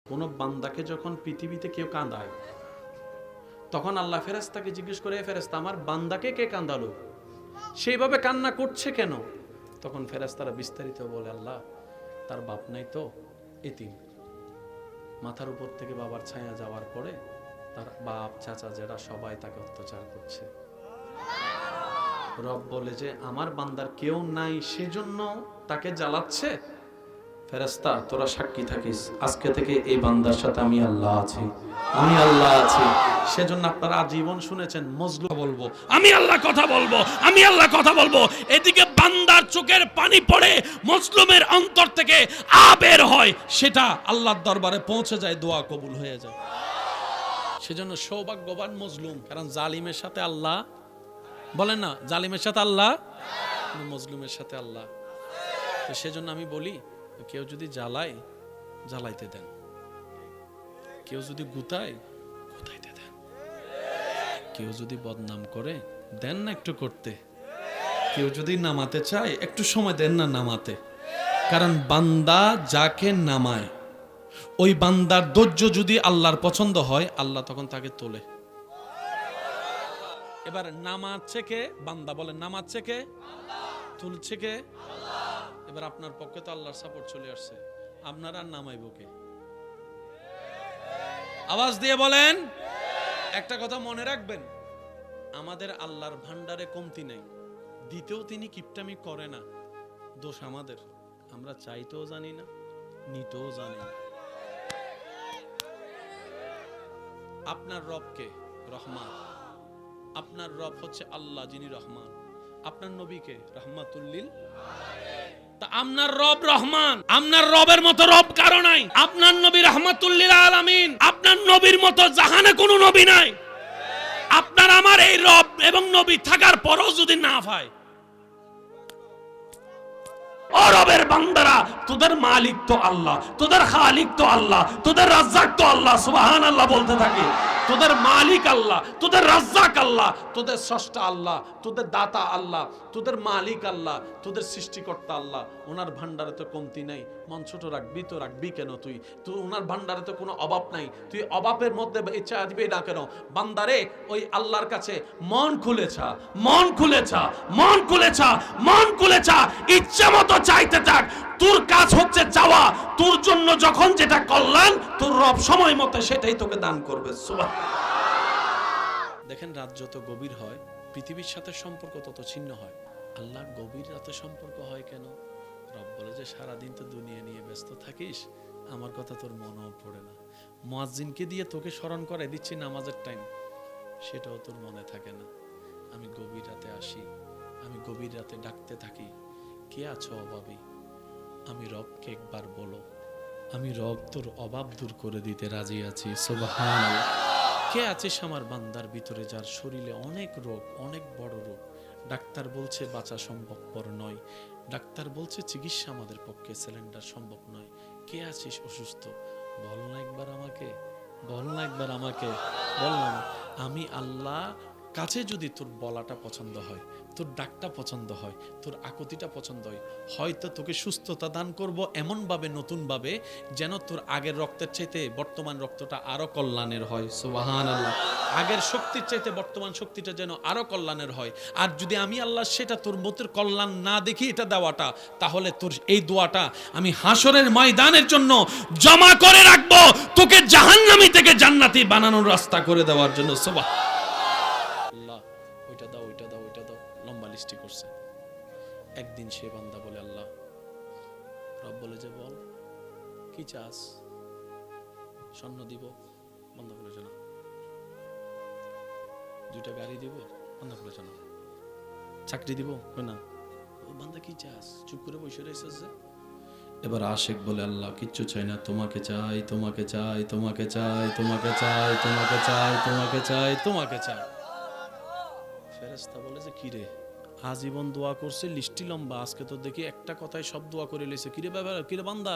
কোন বান্দাকে যখন পৃথিবীতে কেউ কাঁদায়, তখন আল্লাহ ফেরেশতাকে জিজ্ঞেস করে, ফেরেশতা আমার বান্দাকে কে কাঁদালো, সেইভাবে কান্না করছে কেন? তখন ফেরেশতারা বিস্তারিত বলে, আল্লাহ তার বাপ নাই তো, এতিম, মাথার উপর থেকে বাবার ছায়া যাওয়ার পরে তার বাপ চাচা যারা সবাই তাকে অত্যাচার করছে। রব বলে যে আমার বান্দার কেউ নাই সেজন্য তাকে জ্বালাচ্ছে। ফেরেশতা তোরা সাক্ষী থাকিস, আজকে থেকে এই বান্দার সাথে আমি আল্লাহ আছি, আমি আল্লাহ আছি। সেজন্য আপনারা আজীবন শুনেছেন মজলুম বলবো, আমি আল্লাহ কথা বলবো, আমি আল্লাহ কথা বলবো। এদিকে বান্দার চোখের পানি পড়ে, মজলুমের অন্তর থেকে বের হয়, সেটা আল্লাহর দরবারে পৌঁছে যায়, দোয়া কবুল হয়ে যায়। সেজন্য সৌভাগ্যবান মজলুম, কারণ জালিমের সাথে আল্লাহ, বলেন না, জালিমের সাথে আল্লাহ, মজলুমের সাথে আল্লাহ। তো সেজন্য আমি বলি, কেউ যদি জ্বালায় জ্বালাইতে দেন, কেউ যদি গুতায় গুতাইতে দেন, কেউ যদি বদনাম করে দেন না একটু করতে, কেউ যদি নামাতে চায় একটু সময় দেন না নামাতে। কারণ বান্দা যাকে নামায়, ওই বান্দার ধৈর্য যদি আল্লাহর পছন্দ হয়, আল্লাহ তখন তাকে তোলে। এবার নামাচ্ছে কে? বান্দা। বলেন নামাচ্ছে কে? তুলছে কে? এবার আপনার পক্ষে তো আল্লাহর সাপোর্ট চলে আসছে, আপনার আর নামাইব কে? আওয়াজ দিয়ে বলেন। একটা কথা মনে রাখবেন, আমাদের আল্লাহর ভান্ডারে কমতি নাই, দিতেও তিনি কিপটামি করে না। দোষ আমাদের, আমরা চাইতেও জানি না, নিতেও জানি না। আপনার রবকে রহমান, আপনার রব হচ্ছে আল্লাহ যিনি রহমান, আপনার নবীকে রহমাতুল্লিল। তা আপনার রব রহমান, আপনার রবের মতো রব কারো নাই। আপনার নবী রহমাতুল্লিল আলামিন, আপনার নবীর মতো জাহানে কোনো নবী নাই। আপনার আমার এই রব এবং নবী থাকার পরও যদি না পায়, ও রবের বান্দারা, তোদের মালিক তো আল্লাহ, তোদের খালিক তো আল্লাহ, তোদের রাজ্জাক তো আল্লাহ, সুবহানাল্লাহ বলতে থাকে। তোদের মালিক আল্লাহ, তোদের রাজ্জাক আল্লাহ, তোদের স্রষ্টা আল্লাহ, তোদের দাতা আল্লাহ, তোদের মালিক আল্লাহ, তোদের সৃষ্টিকর্তা আল্লাহ। ওনার ভান্ডারে তো কমতি নাই, মন ছোট রাখবি তো রাখবি কেন? তুই তো ওনার ভান্ডারে তো কোনো অভাব নাই, তুই অভাবের মধ্যে ইচ্ছা দিবি না কেন? বান্দারে ওই আল্লাহর কাছে মন খুলেছা, মন খুলেছা, মন খুলেছা, মন খুলেছা, ইচ্ছা মতো চাইতে থাক। তোর কাজ হচ্ছে চাওয়া, তোর জন্য যখন যেটা কল্যাণ, তোর রব সময় মতো সেটাই তোকে দান করবে। দেখেন, রাত যত গভীর হয়, পৃথিবীর সাথে সম্পর্ক তত ছিন্ন হয়। আল্লাহ গভীর রাতে সম্পর্ক হয় কেন? রব বলে যে সারাদিন তো দুনিয়া নিয়ে ব্যস্ত থাকিস, আমার কথা তোর মনেও পড়ে না। মুয়াজ্জিনকে দিয়ে তোকে স্মরণ করাই দিচ্ছি নামাজের টাইম, সেটাও তোর মনে থাকে না। আমি গভীর রাতে আসি, আমি গভীর রাতে ডাকতে থাকি, কে আছো অভাবী? আমি রবকে একবার বলো, আমি রব তোর অভাব দূর করে দিতে রাজি আছি। সুবহানাল্লাহ। কে আছিস আমার বান্দার ভিতরে যার শরীরে অনেক রোগ, অনেক বড় রোগ, ডাক্তার বলছে বাঁচা সম্ভবপর নয়, ডাক্তার বলছে চিকিৎসা আমাদের পক্ষে সিলিন্ডার সম্ভব নয়। কে আছিস অসুস্থ? বল না একবার আমাকে, বল না একবার আমাকে, বল না। আমি আল্লাহ কাছে যদি তোর বলাটা পছন্দ হয়, তোর ডাকটা পছন্দ হয়, তোর আকুতিটা পছন্দ হয়, হয়তো তোকে সুস্থতা দান করব এমন ভাবে, নতুন ভাবে, যেন তোর আগের রক্তের চাইতে বর্তমান রক্তটা আরো কল্যাণের হয়। সুবহানাল্লাহ। আগের শক্তির চাইতে বর্তমান শক্তিটা যেন আরো কল্যাণের হয়। আর যদি আমি আল্লাহ সেটা তোর মতের কল্যাণ না দেখি এটা দেওয়াটা, তাহলে তোর এই দোয়াটা আমি হাসরের ময়দানের জন্য জমা করে রাখবো, তোকে জাহান্নামী থেকে জান্নাতি বানানোর রাস্তা করে দেওয়ার জন্য। সুবহানাল্লাহ। ওইটা দাও, ওইটা দাও, ওইটা দাও, লম্বা লিস্টি করছে। একদিন সে বান্দা বলে, আল্লাহ, রব বলে যে বল কি চাস? স্বর্ণ দিব? বন্ধ করে জানা। দুইটা গাড়ি দিব? বন্ধ করে জানা। চাকরি দিব? না। ও বান্দা কি চাস? চুপ করে বসে রয়েছে যে। এবার আশেক বলে, আল্লাহ কিচ্ছু চাই না, তোমাকে চাই, তোমাকে চাই, তোমাকে চাই, তোমাকে চাই, তোমাকে চাই, তোমাকে চাই, তোমাকে চাই। ফেরেশতা বলে যে কিরে, আজীবন দোয়া করছে, লিস্টি লম্বা, আজকে তো দেখি একটা কথায় সব দোয়া করে লেছে, কিরে ব্যাপার, কিরে বান্দা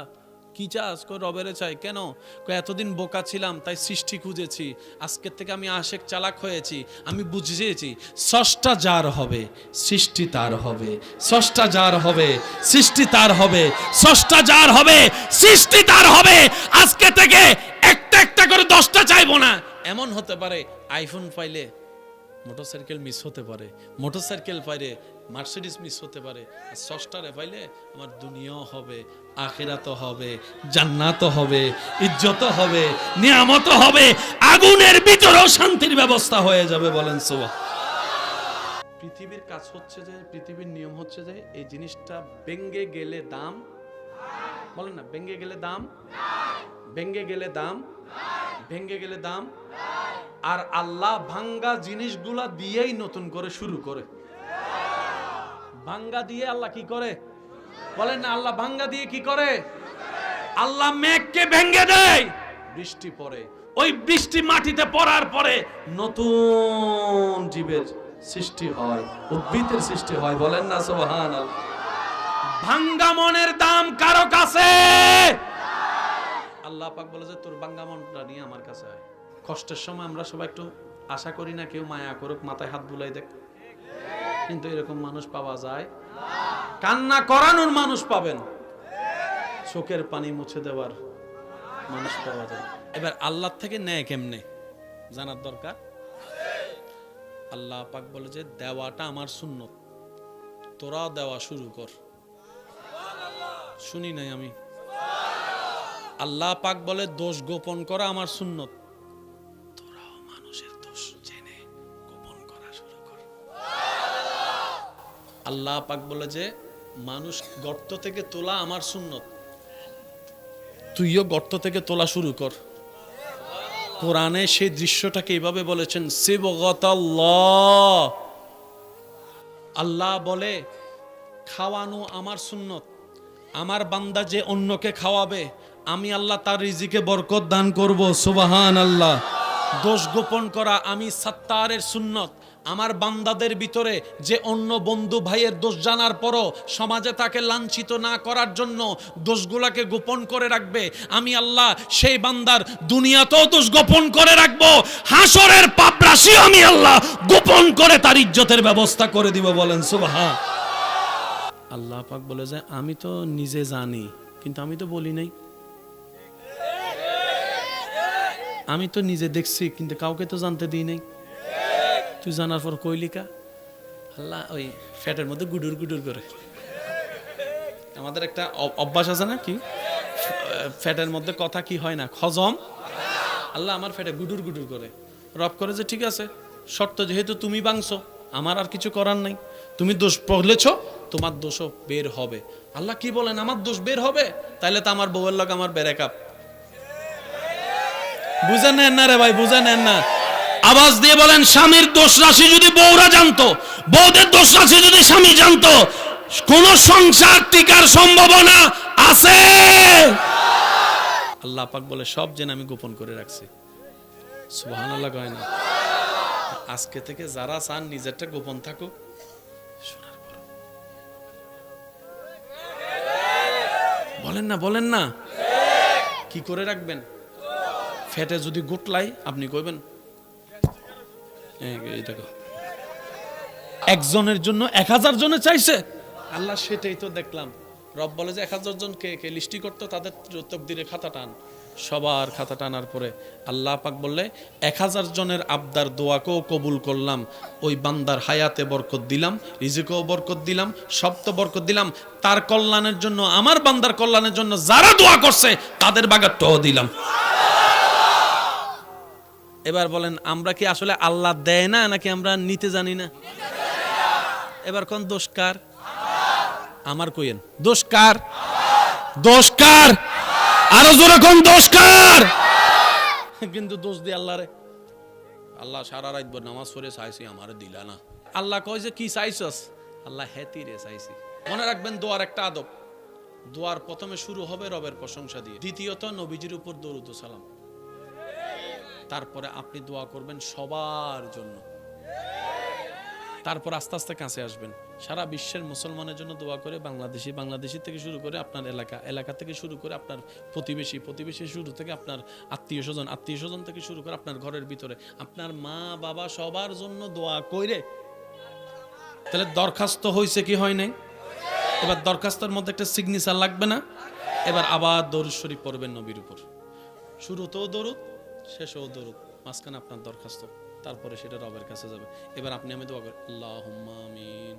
কি চাস? কই রবেরে চাই। কেন? কই এতদিন বোকা ছিলাম তাই সৃষ্টি খুঁজেছি, আজকের থেকে আমি আশেক চালাক হয়েছি, আমি বুঝেছি স্রষ্টা যার হবে সৃষ্টি তার হবে, স্রষ্টা যার হবে সৃষ্টি তার হবে, স্রষ্টা যার হবে সৃষ্টি তার হবে। আজকে থেকে একটা একটা করে 10টা চাইবো না। এমন হতে পারে আইফোন পাইলে মোটরসাইকেল মিস হতে পারে, মোটরসাইকেল পাইলে মার্সিডিজ মিস হতে পারে, আর স্রষ্টারে পাইলে আমার দুনিয়াও হবে, আখিরাতও হবে, জান্নাতও হবে, ইজ্জতও হবে, নিয়ামতও হবে, আগুনের ভিতরেও শান্তির ব্যবস্থা হয়ে যাবে। বলেন সুবহান। পৃথিবীর কাজ হচ্ছে যে, পৃথিবীর নিয়ম হচ্ছে যে এই জিনিসটা ভেঙে গেলে দাম, বলেন না, ভেঙে গেলে দাম, ভেঙে গেলে দাম, ভেঙে গেলে দাম। আর আল্লাহ ভাঙ্গা জিনিসগুলা দিয়েই নতুন করে শুরু করে। ভাঙ্গা দিয়ে আল্লাহ কি করে? বলেন না, আল্লাহ ভাঙ্গা দিয়ে কি করে? আল্লাহ মেঘকে ভেঙে দেয়, বৃষ্টি পড়ে, ওই বৃষ্টি মাটিতে পড়ার পরে নতুন জীবের সৃষ্টি হয়, উদ্ভিদের সৃষ্টি হয়। বলেন না সুবহানাল্লাহ। ভাঙ্গা মনের দাম কারো কাছে? আল্লাহ পাক বলে যে তোর ভাঙ্গা মনটা নিয়ে আমার কাছে আয়। কষ্টের সময় আমরা সবাই একটু আশা করি না কেউ মায়া করুক, মাথায় হাত বুলাই দেখ, কিন্তু এরকম মানুষ পাওয়া যায়? কান্না করানোর মানুষ পাবেন, চোখের পানি মুছে দেওয়ার মানুষ পাওয়া যায়। এবার আল্লাহ থেকে নেয় কেমনে জানার দরকার। আল্লাহ পাক বলে যে দেওয়াটা আমার সুন্নত, তোরা দেওয়া শুরু কর। শুনি নাই আমি? আল্লাহ পাক বলে দোষ গোপন করা আমার সুন্নত, তোরাও মানুষের দোষ জেনে গোপন করা শুরু কর। আল্লাহ পাক বলে যে মানুষ গর্ত থেকে তোলা আমার সুন্নত, তুইও গর্ত থেকে তোলা শুরু কর। কোরআনে সেই দৃশ্যটাকে এইভাবে বলেছেন, সিবগাতাল্লাহ। আল্লাহ বলে খাওয়ানো আমার সুন্নত, আমার বান্দা যে অন্যকে খাওয়াবে আমি আল্লাহ তার রিজিকে বরকত দান করব। সুবহানাল্লাহ। দোষ গোপন করা আমি সাত্তারের সুন্নত, আমার বান্দাদের ভিতরে যে অন্য বন্ধু ভাইয়ের দোষ জানার পরও সমাজে তাকে লাঞ্ছিত না করার জন্য দোষগুলাকে গোপন করে রাখবে, আমি আল্লাহ সেই বান্দার দুনিয়াতেও দোষ গোপন করে রাখবো, হাসরের পাপ রাশি আমি আল্লাহ গোপন করে তার ইজ্জতের ব্যবস্থা করে দিব। বলেন সুবহান। আল্লাহ পাক বলে যে আমি তো নিজে জানি কিন্তু আমি তো বলি নাই, আমি তো নিজে দেখছি কিন্তু কাউকে তো জানতে দিই নাই। তুই জানার পর কইলিকা? আল্লাহ ওই ফ্যাটের মধ্যে গুডুর গুডুর করে। আমাদের একটা অভ্যাস আছে না, কি ফ্যাটের মধ্যে কথা কি হয় না, হজম। আল্লাহ আমার ফ্যাটে গুডুর গুডুর করে। রব করে যে ঠিক আছে, শর্ত যেহেতু তুমি ভাঙছো আমার আর কিছু করার নাই, তুমি দোষ পড়লেছ তোমার দোষও বের হবে। আল্লাহ কি বলেন, আমার দোষ বের হবে? তাইলে তো আমার বউয়ের লগে আমার ব্রেকআপ। বুঝে নেন না রে ভাই, বুঝে নেন না। আওয়াজ দিয়ে বলেন, স্বামীর দোষ রাশি যদি বউরা জানতো, বউদের দোষ রাশি যদি স্বামী জানতো, কোন সংসার টিকার সম্ভাবনা আছে? আল্লাহ পাক বলে সব জেনে আমি গোপন করে রাখছি। সুবহানাল্লাহ কয় না? আজকে থেকে যারা চান নিজেরটা গোপন থাকুক, শোনার পর বলেন না, বলেন না, কি করে রাখবেন? ফেটে যদি গুটলাই আপনি কইবেন একজনের জন্য 1000 জনে চাইছে। আল্লাহ সেটাই তো দেখলাম। রব বলে যে 1000 জন কে কে লিস্টি করতো তাদের তকদিরে খাতা টান, সবার খাতা টানার পরে আল্লাহ পাক বললে 1000 জনের আবদার দোয়াকেও কবুল করলাম, ওই বান্দার হায়াতে বরকত দিলাম, রিজিকেও বরকত দিলাম, সব তো বরকত দিলাম, তার কল্যাণের জন্য, আমার বান্দার কল্যাণের জন্য যারা দোয়া করছে তাদের বাগারটাও দিলাম। এবার বলেন আমরা কি আসলে আল্লাহ দেয় না নাকি আমরা নিতে জানি না? এবার কোন দোষ কার? আমার কইেন দোষ কার? দোষ কার? আরো জোরে কোন দোষ কার? কিন্তু দোষ দি আল্লাহ রে। আল্লাহ সারা রাত নামাজ পড়ে চাইছি আমারে দিলা না। আল্লাহ কয় যে কি চাইছস? আল্লাহ হেতি রে চাইছি। মনে রাখবেন দোয়ার একটা আদব, দোয়ার প্রথমে শুরু হবে রবের প্রশংসা দিয়ে, দ্বিতীয়ত নবীজির উপর দরুদ ও সালাম, তারপরে আপনি দোয়া করবেন সবার জন্য। তারপর আস্তে আস্তে কাছে আসবেন। সারা বিশ্বের মুসলমানের জন্য দোয়া করে বাংলাদেশি থেকে শুরু করে আপনার এলাকা থেকে শুরু করে আপনার প্রতিবেশী শুরু থেকে আপনার আত্মীয় স্বজন থেকে শুরু করে আপনার ঘরের ভিতরে আপনার মা বাবা সবার জন্য দোয়া কইরে। তাহলে দরখাস্ত হয়েছে কি হয় নাই? এবার দরখাস্তের মধ্যে একটা সিগনেচার লাগবে না? এবার আবার দরুদ শরীফ পড়বেন নবীর উপর। শুরুতেও দরুদ, শেষেও দরুদ, মাঝখানে আপনার দরখাস্ত, তারপরে সেটা রবের কাছে যাবে। এবার আপনি আমি দোয়া করি, আল্লাহুম্মা আমিন।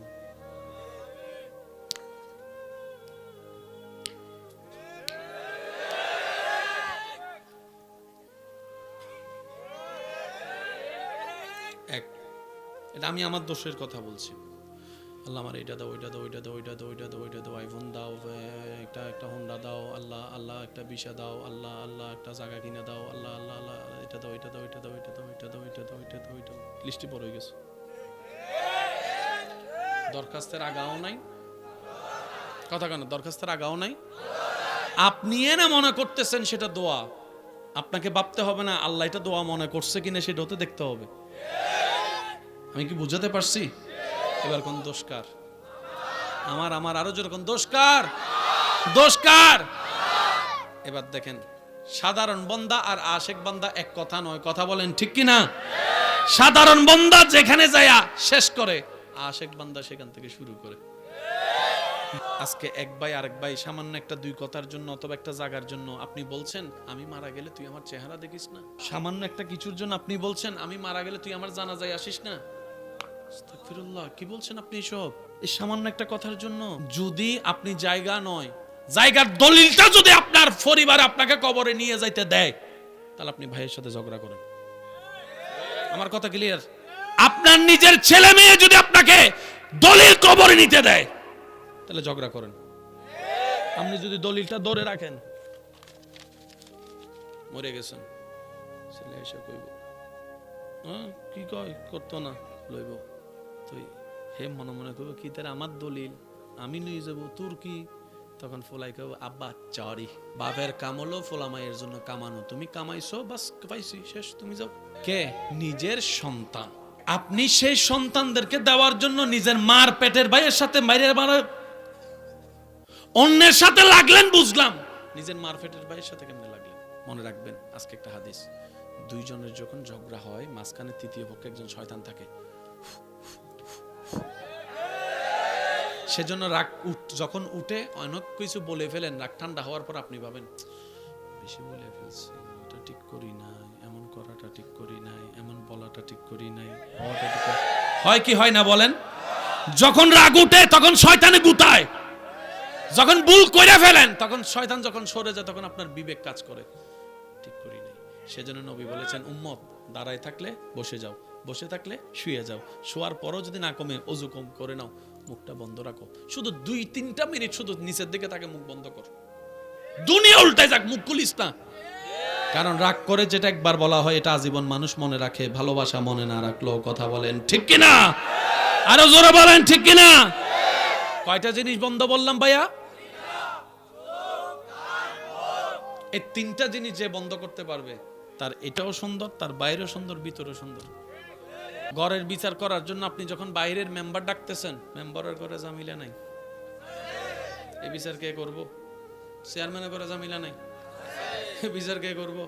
এটা আমি আমার দোষের কথা বলছি। আল্লাহ আমার এটা দাও, ওইটা দাও, ওইটা দাও, ওইটা দাও, ওইটা দাও, ওইটা দাও, আইফোন দাও, একটা হোন্ডা দাও, আল্লাহ একটা ভিসা দাও, আল্লাহ একটা জায়গা কিনে দাও, আল্লাহ এটা দাও, এটা দাও, এটা দাও, এটা দাও, এটা দাও, এটা দাও, এটা দাও, এটা দাও। লিস্টে পড়ে গেছে। দরখাস্তের আগাও নাই কথা, কেন দরখাস্তের আগাও নাই? আপনি না মনে করতেছেন সেটা দোয়া, আপনাকে ভাবতে হবে না আল্লাহ এটা দোয়া মনে করছে কিনা, সেটা হতে দেখতে হবে। আমি কি বুঝাতে পারছি? এবার কোন দোষকার? আমার আরো যেরকম দোষকার। এবার দেখেন, সাধারণ বান্দা আর আশেক বান্দা এক কথা নয়, কথা বলেন ঠিক কিনা? সাধারণ বান্দা যেখানে যায় শেষ করে, আশেক বান্দা সেখান থেকে শুরু করে। আজকে এক ভাই আরেক ভাই সামান্য একটা দুই কথার জন্য অথবা একটা জায়গার জন্য আপনি বলছেন আমি মারা গেলে তুই আমার চেহারা দেখিস না। সামান্য একটা কিছুর জন্য আপনি বলছেন আমি মারা গেলে তুই আমার জানাজায় আসিস না। আস্তাগফিরুল্লাহ, কি বলছেন আপনি এসব? এই সামান্য একটা কথার জন্য যদি আপনি জায়গার দলিলটা যদি আপনার পরিবার আপনাকে কবরে নিয়ে যাইতে দেয়, তাহলে আপনি ভাইয়ের সাথে ঝগড়া করেন। আমার কথা ক্লিয়ার? আপনার নিজের ছেলে মেয়ে যদি আপনাকে দলিল কবরে নিতে দেয়, তাহলে ঝগড়া করেন। আপনি যদি দলিলটা ধরে রাখেন, মরে গেছেন, ছেলে এসে কইব কি কয় করতো না লইব, তুই হে মনে মনে কইব কি তার আমার দলিল আমি নিয়ে যাব, তোর কি? তখন ফোলাই কইব আব্বা চরি, বাপের কাম হলো ফোলা মায়ের জন্য কামানো, তুমি কামাইছো বাস পাইছি শেষ, তুমি যাও। কে? নিজের সন্তান। আপনি সেই সন্তানদেরকে দেওয়ার জন্য নিজের মার পেটের ভাইয়ের সাথে অন্যের সাথে লাগলেন, বুঝলাম, নিজের মার পেটের ভাইয়ের সাথে কেমনে লাগলেন? মনে রাখবেন আজকে একটা হাদিস, দুইজনের যখন ঝগড়া হয় মাঝখানে তৃতীয় পক্ষে একজন শয়তান থাকে। সেজন্য রাগ যখন উঠে অনেক কিছু বলে ফেলেন, রাগ ঠান্ডা হওয়ার পর আপনি ভাবেন বেশি বলে ফেলছি, এটা ঠিক করি নাই, এমন করাটা ঠিক করি নাই, এমন বলাটা ঠিক করি নাই, হওয়াটা ঠিক হয় কি হয় না বলেন? যখন রাগ উঠে তখন শয়তানে গুতায়, যখন ভুল করে ফেলেন তখন শয়তান যখন সরে যায় তখন আপনার বিবেক কাজ করে, ঠিক করি নাই। সেজন্য নবী বলেছেন উম্মত দাঁড়ায় থাকলে বসে যাও, বসে থাকলে শুয়ে যাও, শোয়ার পরও যদি না কমে ওযু কম করে নাও, মুখটা বন্ধ রাখো, শুধু 2-3টা মিনিট শুধু নিচের দিকে তাকে মুখ বন্ধ কর, দুনিয়া উল্টায় যাক, মুখ খুলিস না। কারণ রাগ করে যেটা একবার বলা হয় এটা আজীবন মানুষ মনে রাখে, ভালোবাসা মনে না রাখলেও, কথা বলেন ঠিক কিনা? আরো জোরে বলেন ঠিক কিনা? কয়টা জিনিস বন্ধ বললাম ভাইয়া? এই 3টা জিনিস যে বন্ধ করতে পারবে তার এটাও সুন্দর, তার বাইরেও সুন্দর, ভিতরেও সুন্দর। ঘরের বিচার করার জন্য আপনি যখন বাইরের মেম্বার ডাকতেছেন, মেম্বারের ঘরে জামিলা নাই, এই বিচার কে করব? চেয়ারম্যানের ঘরে জামিলা নাই, বিচার কে করব?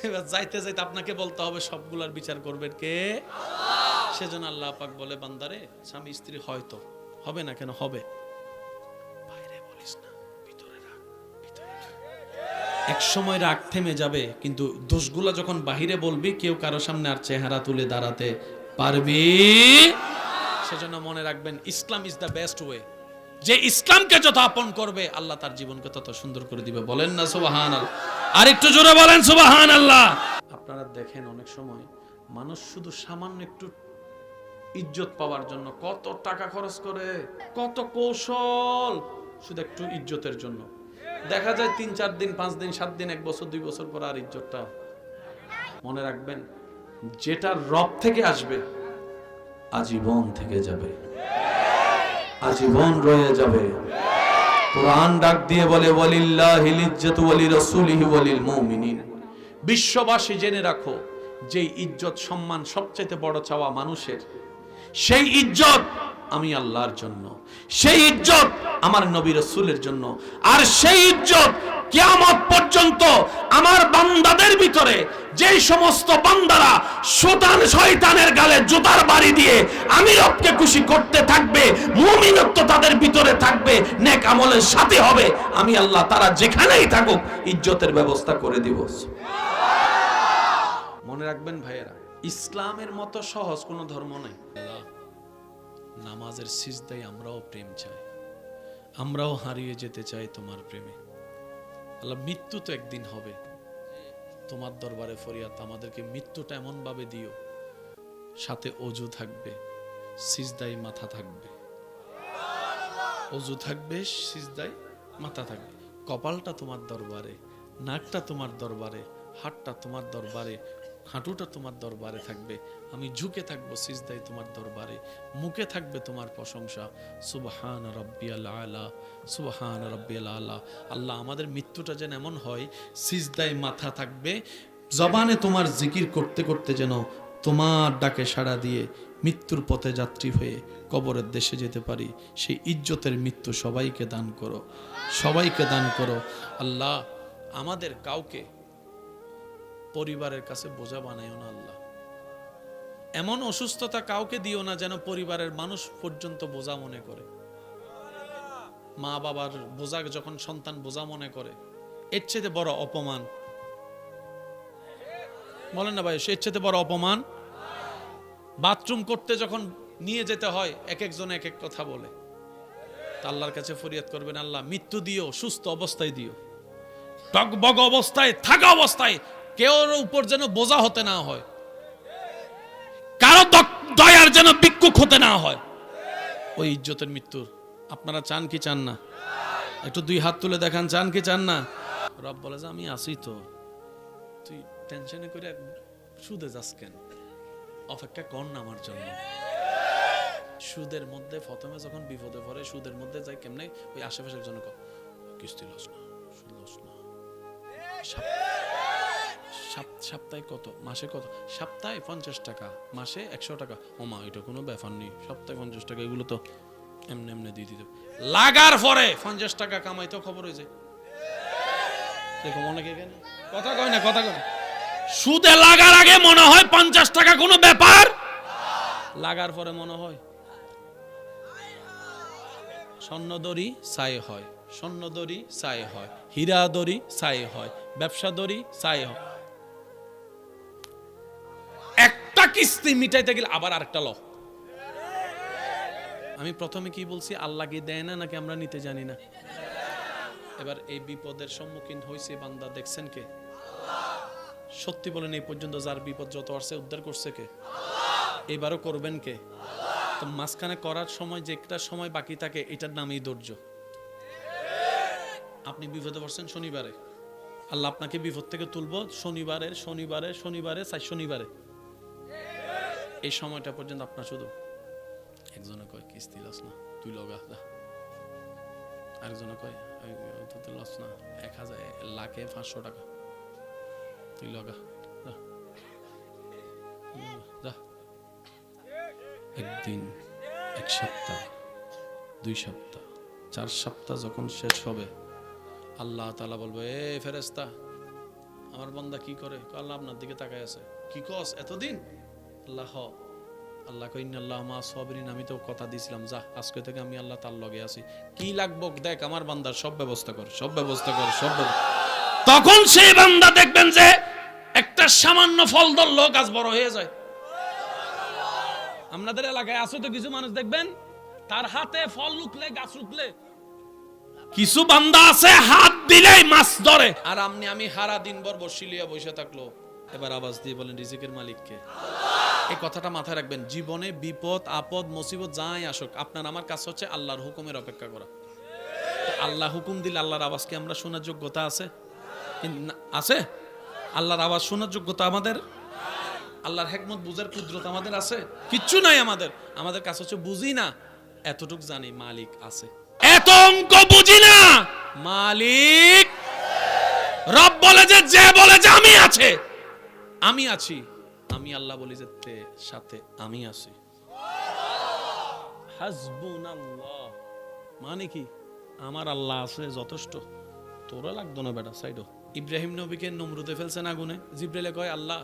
এবার যাইতে যাইতে আপনাকে বলতে হবে সবগুলার বিচার করবেন কে? আল্লাহ। সেজন্য আল্লাহ পাক বলে বান্দারে স্বামী স্ত্রী হয়তো হবে না, কেন হবে? বাইরে বলিস না, ভিতরে রাখ, ভিতরে রাখ। এক সময় রাগ থেমে যাবে, কিন্তু দোষগুলা যখন বাহিরে বলবি কেউ কারো সামনে আর চেহারা তুলে দাঁড়াতে পারবি। সেজন্য মনে রাখবেন ইসলাম ইজ দ্য বেস্ট ওয়ে। যে ইসলামকে যত আপন করবে আল্লাহ তার জীবনকে তত সুন্দর করে দিবে। বলেন না সুবহানাল্লাহ? আর একটু জোরে বলেন সুবহানাল্লাহ। আপনারা দেখেন অনেক সময় মানুষ শুধু সামান্য একটু ইজ্জত পাওয়ার জন্য কত টাকা খরচ করে, কত কৌশল, শুধু একটু ইজ্জতের জন্য। দেখা যায় 3-4 দিন, 5 দিন, 7 দিন, 1 বছর, 2 বছর পর আর ইজ্জতটা। মনে রাখবেন যেটা রব থেকে আসবে আজীবন থেকে যাবে, আজীবন রয়ে যাবে। কোরআন ডাক দিয়ে বলে ওয়ালিল্লাহিল ইজ্জাতু ওয়ালি রাসূলিহি ওয়ালিল মুমিনিন। বিশ্ববাসী জেনে রাখো যেই ইজ্জত সম্মান সবচেয়ে বড় চাওয়া মানুষের, সেই ইজ্জত আমি আল্লাহর জন্য, সেই ইজ্জত আমার নবী রাসূলের জন্য, আর সেই ইজ্জত কিয়ামত পর্যন্ত আমার বান্দাদের ভিতরে যেই সমস্ত বান্দারা শয়তানের গালে জুতার বাড়ি দিয়ে আমি রবকে খুশি করতে থাকবে, মুমিনত্ব তাদের ভিতরে থাকবে, নেক আমলের সাথে হবে, আমি আল্লাহ তারা যেখানেই থাকুক ইজ্জতের ব্যবস্থা করে দিব। মনে রাখবেন ভাইয়েরা, ইসলামের মতো সহজ কোনো ধর্ম নেই। নামাজের সিজদায় আমরাও প্রেম চাই, আমরাও হারিয়ে যেতে চাই তোমার প্রেমে। আল্লাহ, মৃত্যু তো একদিন হবে, তোমার দরবারে ফরিয়াদ, আমাদেরকে মৃত্যুটা এমন ভাবে দিও সাথে অজু থাকবে, সিজদায় মাথা থাকবে, অজু থাকবে, সিজদায় মাথা থাকবে, কপালটা তোমার দরবারে, নাকটা তোমার দরবারে, হাতটা তোমার দরবারে, হাঁটুটা তোমার দরবারে থাকবে, আমি ঝুঁকে থাকবো সিজদায় তোমার দরবারে, মুখে থাকবে তোমার প্রশংসা, সুবহান রাব্বিয়াল আলা, সুবহান রাব্বিয়াল আলা। আল্লাহ, আমাদের মৃত্যুটা যেন এমন হয় সিজদায় মাথা থাকবে, জবানে তোমার জিকির করতে করতে যেন তোমার ডাকে সাড়া দিয়ে মৃত্যুর পথে যাত্রী হয়ে কবরের দেশে যেতে পারি। সেই ইজ্জতের মৃত্যু সবাইকে দান করো, সবাইকে দান করো। আল্লাহ, আমাদের কাউকে পরিবারের কাছে বোঝা বানাইও না আল্লাহ। এমন অসুস্থতা কাউকে দিও না যেন পরিবারের মানুষ পর্যন্ত বোঝা মনে করে। মা বাবার বোঝা যখন সন্তান বোঝা মনে করে, এর চেয়ে বড় অপমান বলেন না ভাই, এর চেয়ে বড় অপমান। বাথরুম করতে যখন নিয়ে যেতে হয়, এক একজন এক এক কথা বলে। তা আল্লাহর কাছে ফরিয়াদ করবেন, আল্লাহ মৃত্যু দিও, সুস্থ অবস্থায় দিও, টকবগ অবস্থায় থাকা অবস্থায় কেউ উপর যেন বোঝা হতে না হয়, কারো দয়ার যেন ভিক্ষুক হতে না হয়। ওই ইজ্জতের মৃত্যু আপনারা চান কি চান না? একটু দুই হাত তুলে দেখান, চান কি চান না? রব বলে যে আমি আছি তো, তুই টেনশনে করে সুদে যাস কেন? অপেক্ষা কর না আমার জন্য। সুদের মধ্যে প্রথমে যখন বিপদে পড়ে সুদের মধ্যে যায় কেমনে, ওই আশেপাশের জন্য কিস্তি লস না, সুদ লস না, সপ্তাহে কত, মাসে কত, সপ্তাহে 50 টাকা, মাসে 100 টাকা। ও মা, এটা কোনো ব্যাপার নেই, সপ্তাহে 50 টাকা, এগুলো তো এমনি এমনি দিয়ে দিতে। লাগার পরে 50 টাকা কামাইতেও খবর হয়েছে। অনেকে কথা কয় না, কথা কয়। সুদে লাগার আগে মনে হয় 50 টাকা কোনো ব্যাপার, লাগার পরে মনে হয় স্বর্ণ দড়ি ছাই হয়, স্বর্ণ দড়ি ছাই হয়, হীরা দড়ি ছাই হয়, ব্যবসা দড়ি ছাই হয়। একটা কিস্তি মিটাইতে গেলে আবার আরেকটা ল। আমি প্রথমে কি বলছি, আল্লাহ কি দেয় না নাকি আমরা নিতে জানি না? এবার এই বিপদের সম্মুখীন হয়েছে বান্দা, দেখছেন কে? সত্যি বলেন, এই পর্যন্ত যার বিপদ যত আসছে উদ্ধার করছে কে? এবারও করবেন কে? তো মাঝখানে করার সময় যে একটা সময় বাকি থাকে, এটার নামই ধৈর্য। আপনি বিপদে পড়ছেন শনিবারে, আল্লাহ আপনাকে বিপদ থেকে তুলবো শনিবারে, শনিবারে। এই সময়টা পর্যন্ত আপনার শুধু একজনে কয় কিস্তি লস না, তুই লগা যা, আরেকজনে কয় তুই লস না, 1000 লাখে 500 টাকা, তুই লগা যা। একদিন, এক সপ্তাহ, 2 সপ্তাহ, 4 সপ্তাহ যখন শেষ হবে, আল্লাহ তাআলা বলবে, এ ফেরেশতা, আমার বান্দা কি করে? আল্লাহ আপনার দিকে তাকায় আছে। কি কস এতদিন? আল্লাহ কই ইন্নাল্লাহা মা সাবিরিন, আমি তো কথা দিয়েছিলাম, যা আজকে থেকে আমি আল্লাহ তার লগে আছি, কি লাগবো দেখ, আমার বান্দার সব ব্যবস্থা কর, সব ব্যবস্থা কর, সব। তখন সেই বান্দা দেখবেন যে একটা সামান্য ফল ধরলো গাছ বড় হয়ে যায়। আপনাদের এলাকায় আছে তো কিছু মানুষ দেখবেন, তার হাতে ফল লুকলে, গাছ লুকলে, কিছু বান্দা আছে হাত দিলেই মাছ ধরে। আর আমি হারা দিন ভর বসিলিয়া বসে থাকলো, এবার আওয়াজ দিয়ে বলেন রিজিকের মালিক কে? এই কথাটা মাথায় রাখবেন। জীবনে বিপদ আপদ মুসিবত যাই আসুক, আপনার আমার কাজ হচ্ছে আল্লাহর হুকুমের অপেক্ষা করা। আল্লাহ হুকুম দিলে আল্লাহর আওয়াজ কি আমরা শোনার যোগ্যতা আছে? আছে? আল্লাহর আওয়াজ শোনার যোগ্যতা আমাদের, আল্লাহর হিকমত বুঝার কুদরত আমাদের আছে? কিচ্ছু নাই আমাদের। আমাদের কাছে হচ্ছে বুঝি না, এতটুক জানি মালিক আছে। এত অঙ্ক বুঝি না, মালিক রব বলে যে আমি আছি, আমি আল্লাহ বলি যে সাথে আমি আছি। হাসবুনাল্লাহ মানে কি? আমার আল্লাহ আছে যথেষ্ট, তোরা লাগতো না বেটা সাইডো। ইব্রাহিম নবীকে নমরুদে ফেলছেন আগুনে, জিব্রাইলে কয় আল্লাহ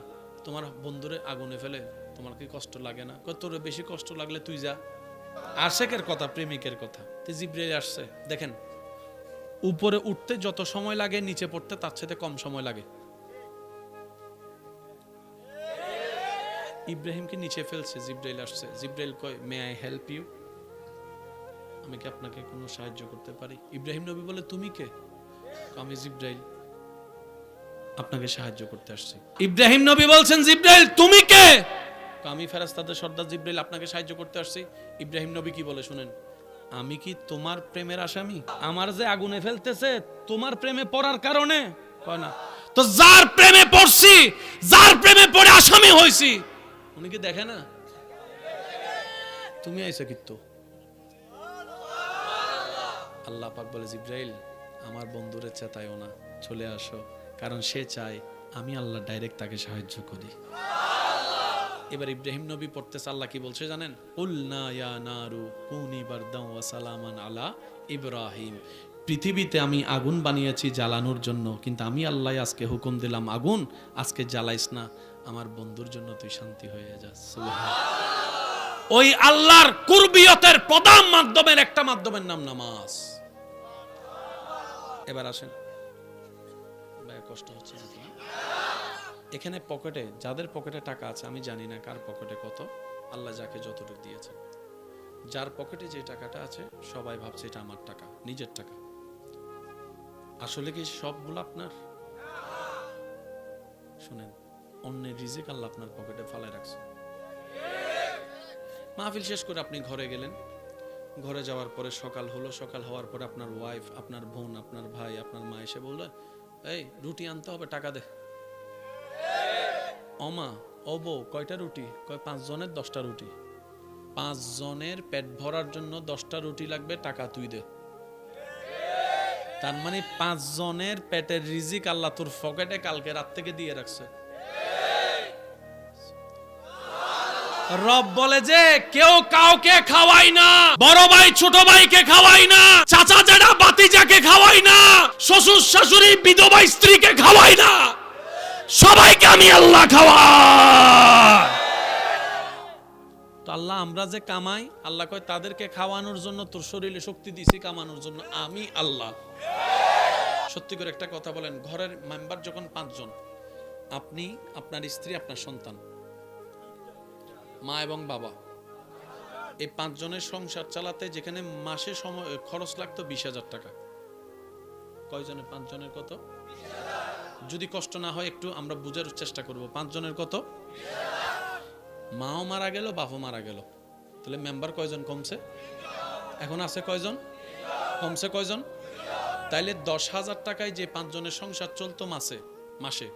তোমার বন্ধুরে আগুনে ফেলে তোমার কি কষ্ট লাগে না? কয় তোর বেশি কষ্ট লাগলে তুই যা। আশেকের কথা, প্রেমিকের কথা। তো জিব্রাইল আসছে, দেখেন উপরে উঠতে যত সময় লাগে নিচে পড়তে তার সাথে কম সময় লাগে। ইব্রাহিমকে নিচে ফেলছে, জিব্রাইল আসছে। জিব্রাইল কয় মে আই হেল্প ইউ, আমি কি আপনাকে কোনো সাহায্য করতে পারি? ইব্রাহিম নবী বলে তুমি কে? আমি জিব্রাইল, আপনাকে সাহায্য করতে আসছি। ইব্রাহিম নবী বলছেন জিব্রাইল তুমি কে? আমি ফেরেশতাদের সর্দার জিব্রাইল, আপনাকে সাহায্য করতে আসছি। ইব্রাহিম নবী কি বলে শুনেন, আমি কি তোমার প্রেমের আসামি? আমার যে আগুনে ফেলতেছে তোমার প্রেমে পড়ার কারণে? কয় না। তো যার প্রেমে পড়ছি, যার প্রেমে পড়ে আসামি হইছি, উনি কি দেখে না? তুমি আইছো কিন্তু। আল্লাহ পাক বলে জিব্রাইল আমার বন্ধুরে চেতায়ও না, চলে আসো, কারণ সে চায় আমি আল্লাহ ডাইরেক্ট তাকে সাহায্য করি। এবার ইব্রাহিম নবী পড়তেছে, আল্লাহ কি বলছে জানেন? কুলনা ইয়া নারু কুনি বারদাও ওয়া সালামান আলা ইব্রাহিম। পৃথিবীতে আমি আগুন বানিয়েছি জ্বালানোর জন্য, কিন্তু আমি আল্লাহ আজকে হুকুম দিলাম আগুন আজকে জ্বালাইস না, আমার বন্ধুর জন্য তুই শান্তি হয়ে যা। সুবহানাল্লাহ। ওই আল্লাহর কুরবিয়তের প্রধান মাধ্যমের একটা মাধ্যমের নাম নামাজ। এবার আসেন, ভাই কষ্ট হচ্ছে না? এখানে পকেটে, যাদের পকেটে টাকা আছে, আমি জানি না কার পকেটে কত, আল্লাহ যাকে যতটুকু দিয়েছেন, যার পকেটে যে টাকাটা আছে সবাই ভাবছে এটা আমার টাকা, নিজের টাকা। আসলে কি সবগুলো আপনার? শুনেন, অন্যের রিজিক আল্লাহ আপনার পকেটে ফালায় রাখছে। মাহফিল শেষ করে আপনি ঘরে গেলেন, ঘরে যাওয়ার পরে সকাল হলো, সকাল হওয়ার পরে আপনার ওয়াইফ, আপনার বোন, আপনার ভাই, আপনার মা এসে বললো এই রুটি আনতে হবে, টাকা দে। অমা ও বউ কয়টা রুটি? কয় 5 জনের 10টা রুটি। 5 জনের পেট ভরার জন্য 10টা রুটি লাগবে, টাকা তুই দে। তার মানে 5 জনের পেটের রিজিক আল্লাহ তোর পকেটে কালকে রাত থেকে দিয়ে রাখছে। রব বলে যে কেউ কাউকে খাওয়াই না, বড় ভাই ছোট ভাইকে খাওয়াই না, চাচা জেঠা ভাতিজাকে খাওয়াই না, শ্বশুর শাশুড়ি বিধবা স্ত্রীকে খাওয়াই না, সবাইকে আমি আল্লাহ খাওয়াই। তো আল্লাহ আমরা যে কামাই, আল্লাহ কয় তাদেরকে খাওয়ানোর জন্য তোর শরীরে শক্তি দিছি, কামানোর জন্য আমি আল্লাহ। সত্যি করে একটা কথা বলেন, ঘরের মেম্বার যখন 5 জন, আপনি, আপনার স্ত্রী, আপনার সন্তান, মা এবং বাবা, এই 5 জনের সংসার চালাতে যেখানে মাসে সময় খরচ লাগতো 20,000 টাকা, কয়জনের? 5 জনের কত? যদি কষ্ট না হয় একটু আমরা বুঝার চেষ্টা করব। 5 জনের কত? মাও মারা গেল, বাপও মারা গেল, তাহলে মেম্বার কয়জন কমছে? এখন আছে কয়জন? কমছে কয়জন? তাইলে 10,000 টাকায় যে 5 জনের সংসার চলতো মাসে,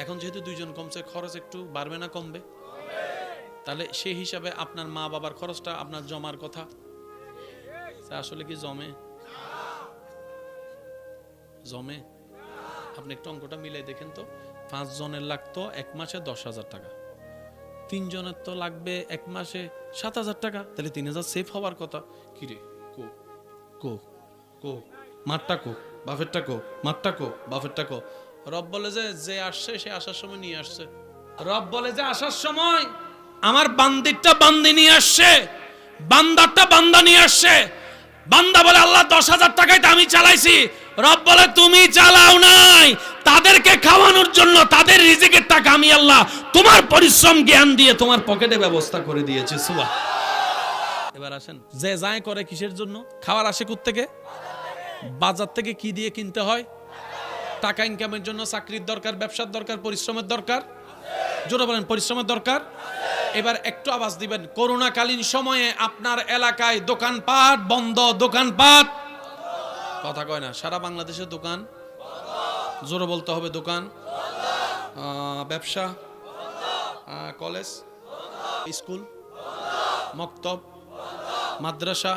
এখন যেহেতু 2 জন কমছে, খরচ একটু বাড়বে না কমবে? তাহলে সেই হিসাবে আপনার মা বাবার খরচটা আপনার জমার কথা, আসলে কি জমে? জমে? আপনি একটু অঙ্কটা মিলাই দেখেন তো। 5 জনের লাগতো 1 মাসে 10,000 টাকা, 3 জনের তো লাগবে 1 মাসে 7,000 টাকা, তাহলে 3,000 সেফ হওয়ার কথা। কিরে কো কো কো মারটা কো, বাফেরটা কো, মারটা কো, বাফেরটা কো। রব বলে যে আসছে সে আসার সময় নিয়ে আসছে। রব বলে যে আসার সময় আমার বান্দিরটা বান্দি নিয়ে আসছে, বান্দারটা বান্দা নিয়ে আসছে। বান্দা বলে আল্লাহ 10,000 টাকায় তো আমি চালাইছি। রব বলে তুমি চালাও নাই, তাদেরকে খাওয়ানোর জন্য তাদের রিজিকের টাকা আমি আল্লাহ তোমার পরিশ্রম জ্ঞান দিয়ে তোমার পকেটে ব্যবস্থা করে দিয়েছি। সুবহানাল্লাহ। এবার আসেন, যে যায় করে কিসের জন্য? খাওয়ার আসে কোত্থেকে? বাজার থেকে কি দিয়ে কিনতে হয়? টাকা ইনকামের জন্য চাকরির দরকার, ব্যবসার দরকার, পরিশ্রমের দরকার। জোরে বলেন পরিশ্রমের দরকার। এবার একটু আওয়াজ দিবেন, করোনাকালীন সময়ে আপনার এলাকায় দোকানপাট বন্ধ, দোকানপাট কথা কয় না, সারা বাংলাদেশের দোকান, জোরে বলতে হবে দোকান, ব্যবসা, কলেজ, স্কুল, মক্তব, মাদ্রাসা,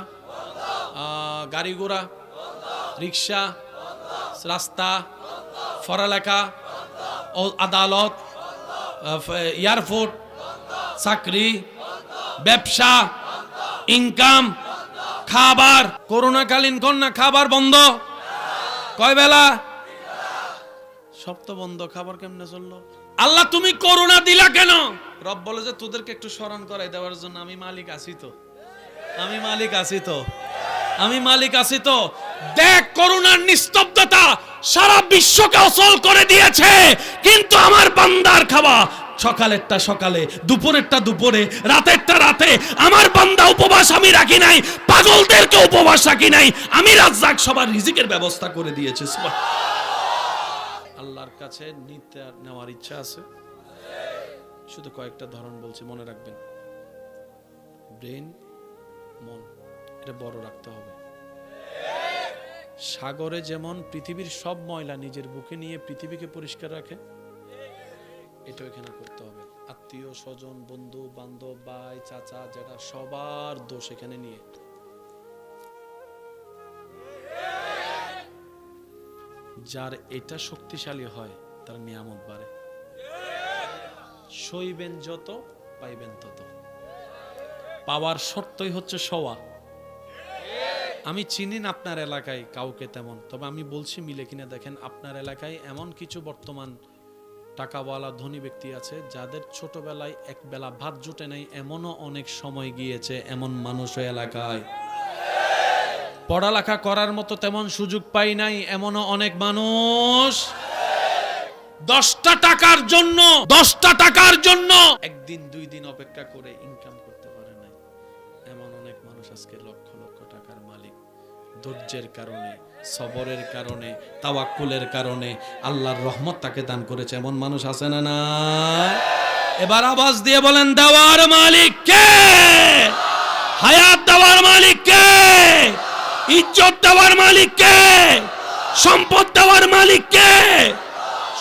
গাড়ি ঘোড়া, রিক্সা, রাস্তা, পড়ালেখা, আদালত, এয়ারপোর্ট, চাকরি, ব্যবসা, ইনকাম, খাবার। করোনাকালীন কন্যা খাবার বন্ধ, কয় বেলা? সব তো বন্ধ, খাবার কেমনে চললো? আল্লাহ তুমি করোনা দিলা কেন? রব বলে যে তোদেরকে একটু স্মরণ করাই দেওয়ার জন্য আমি মালিক আছি তো, আমি মালিক আছি তো, আমি মালিক আছি তো। দেখ করোনার নিস্তব্ধতা সারা বিশ্বকে অচল করে দিয়েছে, কিন্তু আমার বান্দার খাওয়া সকালেরটা সকালে, দুপুরেরটা দুপুরে, রাতেরটা রাতে। আমার বান্দা উপবাস আমি রাখি নাই, পাগলদেরকে উপবাস রাখি নাই। আমি রাজ্জাক, সবার রিজিকের ব্যবস্থা করে দিয়েছি। আল্লাহর কাছে নিতে নেওয়ার ইচ্ছা আছে। শুধু কয়েকটা ধরন বলছি, মনে রাখবেন। ব্রেন, মন, এটা বড় রাখতে হবে। সাগরে যেমন পৃথিবীর সব ময়লা নিজের বুকে নিয়ে পৃথিবীকে পরিষ্কার রাখে, এটা এখানে করতে হবে। আত্মীয় স্বজন, বন্ধু বান্ধব, ভাই চাচা, যেটা সবার দোষ এখানে নিয়ে। যার এটা শক্তিশালী হয় তার নিয়ামত বাড়ে। সইবেন যত, পাইবেন তত। পাওয়ার শর্তই হচ্ছে সওয়া। আমি চিনি না আপনার এলাকায় কাউকে তেমন, তবে আমি বলছি মিলে কিনা দেখেন। আপনার এলাকায় এমন কিছু বর্তমান টাকাওয়ালা ধনী ব্যক্তি আছে যাদের ছোটবেলায় এক বেলা ভাত জুটে নাই, এমনও অনেক সময় গিয়েছে। এমন মানুষ এলাকায় পড়ালেখা করার মতো তেমন সুযোগ পাই নাই, এমনও অনেক মানুষ। 10টা টাকার জন্য, 10টা টাকার জন্য একদিন দুই দিন অপেক্ষা করে ইনকাম করতে পারে নাই, এমন অনেক মানুষ আজকে লক্ষ লক্ষ টাকার মালিক। ধৈর্যের কারণে, সবরের কারণে, তাওয়াক্কুলের কারণে আল্লাহর রহমত তাকে দান করেছে। এমন মানুষ আছে না? না। এবার আওয়াজ দিয়ে বলেন, দেওয়ার মালিক কে? হায়াত দেওয়ার মালিক কে? ইজ্জত দেওয়ার মালিক কে? সম্পদ দেওয়ার মালিক কে?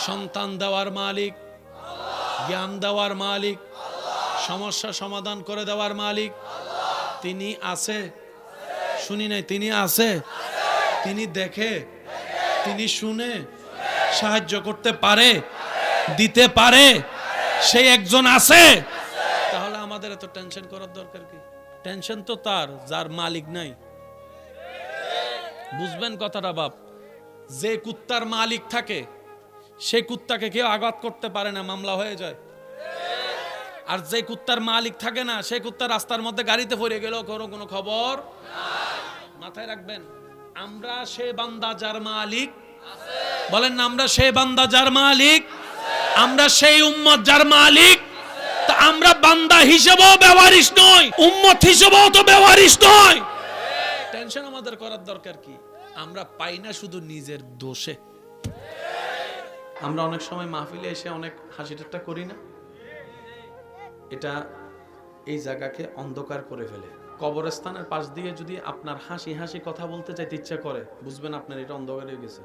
সন্তান দেওয়ার মালিক, জ্ঞান দেওয়ার মালিক, সমস্যা সমাধান করে দেওয়ার মালিক তিনি আছে। শুনি নাই? তিনি আছে। তিনি দেখে, তিনি শুনে, সাহায্য করতে পারে, দিতে পারে, সে একজন আছে। তাহলে আমাদের এত টেনশন করার দরকার কি? টেনশন তো তার যার মালিক নাই। বুঝবেন কথাটা বাপ? যে কুত্তার মালিক থাকে সেই কুত্তাকে কেউ আঘাত করতে পারে না, মামলা হয়ে যায়। আর যে কুত্তার মালিক থাকে না, সেই কুত্তা রাস্তার মধ্যে গাড়িতে পড়ে গেল, কোনো খবর। মাথায় রাখবেন, আমরা সে বান্দা যার মালিক। বলেন না, আমরা সেই বান্দা যার মালিক, আমরা সেই উম্মত যার মালিক। তা আমরা বান্দা হিসেবেও বেওয়ারিশ নই, উম্মত হিসেবেও তো বেওয়ারিশ নই। টেনশন আমাদের করার দরকার কি? আমরা পাই না শুধু নিজের দোষে। আমরা অনেক সময় মাহফিলে এসে অনেক হাসি ঠাট্টা করি না? এটা এই জায়গাকে অন্ধকার করে ফেলে। কবরস্থানের পাশ দিয়ে যদি আপনার হাসি হাসি কথা বলতে চাইতে ইচ্ছা করে, বুঝবেন আপনার এটা অন্ধকার হয়ে গেছে।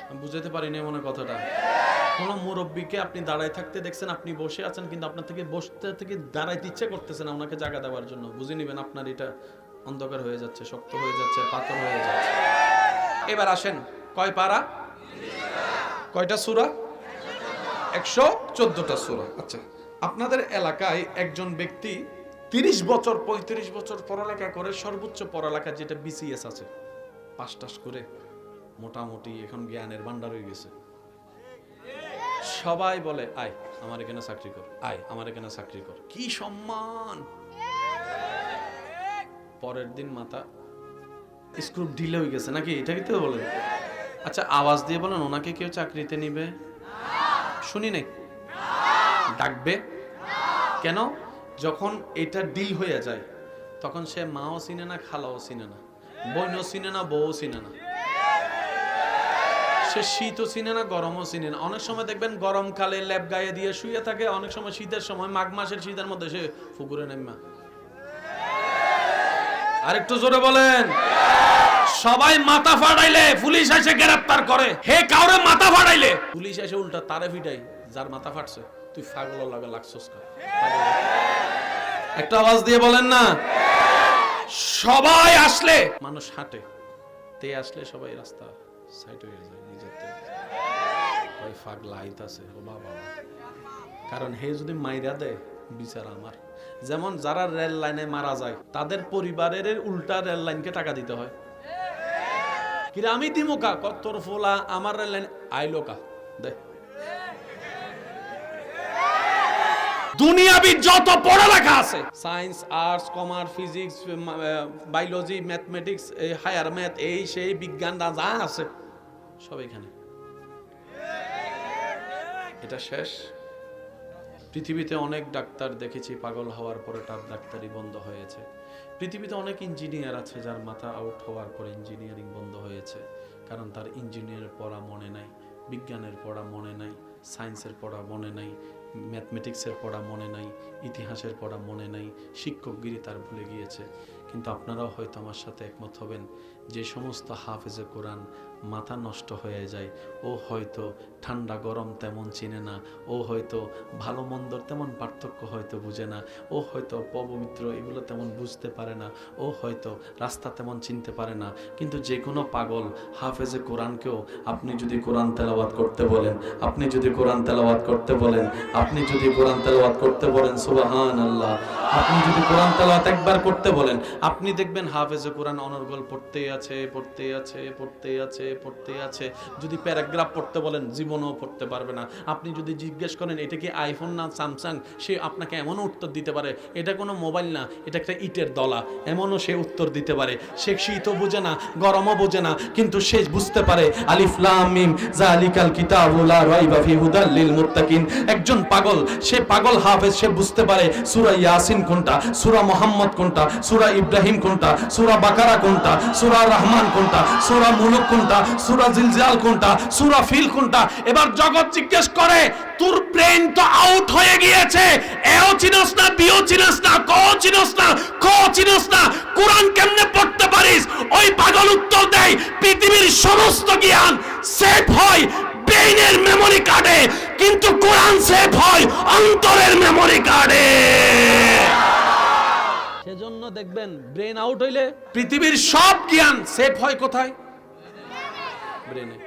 আমি বুঝাতে পারিনি মনে কথাটা। কোন মুরব্বীকে আপনি দাঁড়ায় থাকতে দেখছেন, আপনি বসে আছেন, কিন্তু আপনার থেকে বসতে থেকে দাঁড়াইতে ইচ্ছে করতেছে না ওনাকে জায়গা দেওয়ার জন্য। বুঝে নিবেন আপনার এটা অন্ধকার হয়ে যাচ্ছে, শক্ত হয়ে যাচ্ছে, পাথর হয়ে যাচ্ছে। এবার আসেন, কয় পারা? কয়টা সূরা? 114টা সূরা। আচ্ছা, আপনাদের এলাকায় একজন ব্যক্তি 30 বছর 35 বছর পড়ালেখা করে, সর্বোচ্চ পড়ালেখা যেটা বিসিএস আছে, পাস টাস করে মোটামুটি এখন জ্ঞানের ভান্ডার হয়ে গেছে। সবাই বলে আয় আমার এখানে চাকরি কর, আয় আমার এখানে চাকরি কর। কি সম্মান! পরের দিন মাথা স্ক্রু ঢিলে হয়ে গেছে নাকি? এটা কি তো বলেন? আচ্ছা, আওয়াজ দিয়ে বলেন, ওনাকে কেউ চাকরিতে নিবে? শুনি নাই। ডাকবে কেন? যখন এটা ডিল হয়ে যায় তখন সে মাও চিনে না, খালাও চিনে না, বোনও চিনে না, বউও চিনে না। সে শীতও চিনে না, গরমও চিনে না। অনেক সময় দেখবেন গরমকালে ল্যাপ গায়ে দিয়ে শুয়ে থাকে, অনেক সময় শীতের সময়, মাঘ মাসের শীতের মধ্যে সে পুকুরে নেমা। আর একটু জোরে বলেন। সবাই মাথা ফাটাইলে পুলিশ এসে গ্রেফতার করে, হে কাউরে মাথা ফাটাইলে পুলিশ এসে উল্টা তারে ফিটাই, যার মাথা ফাটছে তুই পাগল লাগে লাগছস কা। একটা আওয়াজ দিয়ে বলেন না। সবাই আসলে মানুষ হাঁটে, তে আসলে সবাই রাস্তা সাইড হয়ে যায় নিজের থেকে। পাগলা আইতাছে ও বাবা, কারণ হে যদি মাইরা দেয় বিচার আমার। যেমন যারা রেল লাইনে মারা যায় তাদের পরিবারের উল্টা রেল লাইনকে টাকা দিতে হয়। কিরে আমি দিমু কা, তোর ফোলা আমার রেল লাইন আইলো কা দে। দুনিয়াবি যত পড়ালেখা আছে, science, arts, commerce, physics, biology, mathematics, higher math, এই সেই বিজ্ঞান যা আছে সব এখানে। এটা শেষ। পৃথিবীতে অনেক ডাক্তার দেখেছি পাগল হওয়ার পরে তার ডাক্তারি বন্ধ হয়েছে। পৃথিবীতে অনেক ইঞ্জিনিয়ার আছে যার মাথা আউট হওয়ার পরে ইঞ্জিনিয়ারিং বন্ধ হয়েছে, কারণ তার ইঞ্জিনিয়ারের পড়া মনে নাই, বিজ্ঞানের পড়া মনে নাই, সায়েন্সের পড়া মনে নাই, ম্যাথমেটিক্সের পড়া মনে নাই, ইতিহাসের পড়া মনে নাই, শিক্ষকগিরি তার ভুলে গিয়েছে। কিন্তু আপনারাও হয়তো আমার সাথে একমত হবেন, যে সমস্ত হাফেজে কোরআন মাথা নষ্ট হয়ে যায়, ও হয়তো ঠান্ডা গরম তেমন চিনে না, ও হয়তো ভালো মন্দর তেমন পার্থক্য হয়তো বুঝে না, ও হয়তো পবিত্র এগুলো তেমন বুঝতে পারে না, ও হয়তো রাস্তা তেমন চিনতে পারে না। কিন্তু যে কোনো পাগল হাফেজে কোরআনকেও আপনি যদি কোরআন তেলাওয়াত করতে বলেন, আপনি যদি কোরআন তেলাওয়াত করতে বলেন, আপনি যদি কোরআন তেলাওয়াত করতে বলেন, সুবহানাল্লাহ, আপনি যদি কোরআন তেলাওয়াত একবার করতে বলেন, আপনি দেখবেন হাফেজে কোরআন অনর্গল পড়তেই আছে, পড়তেই আছে, পড়তেই আছে, পড়তেই আছে। যদি প্যারাগ্রাফ পড়তে বলেন জীবনও পড়তে পারবে না। আপনি যদি জিজ্ঞেস করেন এটা কি আইফোন না স্যামসাং, সে আপনাকে এমনও উত্তর দিতে পারে এটা কোনো মোবাইল না, এটা একটা ইটের দলা, এমনও সে উত্তর দিতে পারে। সে শীতও বোঝে না, গরমও বোঝে না, কিন্তু সে বুঝতে পারে আলিফ লাম মিম যালিকাল কিতাবু লা রাইবা ফি হুদাল লিল মুত্তাকিন। একজন পাগল, সে পাগল হাফেজ, সে বুঝতে পারে সূরা ইয়াসিন কোনটা, সূরা মুহাম্মদ কোনটা, সূরা ইব্রাহিম কোনটা, সূরা বাকারা কোনটা, সূরা রহমান কোনটা, সূরা মুলক কোনটা, সূরা জিলজাল কোনটা, সূরা ফিল কোনটা। এবার জগৎ জিজ্ঞেস করে তোর ব্রেন তো আউট হয়ে গিয়েছে, এও চিনোস না, বিও চিনোস না, ক চিনোস না, খ চিনোস না, কোরআন কেমনে পড়তে পারিস? ওই পাগল উত্তর দেয় পৃথিবীর সমস্ত জ্ঞান সেভ হয় ব্রেইনের মেমরি কার্ডে, কিন্তু কোরআন সেভ হয় অন্তরের মেমরি কার্ডে। সেজন্য দেখবেন ব্রেন আউট হইলে পৃথিবীর সব জ্ঞান সেভ হয় কোথায়? ব্রেনে।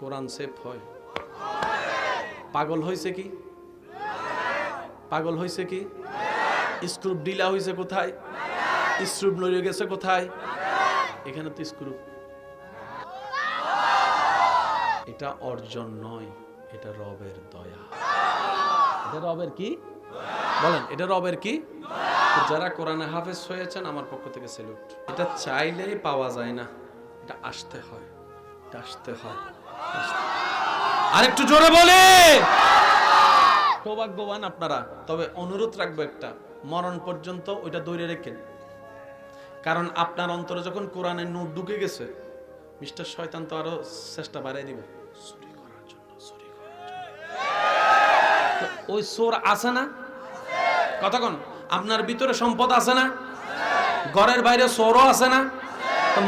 কোরআন সেভ হয়। পাগল হয়েছে কি? পাগল হয়েছে কি? স্ক্রু ঢিলা হয়েছে কোথায়? স্ক্রু নড়ে গেছে কোথায়? এখানে তো স্ক্রু। এটা অর্জন নয়, এটা রবের দয়া। এটা রবের কি বলেন? এটা রবের কি? যারা কোরআনে হাফেজ হয়েছেন আমার পক্ষ থেকে স্যালুট। এটা চাইলেই পাওয়া যায় না, এটা আসতে হয়, এটা আসতে হয়। আরেকটু জোরে বলে সৌভাগ্যবান আপনারা। তবে অনুরোধ রাখবো একটা, মরণ পর্যন্ত ওইটা দৌড়ে রেখেন, কারণ আপনার অন্তরে যখন কোরআনের নূর ঢুকে গেছে, মিস্টার শয়তান তো আরো চেষ্টা বাড়াই দিবে চুরি করার জন্য, চুরি করার জন্য। ওই চোর আছে না? কতক্ষণ আপনার ভিতরে সম্পদ আছে না? ঘরের বাইরে চোরও আছে না?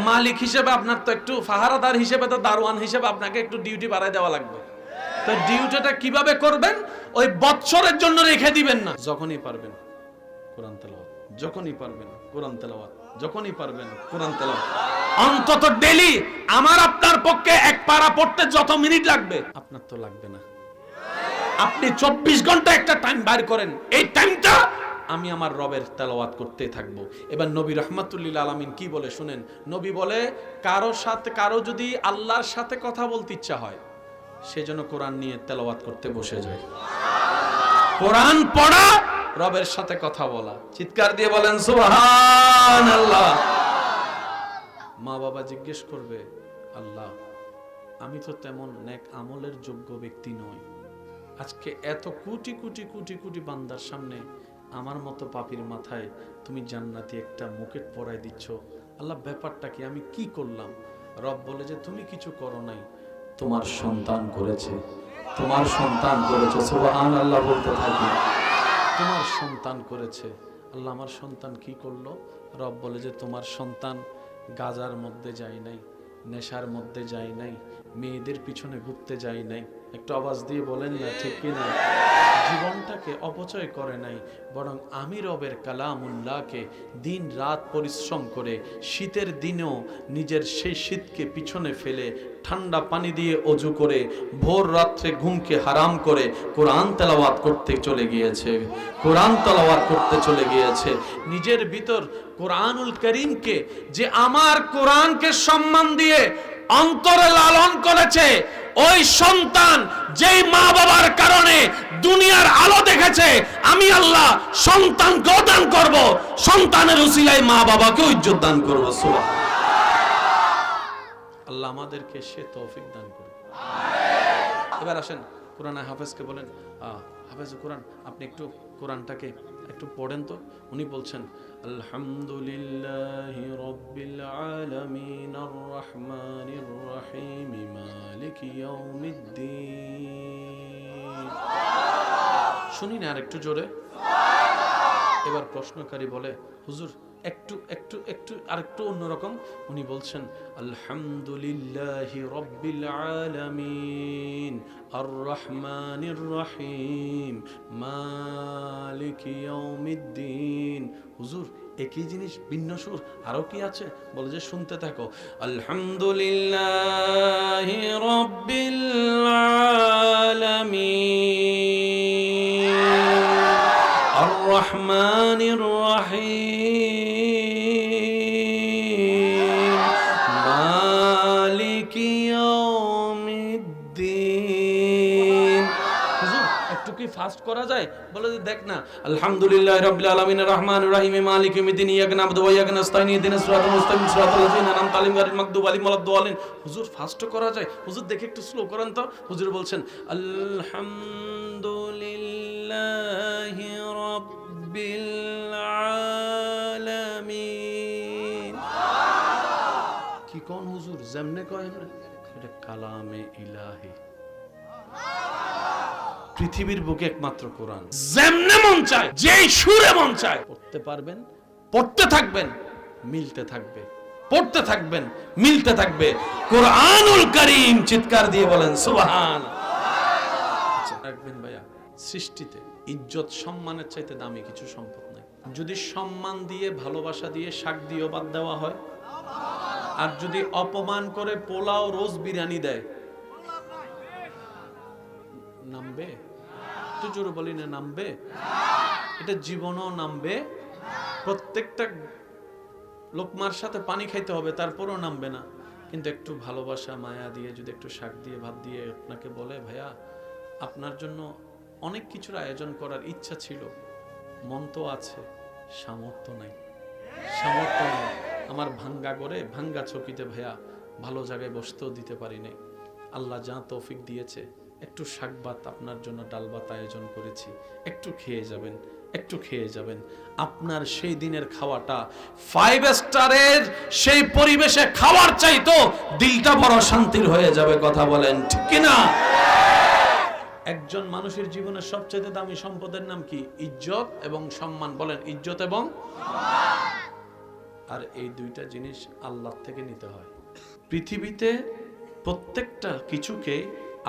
মালিক হিসেবে আপনার তো একটু পাহারাদার হিসেবে, তো দারোয়ান হিসেবে আপনাকে একটু ডিউটি বাড়াই দেওয়া লাগবে। তো ডিউটিটা কিভাবে করবেন? ওই বৎসরের জন্য রেখে দিবেন না। যখনই পারবেন কোরআন তেলাওয়াত, যখনই পারবেন কোরআন তেলাওয়াত, যখনই পারবেন কোরআন তেলাওয়াত। অন্তত ডেইলি আমার আপনার পক্ষে এক পারা পড়তে যত মিনিট লাগবে আপনার তো লাগবে না। আপনি 24 ঘন্টা একটা টাইম বাইর করেন, এই টাইমটা আমি আমার রবের তেলাওয়াত করতে থাকবো। এবার নবী রাহমাতুল্লিল আলামিন কি বলে শুনেন। নবী বলে কারো যদি আল্লাহর সাথে কথা বলতে ইচ্ছা হয়, সেজন্য কোরআন নিয়ে তেলাওয়াত করতে বসে যায়। কোরআন পড়া, রবের সাথে কথা বলা। চিৎকার দিয়ে বলেন সুবহানাল্লাহ। মা বাবা জিজ্ঞেস করবে, আল্লাহ আমি তো তেমন নেক আমলের যোগ্য ব্যক্তি নই, আজকে এত কোটি কোটি কোটি কোটি বান্দার সামনে আমার মতো পাপীর মাথায় তুমি জান্নাতি একটা মুকুট পরাই দিচ্ছ, আল্লাহ ব্যাপারটা কি, আমি কি করলাম? রব বলে যে তুমি কিছু করো নাই, তোমার সন্তান করেছে, তোমার সন্তান করেছে। সুবহানাল্লাহ বলতে থাকি, তোমার সন্তান করেছে। আল্লাহ আমার সন্তান কি করলো? রব বলে যে তোমার সন্তান গাজার মধ্যে যায় নাই, নেশার মধ্যে যায় নাই, মেয়েদের পিছনে ঘুরতে যায় নাই। একটু আওয়াজ দিয়ে বলেন না ঠিক কিনা? জীবনটাকে অপচয় করে নাই, বরং আমি রবের কালামুল্লাহকে দিন রাত পরিশ্রম করে শীতের দিনেও নিজের সেই শীতকে পিছনে ফেলে ঠান্ডা পানি দিয়ে অজু করে ভোর রাত্রে ঘুমকে হারাম করে কোরআন তেলাওয়াত করতে চলে গিয়েছে, কোরআন তেলাওয়াত করতে চলে গিয়েছে। নিজের ভিতর কোরআনুল করিমকে, যে আমার কোরআনকে সম্মান দিয়ে অন্তরে লালন করেছে, ওই সন্তান যেই মা বাবার কারণে দুনিয়ার আলো দেখেছে, আমি আল্লাহ সন্তানকেও দান করব, সন্তানের উসিলায় মা বাবাকেও ইজ্জত দান করব। সুবহানাল্লাহ। আল্লাহ আমাদেরকে সে তৌফিক দান করুন। এবার আসেন কোরআনে হাফেজকে বলেন, হাফেজ কোরআন আপনি একটু কোরআনটাকে একটু পড়েন তো। উনি বলছেন আলহামদুলিল্লাহি রাব্বিল আলামিন আর রহমানির রহিম মালিকি ইয়াউমিদ্দিন। শুনি না আর একটু জোরে। এবার প্রশ্নকারী বলে, হুজুর একটু একটু একটু আরেকটু অন্যরকম। উনি বলছেন আলহামদুলিল্লাহি রাব্বিল আলামিন আর রহমানির রহিম মালিকি ইয়াউমিদ্দিন। হুজুর একই জিনিস ভিন্ন সুর, আরো কি আছে? বলে যে শুনতে থাকো। আলহামদুলিল্লাহি রাব্বিল আলামিন আর রহমানির রহিম মালিকি ইয়াউমিদ্দিন। হুজুর একটু কি ফাস্ট করা যায়? বলে যে দেখ না, আলহামদুলিল্লাহি রাব্বিল আলামিন আর রহমানির রহিম মালিকি ইয়াউমিদ্দিন ইয়্যাকা না'বুদু ওয়া ইয়্যাকা নাস্তাঈন ইহদিনাস সিরাতাল মুস্তাকিম সিরাতাল লাযিনা আন'আমতা আলাইহিম গায়রিল মাগদুবি আলাইহিম ওয়ালাদ-দাল্লিন। হুজুর ফাস্ট করা যায়? হুজুর দেখে একটু স্লো করেন তো। হুজুর বলছেন আলহামদুলিল্লাহি রাব্বিল আলামিন। কি কোন হুজুর যেমনে কয় না, এটা কালামে ইলাহি, পৃথিবীর বুকে একমাত্র কোরআন। যেমনে মন চায়, যেই সুরে মন চায় পড়তে পারবেন, পড়তে থাকবেন, মিলতে থাকবে, পড়তে থাকবেন, মিলতে থাকবে। কোরআনুল কারীম। চিৎকার দিয়ে বলেন সুবহানাল্লাহ। আচ্ছা রাখবেন ভাইয়া, সৃষ্টিতে ইজ্জত সম্মানের চাইতে দামি কিছু সম্পদ নাই। যদি সম্মান দিয়ে, ভালোবাসা দিয়ে, শাক দিয়েও বাদ দেওয়া হয়, আর যদি অপমান করে পোলাও রোজ বিরিয়ানি দেয়, নামবে? একটু জোরে বলি না, নামবে? এটা জীবনও নামবে। প্রত্যেকটা লোকমার সাথে পানি খাইতে হবে, তারপরও নামবে না। কিন্তু একটু ভালোবাসা মায়া দিয়ে, যদি একটু শাক দিয়ে, ভাত দিয়ে আপনাকে বলে, ভাইয়া আপনার জন্য অনেক কিছুর আয়োজন করার ইচ্ছা ছিল, মন তো আছে, সামর্থ্য নাই, সামর্থ্য নেই। আমার ভাঙ্গা করে, ভাঙ্গা চকিতে ভাইয়া ভালো জায়গায় বসতেও দিতে পারি নাই। আল্লাহ যা তৌফিক দিয়েছে, একটু শাক ভাত আপনার জন্য, ডাল ভাত আয়োজন করেছি, একটু খেয়ে যাবেন, একটু খেয়ে যাবেন। আপনার সেই দিনের খাওয়াটা 5 স্টারের সেই পরিবেশে খাওয়ার চাইতো দিলটা বড় শান্তির হয়ে যাবে। কথা বলেন ঠিক কি না? একজন মানুষের জীবনের সবচেয়ে দামি সম্পদের নাম কি? ইজ্জত এবং সম্মান। বলেন ইজ্জত এবং সম্মান। আর এই দুইটা জিনিস আল্লাহ থেকে নিতে হয়। পৃথিবীতে প্রত্যেকটা কিছুকে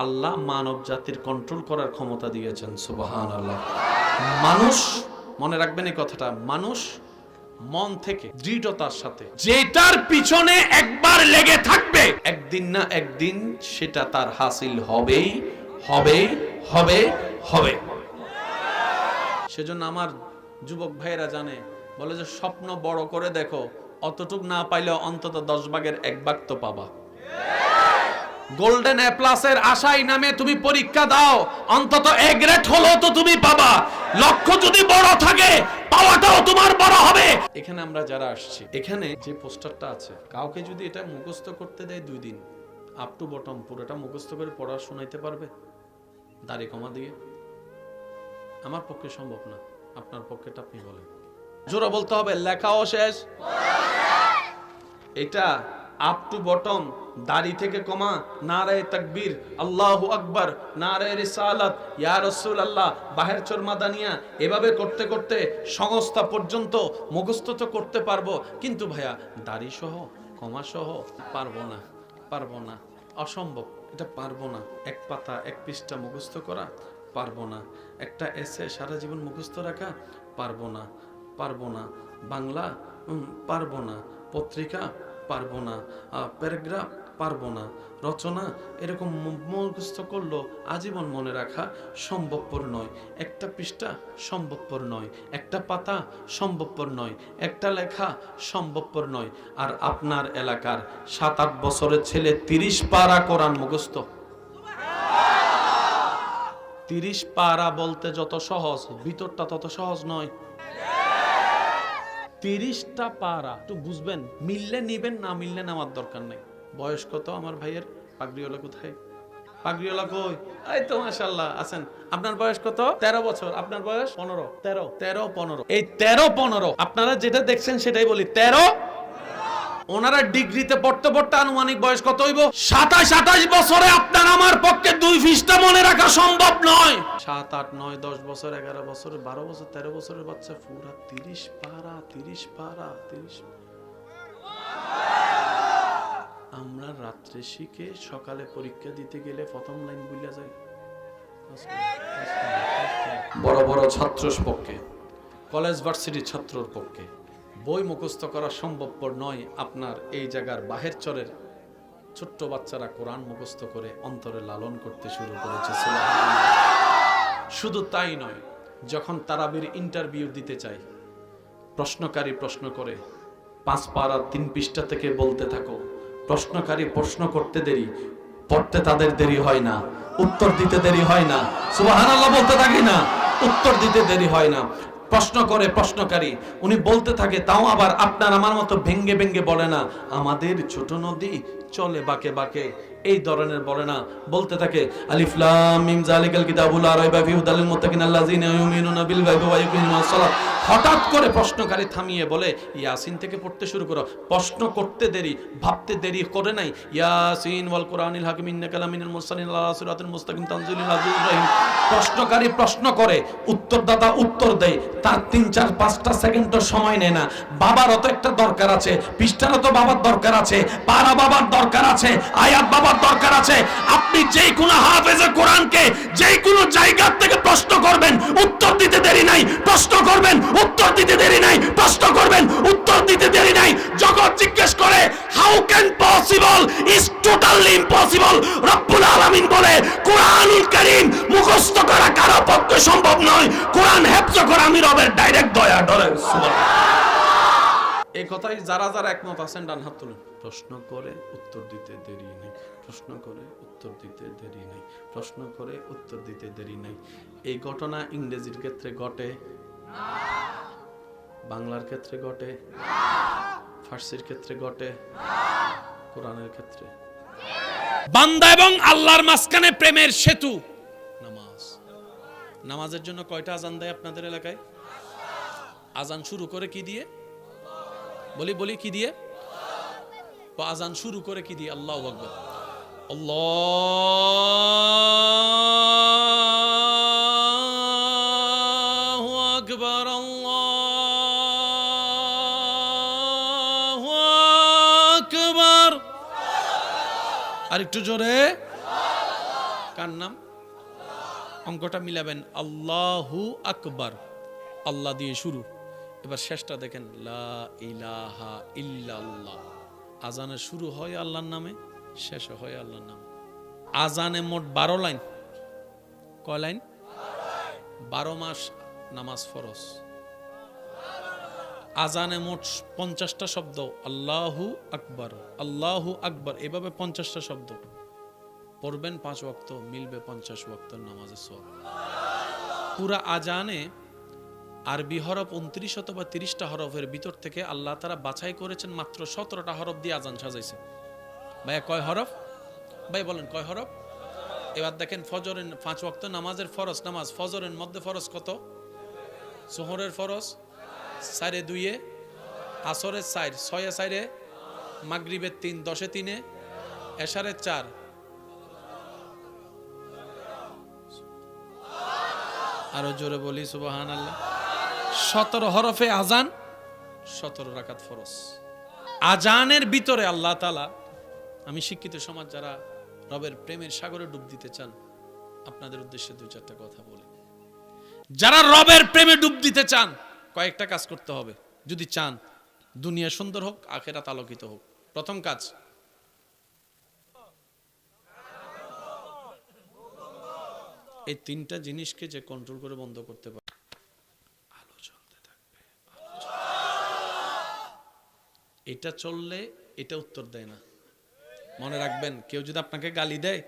আল্লাহ মানব জাতির কন্ট্রোল করার ক্ষমতা দিয়েছেন। সুবহানাল্লাহ। মানুষ, মনে রাখবেন এই কথাটা, মানুষ মন থেকে দৃঢ়তার সাথে যেটার পিছনে একবার লেগে থাকবে, একদিন না একদিন সেটা তার হাসিল হবেই, হবে, হবে, হবে। সেজন্য আমার যুবক ভাইয়েরা জানে, বলে যে স্বপ্ন বড় করে দেখো, অতটুক না পাইলেও অন্তত 10 ভাগের 1 ভাগ তো পাবা। গোল্ডেন এ প্লাসের আশায় নামে তুমি পরীক্ষা দাও, অন্তত এ গ্রেড হলো তো তুমি পাবা। লক্ষ্য যদি বড় থাকে, পাওয়াটাও তোমার বড় হবে। এখানে আমরা যারা আসছি, এখানে যে পোস্টারটা আছে, কাউকে যদি এটা মুখস্থ করতে দেয় 2 দিন, আপ টু বটম পুরোটা মুখস্থ করে পড়া শোনাইতে পারবে দাড়ি কমা দিয়ে? আমার পক্ষে সম্ভব না, আপনার পক্ষেটা আপনি বলেন। জোরে বলতে হবে, লেখাও শেষ, এটা আপ টু বটম, দাড়ি থেকে কমা, নারায়ে তাকবীর, আল্লাহু আকবার, নারায়ে রিসালাত, ইয়া রাসূলুল্লাহ, বাহের চর মাদানিয়া, এভাবে করতে করতে সংস্থা পর্যন্ত মুখস্থ তো করতে পারবো, কিন্তু ভাইয়া দাড়ি সহ, কমা সহ পারবো না, পারবো না, অসম্ভব, এটা পারবো না। 1 পাতা 1 পৃষ্ঠা মুখস্থ করা পারবো না, একটা এসে সারা জীবন মুখস্থ রাখা পারবো না, পারবো না, বাংলা পারবো না, পত্রিকা পারবো না, প্যারাগ্রাফ পারবো না, রচনা এরকম মুখস্থ করলো আজীবন মনে রাখা সম্ভবপর নয়, একটা পৃষ্ঠা সম্ভবপর নয়, একটা পাতা সম্ভবপর নয়, একটা লেখা সম্ভবপর নয়। আর আপনার এলাকার 7-8 বছরের ছেলে 30 পারা কোরআন মুখস্থ। 30 পারা বলতে যত সহজ, ভিতরটা তত সহজ নয়। 30টা পারা একটু বুঝবেন, মিললে নিবেন, না মিললে নেওয়ার দরকার নেই। বয়স কত আমার ভাইয়ের? পাগড়িওয়ালা কোথায়? পাগড়িওয়ালা কই? এই তো মাশাআল্লাহ আছেন। আপনার বয়স কত? 13 বছর। আপনার বয়স 15। 13 এই 13-15 আপনারা যেটা দেখছেন সেটাই বলি, 13। ওনারা ডিগ্রিতে পড়তে পড়তে আনুমানিক বয়স কত হইব? 27-28 বছরে আপনার আমার পক্ষে 2 পৃষ্ঠা মনে রাখা সম্ভব নয়। 7, 8, 9, 10 বছর, 11 বছর, 12 বছর, 13 বছরের বাচ্চা পুরা 30 পারা। আমরা রাত্রে শিখে সকালে পরীক্ষা দিতে গেলে প্রথম লাইন ভুলে যাই। বড় বড় ছাত্রর পক্ষে, কলেজ ভার্সিটির ছাত্রর পক্ষে বই মুখস্থ করা সম্ভবপর নয়। আপনার এই জায়গার বাহের চরের ছোট্ট বাচ্চারা কোরআন মুখস্থ করে অন্তরে লালন করতে শুরু করেছে। শুধু তাই নয়, যখন তারাবির ইন্টারভিউ দিতে চাই, প্রশ্নকারী প্রশ্ন করে 5 পারা 3 পৃষ্ঠা থেকে বলতে থাকো। প্রশ্নকারী প্রশ্ন করতে দেরি, পড়তে তাদের দেরি হয় না, উত্তর দিতে দেরি হয় না। সুবহানাল্লাহ বলতে থাকি না, উত্তর দিতে দেরি হয় না। প্রশ্ন করে প্রশ্নকারী, উনি বলতে থাকে, তাও আবার আপনার আমার মতো ভেঙ্গে ভেঙ্গে বলে না, আমাদের ছোট নদী চলে বাঁকে বাঁকে, এই ধরনের বলে না। বলতে থাকে আলিফ লাম মিম যালিকাল কিতাবুল লা রাইবা ফিহি হুদাল লিল মুত্তাকিন আল্লাযিনা ইউমিনুনা বিল গায়বি ওয়া ইউকিমুনাস সালাত। হঠাৎ করে প্রশ্নকারী থামিয়ে বলে, ইয়াসিন থেকে পড়তে শুরু করো। প্রশ্ন করতে দেরি, ভাবতে দেরি করে নাই। ইয়াসিন ওয়াল কুরআনিল হাকিম ইন্নাকা লামিনাল মুরসালিন আলা সিরাতিল মুস্তাকিম তানজিলুল আজিজির রহিম। প্রশ্নকারী প্রশ্ন করে, উত্তরদাতা উত্তর দেয়, তার 3-4-5টা সেকেন্ডও সময় নেয় না। বাবারও তো একটা দরকার আছে, পৃষ্ঠারও তো বাবার দরকার আছে, পারা বাবার দরকার আছে, আয়াত বাবার দরকার আছে। আপনি যেই কোনো হাফেজে কোরআনকে যেই কোনো জায়গা থেকে প্রশ্ন করবেন, উত্তর দিতে দেরি নাই। প্রশ্ন করবেন, উত্তর দিতে দেরি নাই। প্রশ্ন করবেন, উত্তর দিতে দেরি নাই। জগৎ জিজ্ঞেস করে how can possible, is totally impossible. রব্বুল আলামিন বলে কোরআনুল কারীম মুখস্থ করা কারো পক্ষে সম্ভব নয়, কোরআন হেফজ করা আমি রবের ডাইরেক্ট দয়া ডরে। এই কথাই যারা যারা একমত আছেন ডান হাত তুলুন। প্রশ্ন করে উত্তর দিতে দেরি নেই, প্রশ্ন করে উত্তর দিতে দেরি নেই, প্রশ্ন করে উত্তর দিতে দেরি নেই। এই ঘটনা ইংরেজির ক্ষেত্রে ঘটে না, বাংলার ক্ষেত্রে ঘটে না, ফার্সির ক্ষেত্রে ঘটে না, কোরআনের ক্ষেত্রে। বান্দা এবং আল্লাহর মাঝখানে প্রেমের সেতু নামাজ। নামাজের জন্য কয়টা আজান দেয় আপনাদের এলাকায়? আজান শুরু করে কি দিয়ে? বলি কি দিয়ে? আজান শুরু করে কি দিয়ে? আল্লাহু আকবার, আল্লাহু আকবার, আল্লাহু আকবার। আর একটু জোরে। কার নাম? অঙ্কটা মিলাবেন, আল্লাহু আকবার, আল্লাহ দিয়ে শুরু। এবার শেষটা দেখেন, লা ইলাহা ইল্লাল্লাহ। আজানের শুরু হয় আল্লাহর নামে, শেষ হয় আল্লাহর নামে। আজানে মোট 12 লাইন। কয় লাইন? 12 মাস নামাজ ফরজ। আজানে মোট 50টা শব্দ, আল্লাহু আকবার, আল্লাহু আকবার, এভাবে 50টা শব্দ পড়বেন 5 ওয়াক্ত, মিলবে 50 ওয়াক্তের নামাজের সওয়াব। পুরা আজানে আরবি হরফ 29 অথবা 30টা হরফের ভিতর থেকে আল্লাহ তাআলা বাছাই করেছেন মাত্র 17টা হরফ দিয়ে আজান সাজাইছে। ভাইয়া কয় হরফ? ভাই বলেন কয় হরফ? এবার দেখেন ফজরের 5 ওয়াক্ত নামাজের ফরজ নামাজ, ফজরের মধ্যে ফরজ কত? যোহরের ফরজ 4-2, আসরের 4, 6-4, মাগরিবের 3, 10-3, এশারের 4। আরো জোরে বলি সুবহানাল্লাহ। 17 হরফে আজান, 17 রাকাত ফরজ। আজানের ভিতরে আল্লাহ তাআলা, আমি শিক্ষিত সমাজ যারা রবের প্রেমের সাগরে ডুব দিতে চান, আপনাদের উদ্দেশ্যে 2-4টা কথা বলি। যারা রবের প্রেমে ডুব দিতে চান, কয়েকটা কাজ করতে হবে যদি চান দুনিয়া সুন্দর হোক, আখিরাত আলোকিত হোক। প্রথম কাজ, এই তিনটা জিনিসকে যে কন্ট্রোল করে বন্ধ করতে পারে, আলো জ্বলতে থাকবে, এটা চললে এটা উত্তর দেয় না। মনে রাখবেন, কেউ যদি আপনাকে গালি দেয়,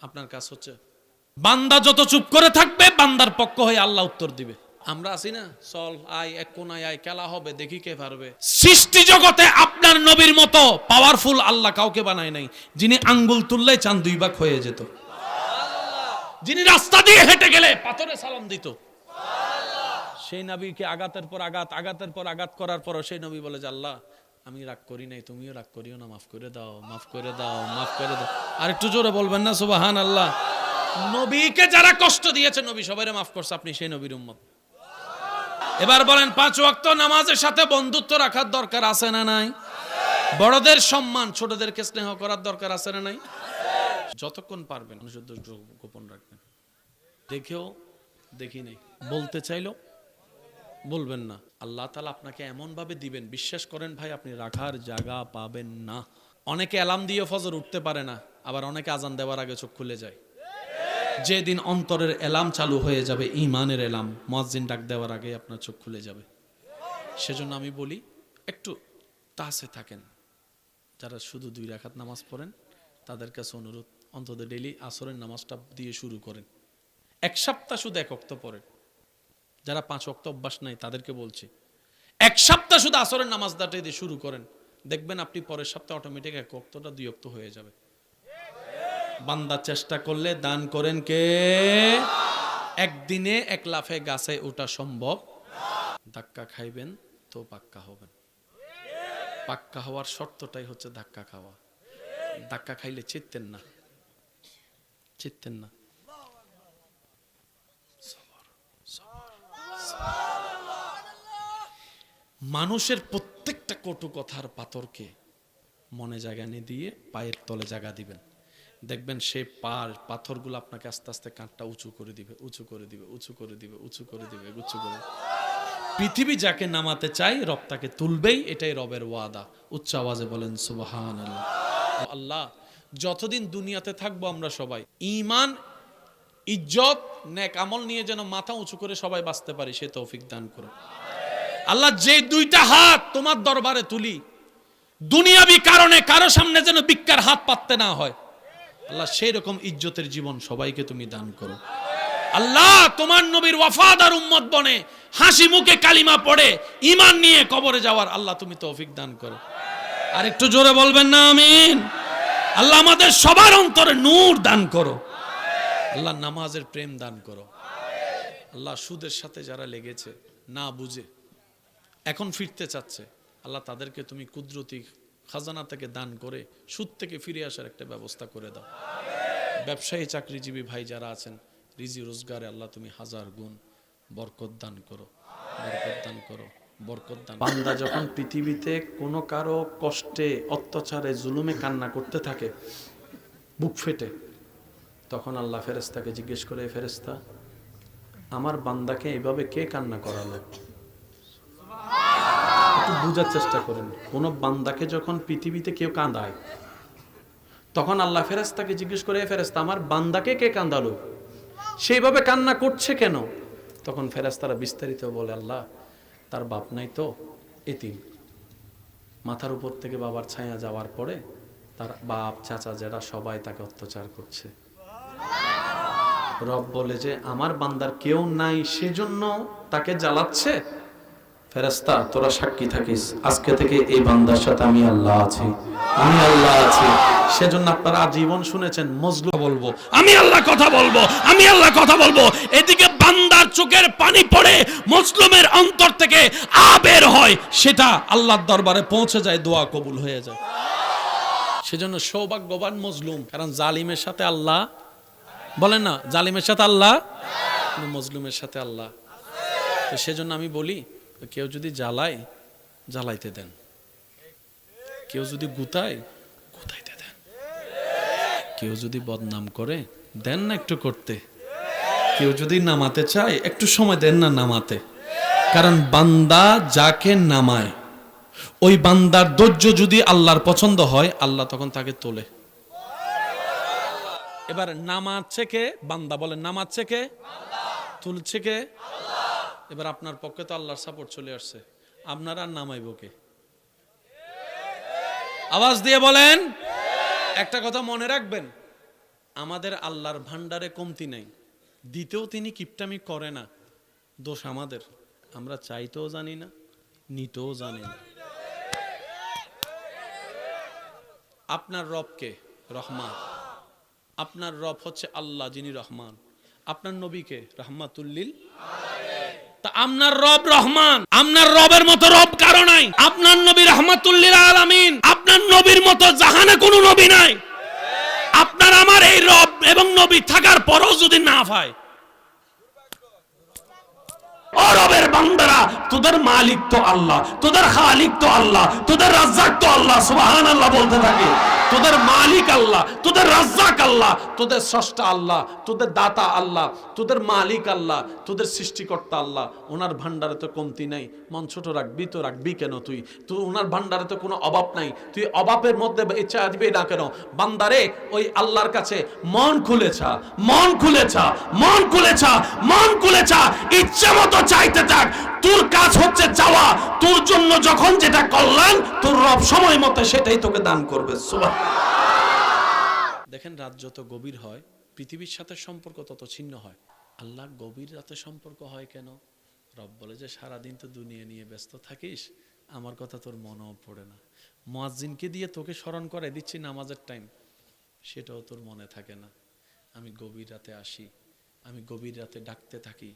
আপনার কাজ হচ্ছে বান্দা যত চুপ করে থাকবে বান্দার পক্ষ হয়ে আল্লাহ উত্তর দিবে। আমরা আছি না, চল আয় এক কোনায় আয়, খেলা হবে, দেখি কে পারবে। সৃষ্টি জগতে আপনার নবীর মতো পাওয়ারফুল আল্লাহ কাউকে বানায় নাই, যিনি আঙ্গুল তুললে চাঁদ 2 ভাগ হয়ে যেত, যিনি রাস্তা দিয়ে হেঁটে গেলে পাথরে সালাম দিত। সেই নবীকে আঘাতের পর আঘাত, আঘাতের পর আঘাত করার পর সেই নবী বলে যে আল্লাহ আমি রাগ করি নাই, তুমিও রাগ করিও না, মাফ করে দাও, মাফ করে দাও, মাফ করে দাও। আর একটু জোরে বলবেন না সুবহানাল্লাহ। নবীকে যারা কষ্ট দিয়েছে নবী সবাইরে মাফ করছে, আপনি সেই নবীর উম্মত। এবার বলেন, 5 ওয়াক্ত নামাজের সাথে বন্ধুত্ব রাখার দরকার আছে না নাই? বড়দের সম্মান, ছোটদেরকে স্নেহ করার দরকার আছে না নাই? যতক্ষণ পারবেন মানুষের দোষ গোপন রাখবেন। দেখেও দেখি নাই বলতে চাইলো বলবেন না। আল্লাহ তাআলা আপনাকে এমন ভাবে দিবেন, বিশ্বাস করেন ভাই, আপনি রাখার জায়গা পাবেন না। অনেকে অ্যালার্ম দিয়ে ফজর উঠতে পারে না, আবার অনেকে আজান দেওয়ার আগে চোখ খুলে যায়। যেদিন অন্তরের অ্যালার্ম চালু হয়ে যাবে, ঈমানের অ্যালার্ম, মুয়াজ্জিন ডাক দেওয়ার আগে আপনার চোখ খুলে যাবে। সেজন্য আমি বলি একটু তাসে থাকেন। যারা শুধু 2 রাকাত নামাজ পড়েন তাদের কাছে অনুরোধ, অন্তত ডেইলি আসরের নামাজটা দিয়ে শুরু করেন। 1 সপ্তাহ শুধু 1 ওয়াক্ত পড়েন। যারা 5 ওয়াক্ত অভ্যাস নাই তাদেরকে বলছি, 1 সপ্তাহ শুধু আসরের নামাজটা দিয়ে শুরু করেন, দেখবেন আপনি পরের সপ্তাহে অটোমেটিক 1 ওয়াক্তটা 2 ওয়াক্ত হয়ে যাবে। বান্দা চেষ্টা করলে দান করেন কে? একদিনে 1 লাফে গাছে ওঠা সম্ভব। ধাক্কা খাইবেন তো পাক্কা হবেন। পাক্কা হওয়ার শর্তটাই হচ্ছে ধাক্কা খাওয়া। ধাক্কা খাইলে চিত্তেন না, চিত্তেন না। মানুষের প্রত্যেকটা কটু কথার পাথরকে মনে জায়গা নিয়ে দিয়ে পায়ের তলে জায়গা দিবেন, দেখবেন সে পাথরগুলো আপনাকে আস্তে আস্তে কাঁধটা উঁচু করে দিবে, উঁচু করে দিবে, উঁচু করে দিবে, উঁচু করে দিবে, উঁচু করে। পৃথিবী যাকে নামাতে চাই রব তাকে তুলবেই, এটাই রবের ওয়াদা। উচ্চ আওয়াজে বলেন সুবহানাল্লাহ। আল্লাহ যতদিন দুনিয়াতে থাকবো আমরা সবাই ঈমান, ইজ্জত, নেক আমল নিয়ে যেন মাথা উঁচু করে সবাই বাঁচতে পারি, সে তৌফিক দান করো আল্লাহ। যে 2টা হাত তোমার দরবারে তুলি, দুনিয়াবি কারণে কারো সামনে যেন ভিক্ষার হাত পাততে না হয় আল্লাহ, সেই রকম ইজ্জতের জীবন সবাইকে তুমি দান করো আল্লাহ। তোমার নবীর ওয়াফাদার উম্মত বনে হাসি মুখে কালিমা পড়ে ঈমান নিয়ে কবরে যাওয়ার আল্লাহ তুমি তৌফিক দান করো। আর একটু জোরে বলবেন না আমিন? আল্লাহ আমাদের সবার অন্তরে নূর দান করো আল্লাহ, নামাজের প্রেম দান করো আল্লাহ। সুদের সাথে যারা লেগেছে না বুঝে এখন ফিরতে চাচ্ছে আল্লাহ, তাদেরকে তুমি কুদরতি খাজানা থেকে দান করে সুদ থেকে ফিরে আসার একটা ব্যবস্থা করে দাও। ব্যবসায়ী চাকরিজীবী ভাই যারা আছেন, রিজি রোজগারে আল্লাহ তুমি 1000 গুণ বরকত দান করো, বরকত দান করো, বরকত দান। বান্দা যখন পৃথিবীতে কোনো কারো কষ্টে, অত্যাচারে, জুলুমে কান্না করতে থাকে বুক ফেটে, তখন আল্লাহ ফেরেশতাকে জিজ্ঞেস করে, ফেরেশতা আমার বান্দাকে এইভাবে কে কান্না করালো? একটু বুঝার চেষ্টা করেন। কোন বান্দাকে যখন পৃথিবীতে কেউ কাঁদায় তখন আল্লাহ ফেরেশতাকে জিজ্ঞেস করে, ফেরেশতা আমার বান্দাকে কে কাঁদালো, সেইভাবে কান্না করছে কেন? তখন ফেরেশতারা বিস্তারিত বলে, আল্লাহ তার বাপ নাই তো, এতিম, মাথার উপর থেকে বাবার ছায়া যাওয়ার পরে তার বাপ চাচা যারা সবাই তাকে অত্যাচার করছে। রব বলে যে আমার বান্দার কেউ নাই সেজন্য তাকে জ্বালাচ্ছে। ফেরেশতা তোরা সাক্ষী থাকিস, আজকে থেকে এই বান্দার সাথে আমি আল্লাহ আছি, আমি আল্লাহ আছি। সেজন্য আপনারা আজীবন শুনেছেন মজলুম বলবো, আমি আল্লাহ কথা বলবো, আমি আল্লাহ কথা বলবো। এদিকে বান্দার চোখের পানি পড়ে মজলুমের অন্তর থেকে আবের হয়, সেটা আল্লাহর দরবারে পৌঁছে যায়, দোয়া কবুল হয়ে যায়। সেজন্য সৌভাগ্যবান মজলুম, কারণ জালিমের সাথে আল্লাহ, বলেন না জালিমের সাথে আল্লাহ, মজলুমের সাথে আল্লাহ। তো সেজন্য আমি বলি, কেউ যদি জ্বালায় জ্বালাইতে দেন, কেউ যদি গুতায় গুতাইতে দেন, কেউ যদি বদনাম করে দেন না একটু করতে, কেউ যদি নামাতে চায় একটু সময় দেন না নামাতে। কারণ বান্দা যাকে নামায় ওই বান্দার ধৈর্য যদি আল্লাহর পছন্দ হয় আল্লাহ তখন তাকে তোলে। এবার নামাচ্ছে কে? বান্দা। বলেন নামাচ্ছে কে? তুলছে কে? এবার আপনার পক্ষে তো আল্লাহর সাপোর্ট চলে আসছে, আপনার আর নামাইব কে? আওয়াজ দিয়ে বলেন। একটা কথা মনে রাখবেন, আমাদের আল্লাহর ভান্ডারে কমতি নাই, দিতেও তিনি কিপটামি করে না। দোষ আমাদের, আমরা চাইতেও জানি না, নিতেও জানি না। আপনার রবকে রহমান, আপনার রব হচ্ছে আল্লাহ যিনি রহমান, আপনার নবীকে রহমাতুল্লিল। তা আপনার রব রহমান, আপনার রবের মতো রব কারো নাই। আপনার নবী রহমাতুল্লিল আলামিন, আপনার নবীর মতো জাহানে কোনো নবী নাই। আপনার আমার এই রব এবং নবী থাকার পরও যদি না পায়, ও রবের বান্দারা, তোদের মালিক তো আল্লাহ, তোদের খালিক তো আল্লাহ, তোদের রাজ্জাক তো আল্লাহ, সুবহানাল্লাহ বলতে থাকে। তোদের মালিক আল্লাহ, তোদের রাজ্জাক আল্লাহ, তোদের স্রষ্টা আল্লাহ, তোদের দাতা আল্লাহ, তোদের মালিক আল্লাহ, তোদের সৃষ্টিকর্তা আল্লাহ। ওনার ভান্ডারে তো কমতি নাই। মন ছোট রাখবি তো রাখবি কেন? তুই তো ওনার ভান্ডারে তো কোনো অভাব নাই, তুই অভাবের মধ্যে ইচ্ছা দিবি না কেন? বান্দারে ওই আল্লাহর কাছে মন খুলেছা, মন খুলেছা, মন খুলেছা, মন খুলেছা, ইচ্ছা মতো চাইতে থাক। তোর কাজ হচ্ছে চাওয়া, তোর জন্য যখন যেটা কল্যাণ, তোর রব সময় মতো সেটাই তোকে দান করবে। দেখেন, রাত যত গভীর হয় পৃথিবীর সাথে সম্পর্ক তত ছিন্ন হয়। আল্লাহ গভীর রাতে সম্পর্ক হয় কেন? রব বলে যে সারাদিন তো দুনিয়া নিয়ে ব্যস্ত থাকিস, আমার কথা তোর মনেও পড়ে না। মুয়াজ্জিনকে দিয়ে তোকে স্মরণ করে দিচ্ছি নামাজের টাইম, সেটাও তোর মনে থাকে না। আমি গভীর রাতে আসি, আমি গভীর রাতে ডাকতে থাকি,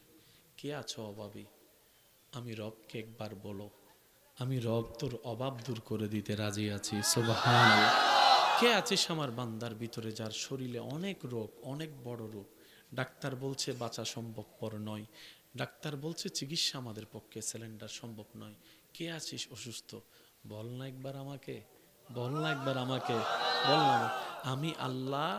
কে আছো অভাবী? আমি রবকে একবার বলো, আমি রব তোর অভাব দূর করে দিতে রাজি আছি। সুবহানাল্লাহ। কে আছিস আমার বান্দার ভিতরে যার শরীরে অনেক রোগ, অনেক বড় রোগ, ডাক্তার বলছে বাঁচা সম্ভবপর নয়, ডাক্তার বলছে চিকিৎসা আমাদের পক্ষে সিলিন্ডার সম্ভব নয়। কে আছিস অসুস্থ? বল না একবার আমাকে, বল না একবার আমাকে, বল না। আমি আল্লাহ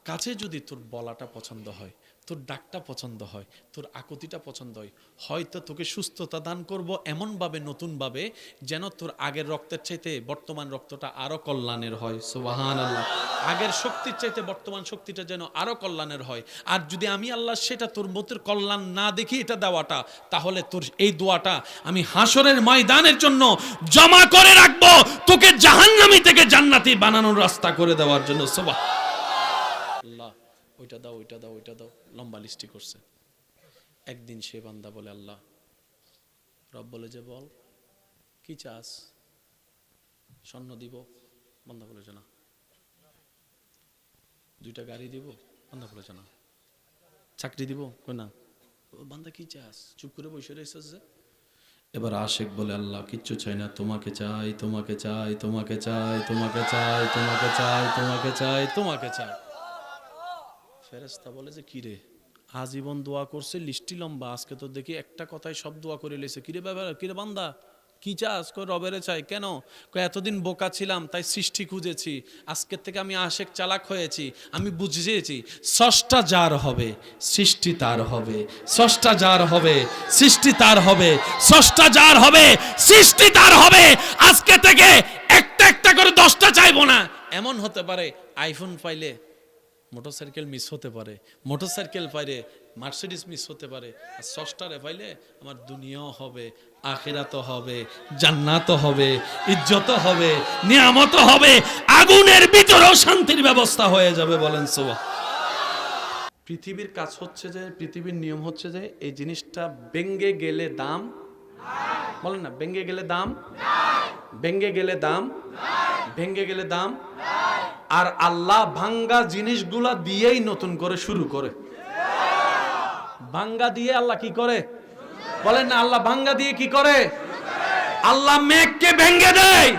কাছে যদি তোর বলাটা পছন্দ হয়, তোর ডাকটা পছন্দ হয়, তোর আকুতিটা পছন্দ হয়, হয়তো তোকে সুস্থতা দান করব এমনভাবে, নতুনভাবে, যেন তোর আগের রক্তের চাইতে বর্তমান রক্তটা আরো কল্যাণের হয়। সুবহানাল্লাহ। আগের শক্তির চাইতে বর্তমান শক্তিটা যেন আরো কল্যাণের হয়। আর যদি আমি আল্লাহ সেটা তোর মতের কল্যাণ না দেখি এটা দেওয়াটা, তাহলে তোর এই দোয়াটা আমি হাসরের ময়দানের জন্য জমা করে রাখবো, তোকে জাহান্নামী থেকে জান্নাতি বানানোর রাস্তা করে দেওয়ার জন্য। সুবহানাল্লাহ। ওইটা দাও, ওইটা দাও, ওইটা দাও, লম্বা লিস্টি করছে। একদিন সে বান্দা বলে আল্লাহ, রব বলে যে বল কি চাস? স্বর্ণ দিব? বান্দা বলেছে না। দুইটা গাড়ি দিব? বান্দা বলেছে না। চাকরি দিব? না। বান্দা কি চাস? চুপ করে বসে রয়েছে যে। এবার আশেক বলে আল্লাহ কিচ্ছু চাই না, তোমাকে চাই, তোমাকে চাই, তোমাকে চাই, তোমাকে চাই, তোমাকে চাই, তোমাকে চাই, তোমাকে চাই। ফেরেশতা বলে যে কিরে, আজীবন দোয়া করছে, লিস্টি লম্বা, আজকে তো দেখি একটা কথাই সব দোয়া করে লেছে। কিরে ব্যাপার, কিরে বান্দা কি চাস? কই রবেরে চাই। কেন? কই এতদিন বোকা ছিলাম তাই সৃষ্টি খুঁজেছি, আজকের থেকে আমি আশেক চালাক হয়েছি, আমি বুঝিয়েছি স্রষ্টা যার হবে সৃষ্টি তার হবে, স্রষ্টা যার হবে সৃষ্টি তার হবে, স্রষ্টা যার হবে সৃষ্টি তার হবে। আজকে থেকে একটা একটা করে 10টা চাইবো না। এমন হতে পারে আইফোন পাইলে মোটরসাইকেল মিস হতে পারে, মোটরসাইকেল পাইলে মার্সিডিস মিস হতে পারে, আর স্রষ্টারে পাইলে আমার দুনিয়াও হবে, আখিরাতও হবে, জান্নাতও হবে, ইজ্জতও হবে, নিয়ামতও হবে, আগুনের ভিতরেও শান্তির ব্যবস্থা হয়ে যাবে। বলেন সুবহানাল্লাহ। পৃথিবীর কাজ হচ্ছে যে, পৃথিবীর নিয়ম হচ্ছে যে এই জিনিসটা ভেঙ্গে গেলে দাম, বলেন না, ভেঙ্গে গেলে দাম, ভেঙ্গে গেলে দাম, ভেঙ্গে গেলে দাম। আর আল্লাহ ভাঙ্গা জিনিসগুলা দিয়েই নতুন করে শুরু করে। ভাঙ্গা দিয়ে আল্লাহ কি করে? বলেন না, আল্লাহ ভাঙ্গা দিয়ে কি করে? আল্লাহ মেঘকে ভেঙ্গে দেয়,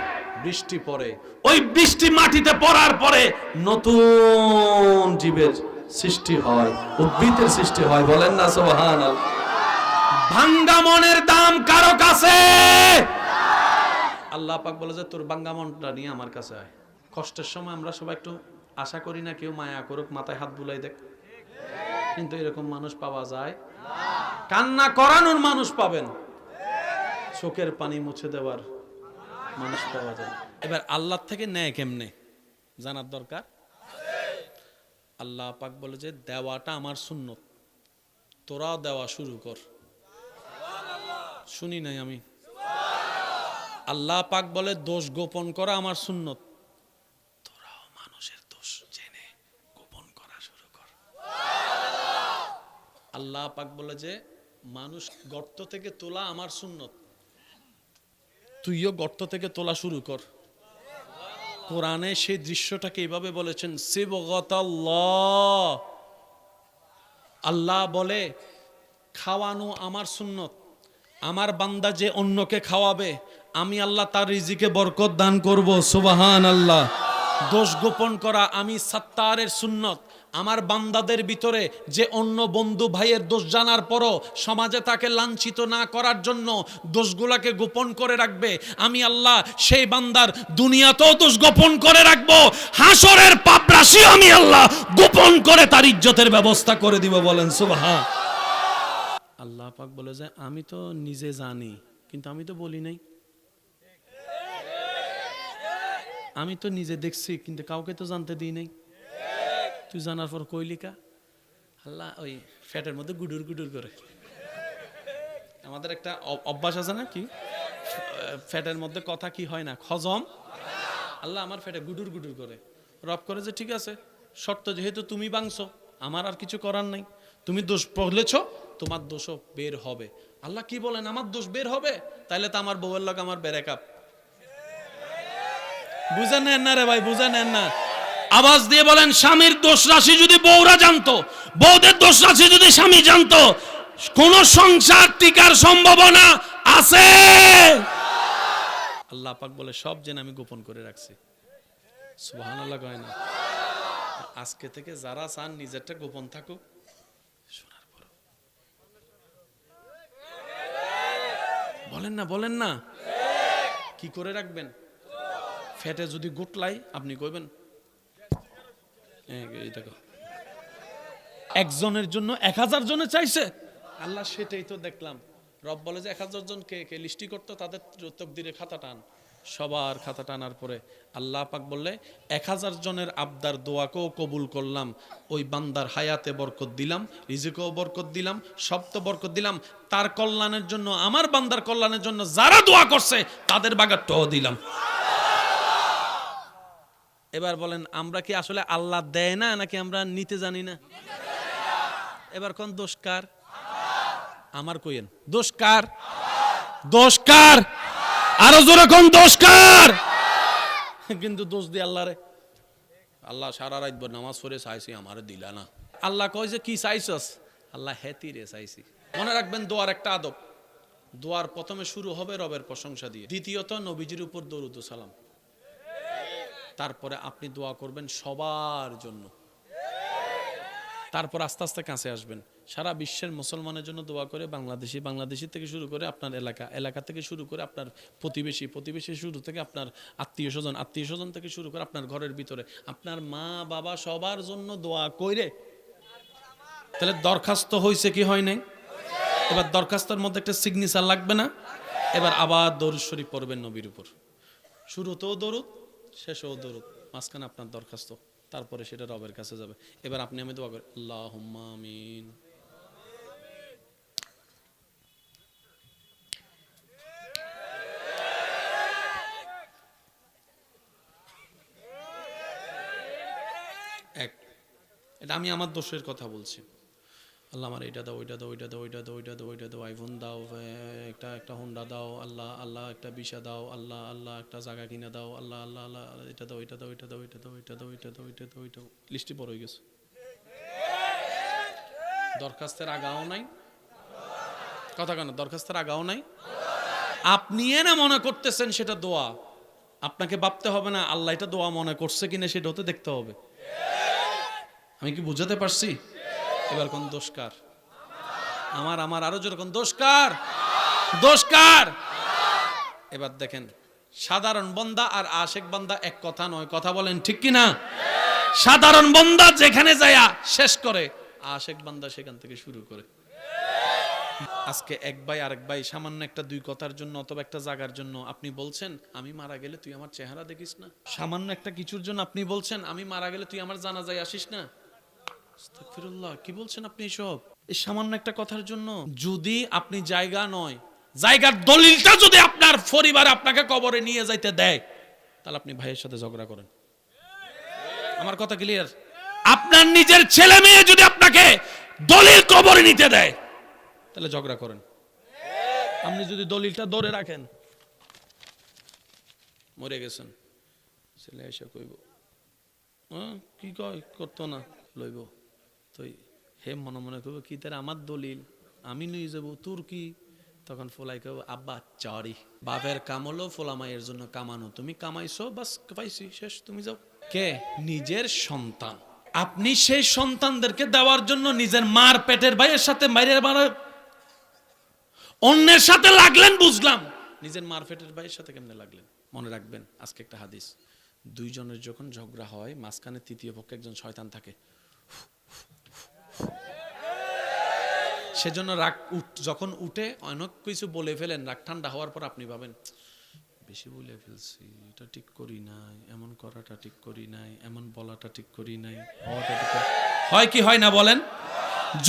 বৃষ্টি পড়ে, ওই বৃষ্টি মাটিতে পড়ার পরে নতুন জীবের সৃষ্টি হয়, উদ্ভিদের সৃষ্টি হয়। বলেন না সুবহানাল্লাহ। ভাঙ্গা মনের দাম কারো কাছে? আল্লাহ পাক বলে যে তোর ভাঙ্গা মনটা নিয়ে আমার কাছে আয়। কষ্টের সময় আমরা সবাই একটু আশা করি না কেউ মায়া করুক, মাথায় হাত বুলাই দেখ, কিন্তু এরকম মানুষ পাওয়া যায়? কান্না করানোর মানুষ পাবেন, চোখের পানি মুছে দেওয়ার মানুষ পাওয়া যায়। এবার আল্লাহ থেকে নেয় কেমনে জানার দরকার। আল্লাহ পাক বলে যে দেওয়াটা আমার সুন্নত, তোরা দেওয়া শুরু কর। শুনি নাই আমি? আল্লাহ পাক বলে দোষ গোপন করা আমার সুন্নত, তোরাও মানুষের দোষ জেনে গোপন করা শুরু কর। আল্লাহ পাক বলে যে মানুষ গর্ত থেকে তোলা আমার সুন্নত, তুইও গর্ত থেকে তোলা শুরু কর। কোরআনে সেই দৃশ্যটাকে এইভাবে বলেছেন, সিবগাতাল্লাহ, আল্লাহ বলে খাওয়ানো আমার সুন্নত, আমার বান্দা যে অন্যকে খাওয়াবে আমি আল্লাহ তার রিজিকে বরকত দান করব। সুবহানাল্লাহ। দোষ গোপন করা আমি সাত্তারের সুন্নত, আমার বান্দাদের ভিতরে যে অন্য বন্ধু ভাইয়ের দোষ জানার পরও সমাজে তাকে লাঞ্ছিত না করার জন্য দোষগুলাকে গোপন করে রাখবে, আমি আল্লাহ সেই বান্দার দুনিয়াতেও দোষ গোপন করে রাখবো, হাসরের পাপ রাশি আমি আল্লাহ গোপন করে তার ইজ্জতের ব্যবস্থা করে দিব। বলেন সুবহান। আল্লাহ পাক বলে যে আমি তো নিজে জানি কিন্তু আমি তো বলি নাই, আমি তো নিজে দেখছি কিন্তু কাউকে তো জানতে দিই নাই, তুই জানার পর কইলিকা? আল্লাহ ওই ফ্যাটের মধ্যে গুডুর গুডুর করে, আমাদের একটা অভ্যাস আছে না, কি ফ্যাটের মধ্যে কথা কি হয় না, হজম। আল্লাহ আমার ফ্যাটে গুডুর গুডুর করে, রব করে যে ঠিক আছে, শর্ত যেহেতু তুমি বাংছো আমার আর কিছু করার নাই, তুমি দোষ পড়লেছ তোমার দোষও বের হবে। আল্লাহ কি বলেন, আমার দোষ বের হবে? তাইলে তো আমার বউয়ের লগে আমার ব্রেকআপ। বুঝে নেন না রে ভাই, বুঝে নেন না। আওয়াজ দিয়ে বলেন, স্বামীর দোষ রাশি যদি বউরা জানতো, বউদের দোষ রাশি যদি স্বামী জানতো, কোন সংসার টিকার সম্ভাবনা আছে? আল্লাহ পাক বলে সব জেনে আমি গোপন করে রাখছি। সুবহানাল্লাহ কয় না? আজকে থেকে যারা চান নিজেরটা গোপন থাকুক, শোনার পর বলেন না, বলেন না, কি করে রাখবেন? ফেটে যদি গুটলাই আপনি কইবেন একজনের জন্য 1000 জনে চাইছে, আল্লাহ সেটাই তো দেখলাম। রব বলে যে 1000 জন কে লিস্টি করতো, তাদের তকদিরে খাতা টান, সবার খাতা টানার পরে আল্লাহ পাক বললে 1000 জনের আবদার দোয়াকেও কবুল করলাম, ওই বান্দার হায়াতে বরকত দিলাম, রিজিকেও বরকত দিলাম, সপ্ত বরকত দিলাম, তার কল্যাণের জন্য, আমার বান্দার কল্যাণের জন্য যারা দোয়া করছে তাদের বাগারটাও দিলাম। এবার বলেন, আমরা কি আসলে আল্লাহ দেয় না নাকি আমরা নিতে জানি না? এবার কোন দোষ কার? আমার কইেন, দোষ কার? দোষ কার? আরো জোরে কোন দোষ কার? কিন্তু দোষ দি আল্লাহ রে। আল্লাহ সারা রাত ভর নামাজ পড়ে চাইছি, আমারে দিলা না। আল্লাহ কয় যে কি চাইছস? আল্লাহ হেতি রে চাইছি। মনে রাখবেন দোয়ার একটা আদব, দোয়ার প্রথমে শুরু হবে রবের প্রশংসা দিয়ে, দ্বিতীয়ত নবীজির উপর দরুদ ও সালাম, তারপরে আপনি দোয়া করবেন সবার জন্য, তারপর আস্তে আস্তে কাছে আসবেন। সারা বিশ্বের মুসলমানের জন্য দোয়া করে, বাংলাদেশি থেকে শুরু করে আপনার এলাকা থেকে শুরু করে আপনার প্রতিবেশী শুরু থেকে আপনার আত্মীয় স্বজন থেকে শুরু করে আপনার ঘরের ভিতরে আপনার মা বাবা সবার জন্য দোয়া কইরে। তাহলে দরখাস্ত হয়েছে কি হয় নাই? এবার দরখাস্তের মধ্যে একটা সিগনেচার লাগবে না? এবার আবার দরুদ শরীফ পড়বেন নবীর উপর, শুরুতেও দরুদ, শেষেও দরুদ, মাঝখানে আপনার দরখাস্ত, তারপরে সেটা রবের কাছে যাবে। এবার আপনি আমি দোয়া করি, আল্লাহুম্মা আমিন। এটা আমি আমার দোষের কথা বলছি। আল্লাহ আমার এটা দাও, ওইটা দাও, ওইটা দাও, ওইটা দাও, ওইটা দাও, ওইটা দাও, আইফোন দাও, একটা হোন্ডা দাও, আল্লাহ একটা বিশা দাও, আল্লাহ একটা জায়গা কিনা দাও, আল্লাহ এটা দাও, এটা দাও, এটা দাও, এটা দাও, এটা দাও, এটা দাও, এটা দাও, এটা লিস্টে বড় হয়ে গেছে। দরখাস্তের আগাও নাই, কথা কেন? দরখাস্তের আগাও নাই। আপনি না মনে করতেছেন সেটা দোয়া, আপনাকে ভাবতে হবে না আল্লাহ এটা দোয়া মনে করছে কিনা, সেটা হতে দেখতে হবে। আমি কি বুঝাতে পারছি? এবার কোন দোষ কার? আমার আরো জোরে কোন দোষ কার? দোষ কার? এবার দেখেন, সাধারণ বান্দা আর আশেক বান্দা এক কথা নয়, কথা বলেন ঠিক কি না? সাধারণ বান্দা যেখানে যায় শেষ করে, আশেক বান্দা সেখান থেকে শুরু করে। আজকে এক ভাই আরেক ভাই সামান্য একটা দুই কথার জন্য অথবা একটা জায়গার জন্য আপনি বলছেন আমি মারা গেলে তুই আমার চেহারা দেখিস না, সামান্য একটা কিছুর জন্য আপনি বলছেন আমি মারা গেলে তুই আমার জানাজায় আসিস না। আস্তাগফিরুল্লাহ, কি বলছেন আপনি এসব? এই সামান্য একটা কথার জন্য যদি আপনি জায়গা নয়, জায়গার দলিলটা যদি আপনার পরিবার আপনাকে কবরে নিয়ে যাইতে দেয়, তাহলে আপনি ভাইয়ের সাথে ঝগড়া করেন। আমার কথা ক্লিয়ার? আপনার নিজের ছেলে মেয়ে যদি আপনাকে দলিল কবরে নিতে দেয়, তাহলে ঝগড়া করেন। আপনি যদি দলিলটা ধরে রাখেন, মরে গেছেন, ছেলে এসে কইব কি কয় করতো না, লইব তো হে মনে মনে কইব কি তার আমার দলিল আমি নিয়ে যাবো, তোর কি? তখন ফোলাই কইব আব্বা চরি, বাপের কাম হলো ফোলা মায়ের জন্য কামানো, তুমি কামাইছো বাস পাইছি শেষ, তুমি যাও। কে? নিজের সন্তান। আপনি সেই সন্তানদেরকে দেওয়ার জন্য নিজের মার পেটের ভাইয়ের সাথে মাইরে মারা, অন্যের সাথে লাগলেন বুঝলাম, নিজের মার পেটের ভাইয়ের সাথে কেমনে লাগলেন? মনে রাখবেন আজকে একটা হাদিস, দুইজনের যখন ঝগড়া হয় মাঝখানে তৃতীয় পক্ষে একজন শয়তান থাকে, সেজন্য রাগ যখন উঠে অনেক কিছু বলে ফেলেন, রাগ ঠান্ডা হওয়ার পর আপনি ভাবেন বেশি বলে ফেলছি, এটা ঠিক করি নাই, এমন করাটা ঠিক করি নাই, এমন বলাটা ঠিক করি নাই, হওয়াটা ঠিক হয় কি হয় না বলেন?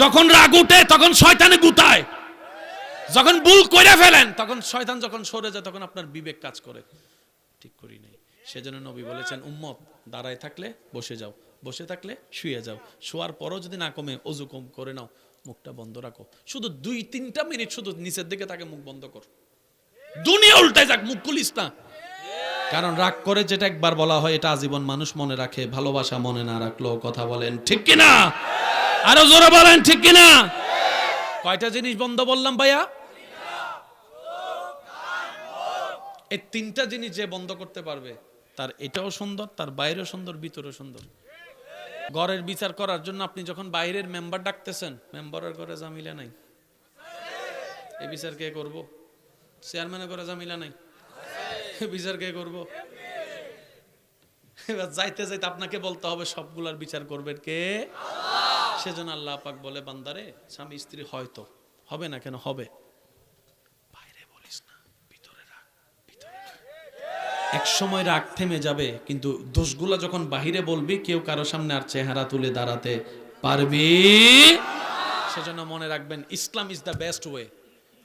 যখন রাগ উঠে তখন শয়তানে গুতায়, যখন ভুল করে ফেলেন তখন শয়তান যখন সরে যায় তখন আপনার বিবেক কাজ করে, ঠিক করি নাই। সেজন্য নবী বলেছেন উম্মত দাঁড়ায় থাকলে বসে যাও, বসে থাকলে শুয়ে যাও, শোয়ার পরও যদি না কমে অজু কম করে নাও, মুখটা বন্ধ রাখো, শুধু 2-3টা মিনিট শুধু নিচের দিকে তাকে মুখ বন্ধ কর, দুনিয়া উল্টায় যাক, মুখ খুলিস না। কারণ রাগ করে যেটা একবার বলা হয় এটা আজীবন মানুষ মনে রাখে, ভালোবাসা মনে না রাখলেও কথা বলেন ঠিক কিনা? আরো জোরে বলেন ঠিক কিনা? কয়টা জিনিস বন্ধ বললাম ভাইয়া? এই 3টা জিনিস যে বন্ধ করতে পারবে তার এটাও সুন্দর, তার বাইরেও সুন্দর, ভিতরেও সুন্দর। ঘরের বিচার করার জন্য আপনি যখন বাইরের মেম্বার ডাকতেছেন, মেম্বারের ঘরে জামিলা নাই, এই বিচার কে করব? চেয়ারম্যানের ঘরে জামিলা নাই, বিচার কে করব? এবার যাইতে যাইতে আপনাকে বলতে হবে সবগুলার বিচার করবেন কে? আল্লাহ। সেজন্য আল্লাহ পাক বলে বান্দারে, স্বামী স্ত্রী হয়তো হবে না, কেন হবে? বাইরে বলিস না, ভিতরে রাখ, ভিতরে রাখ। এক সময় রাগ থেমে যাবে, কিন্তু দোষগুলা যখন বাহিরে বলবি কেউ কারো সামনে আর চেহারা তুলে দাঁড়াতে পারবি। সেজন্য মনে রাখবেন ইসলাম ইজ দ্য বেস্ট ওয়ে।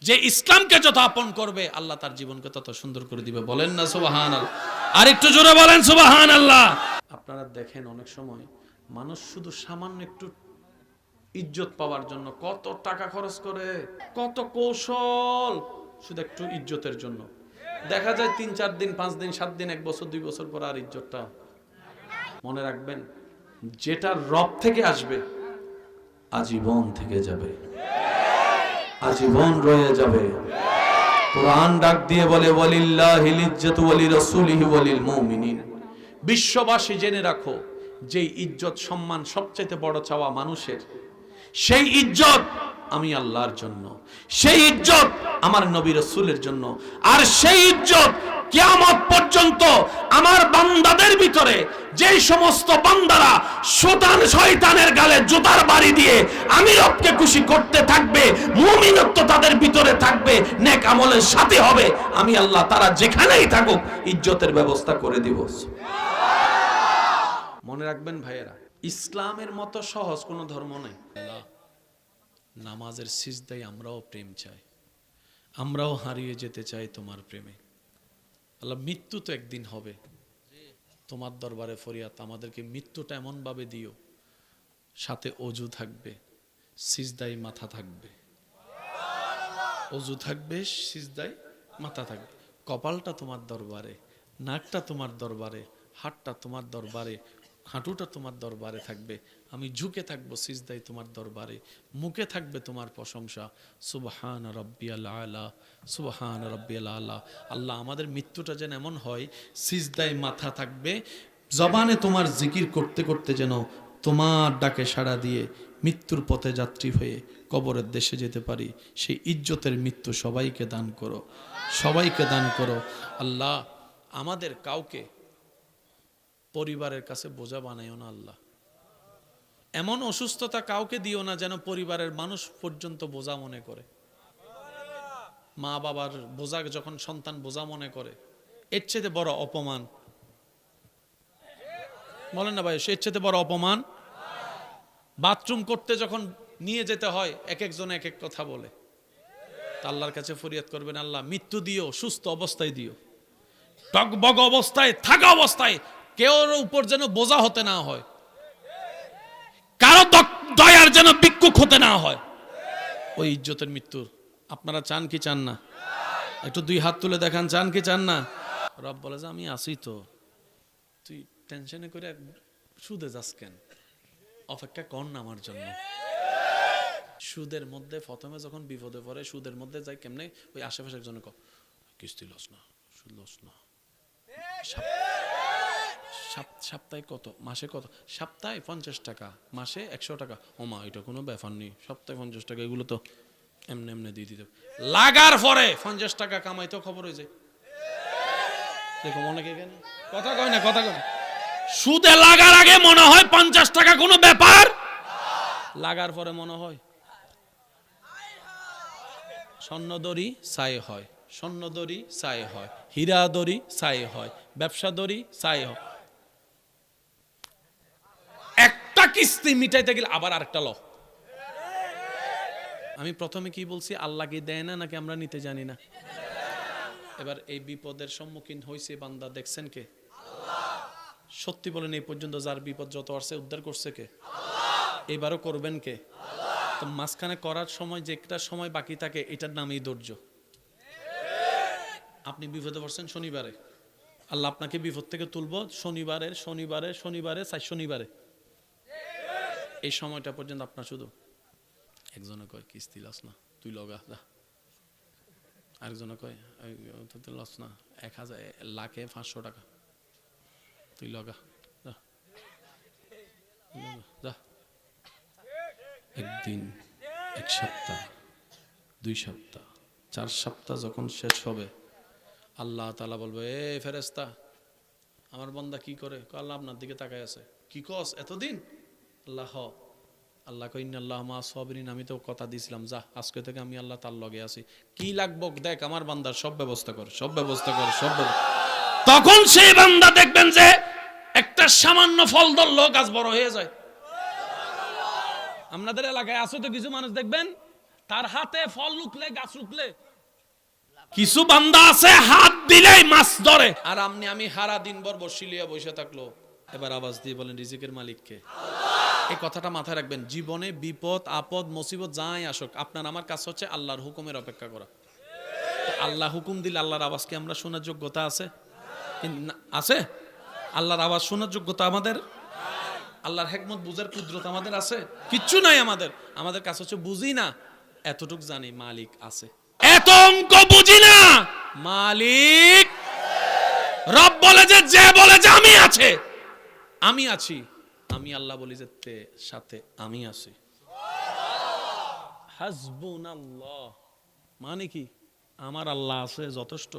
যে ইসলামকে যত আপন করবে আল্লাহ তার জীবনকে তত সুন্দর করে দিবে। বলেন না সুবহানাল্লাহ? আর একটু জোরে বলেন সুবহানাল্লাহ। আপনারা দেখেন অনেক সময় মানুষ শুধু সামান্য একটু ইজ্জত পাওয়ার জন্য কত টাকা খরচ করে, কত কৌশল, শুধু একটু ইজ্জতের জন্য। দেখা যায় 3-4 দিন, 5 দিন, 7 দিন, 1 বছর, 2 বছর পর আর ইজ্জতটা। মনে রাখবেন যেটা রব থেকে আসবে আজীবন থেকে যাবে, আজীবন রয়ে যাবে। কোরআন ডাক দিয়ে বলে ওয়ালিল্লাহিল ইজ্জাতু ওয়ালি রাসূলিহি ওয়ালিল মুমিনিন। বিশ্ববাসী জেনে রাখো, যেই ইজ্জত সম্মান সবচেয়ে বড় চাওয়া মানুষের, সেই ইজ্জত আমি আল্লাহর জন্য, সেই ইজ্জত আমার নবী রাসূলের জন্য, আর সেই ইজ্জত কিয়ামত পর্যন্ত আমার বান্দাদের ভিতরে যে সমস্ত বান্দারা শয়তানের গালে জুতার বাড়ি দিয়ে আমি রবকে খুশি করতে থাকবে, মুমিনত্ব তাদের ভিতরে থাকবে, নেক আমলের সাথে হবে, আমি আল্লাহ তারা যেখানেই থাকুক ইজ্জতের ব্যবস্থা করে দিব। মনে রাখবেন ভাইয়েরা, ইসলামের মতো সহজ কোনো ধর্ম নেই। নামাজের সিজদায় আমরাও প্রেম চাই, আমরাও হারিয়ে যেতে চাই তোমার প্রেমে। আল্লাহ মৃত্যু তো একদিন হবে, তোমার দরবারে ফরিয়াদ আমাদেরকে মৃত্যুটা এমন ভাবে দিও সাথে অজু থাকবে, সিজদায় মাথা থাকবে, অজু থাকবে, সিজদায় মাথা থাকবে, কপালটা তোমার দরবারে, নাকটা তোমার দরবারে, হাতটা তোমার দরবারে, হাঁটুটা তোমার দরবারে থাকবে, আমি ঝুঁকে থাকবো সিজদায় তোমার দরবারে, মুখে থাকবে তোমার প্রশংসা, সুবহান রাব্বিয়াল আলা, সুবহান রাব্বিয়াল আলা। আল্লাহ আমাদের মৃত্যুটা যেন এমন হয় সিজদায় মাথা থাকবে, জবানে তোমার জিকির করতে করতে যেন তোমার ডাকে সাড়া দিয়ে মৃত্যুর পথে যাত্রী হয়ে কবরের দেশে যেতে পারি। সেই ইজ্জতের মৃত্যু সবাইকে দান করো, সবাইকে দান করো। আল্লাহ আমাদের কাউকে পরিবারের কাছে বোঝা বানাইও না আল্লাহ, এমন অসুস্থতা কাউকে দিও না যেন পরিবারের মানুষ পর্যন্ত বোঝা মনে করে। মা বাবার বোঝা যখন সন্তান বোঝা মনে করে, এর চেয়ে বড় অপমান, বলেন না ভাই, এর চেয়ে বড় অপমান। বাথরুম করতে যখন নিয়ে যেতে হয় এক একজন এক এক কথা বলে। তা আল্লাহর কাছে ফরিয়াদ করবেন, আল্লাহ মৃত্যু দিও, সুস্থ অবস্থায় দিও, টকবগ অবস্থায় থাকা অবস্থায় কেউ উপর যেন বোঝা হতে না হয়, কারো দয়ার যেন ভিক্ষুক হতে না হয়। ওই ইজ্জতের মৃত্যু আপনারা চান কি চান না? একটু দুই হাত তুলে দেখান, চান কি চান না? রব বলে যে আমি আছি তো, তুই টেনশনে করে সুদে যাস কেন? অপেক্ষা কর না আমার জন্য। সুদের মধ্যে প্রথমে যখন বিপদে পড়ে সুদের মধ্যে যায় কেমনে, ওই আশেপাশে একজনে কিস্তি লস না, সুদ লস না, সপ্তাহে কত, মাসে কত, সপ্তাহে 50 টাকা, মাসে 100 টাকা। ও মা, এটা কোনো ব্যাপার নেই, সপ্তাহে 50 টাকা, এগুলো তো এমনি এমনি দিয়ে দিতে। লাগার পরে 50 টাকা কামাইতেও খবর হয়ে যায়। দেখো অনেকে কেন কথা কয় না, কথা কয় না। সুদে লাগার আগে মনে হয় 50 টাকা কোনো ব্যাপার, লাগার পরে মনে হয় স্বর্ণ দড়ি ছাই হয়, স্বর্ণ দড়ি ছাই হয়, হীরা দড়ি ছাই হয়, ব্যবসা দড়ি ছাই হয়। একটা কিস্তি মিটাইতে গেলে আবার আরেকটা ল। আমি প্রথমে কি বলছি, আল্লাহ কি দেয় না নাকি আমরা নিতে জানি না? এবার এই বিপদের সম্মুখীন হয়েছে বান্দা, দেখছেন কে? সত্যি বলেন, এই পর্যন্ত যার বিপদ যত আসছে উদ্ধার করছে কে? এবারও করবেন কে? তো মাঝখানে করার সময় যে একটা সময় বাকি থাকে, এটার নামই ধৈর্য। আপনি বিপদে পড়ছেন শনিবারে, আল্লাহ আপনাকে বিপদ থেকে তুলবো শনিবারে, চাই শনিবারে। এই সময়টা পর্যন্ত আপনার শুধু একজনে কয় কিস্তি লস না, তুই লগা যা। আরেকজনে কয় লস না, 1000 লাখে 500 টাকা, তুই লগা যা, যা। একদিন, এক সপ্তাহ, 2 সপ্তাহ, 4 সপ্তাহ যখন শেষ হবে, আল্লাহ তাআলা বলবে, এ ফেরেশতা, আমার বান্দা কি করে? আল্লাহ আপনার দিকে তাকায় আছে। কি কস এতদিন? আল্লাহ আল্লাহ কই ইন্নাল্লাহা মা'আস সাবিরিন, আমি তো কথা দিয়েছিলাম, যা আজকে থেকে আমি আল্লাহ তার লগে আছি, কি লাগবে দেখ, আমার বান্দার সব ব্যবস্থা কর, সব ব্যবস্থা কর, সব। তখন সেই বান্দা দেখবেন যে একটা সামান্য ফল ধরলো গাছ বড় হয়ে যায়। আপনাদের এলাকায় আছে তো কিছু মানুষ দেখবেন, তার হাতে ফল লুকলে, গাছ লুকলে, কিছু বান্দা আছে হাত দিলেই মাছ ধরে। আর আমি হারা দিন ভর বসিলিয়া বসে থাকলো। এবার আওয়াজ দিয়ে বলেন, রিজিকের মালিক কে? এই কথাটা মাথায় রাখবেন। জীবনে বিপদ আপদ মুসিবত যাই আসুক, আপনার আমার কাজ হচ্ছে আল্লাহর হুকুমের অপেক্ষা করা। আল্লাহ হুকুম দিলে আল্লাহর আওয়াজ কি আমরা শোনার যোগ্যতা আছে? আছে? আল্লাহর আওয়াজ শোনার যোগ্যতা আমাদের, আল্লাহর হিকমত বুঝার কুদরত আমাদের আছে? কিচ্ছু নাই আমাদের। আমাদের কাছে হচ্ছে বুঝি না, এতটুক জানি মালিক আছে। এত অঙ্ক বুঝি না, মালিক রব বলে যে বলে যে আমি আছে, আমি আছি, আমি আল্লাহ বলি যে তে সাথে আমি আছি। হাসবুনাল্লাহ মানে কি? আমার আল্লাহ আছে যথেষ্ট,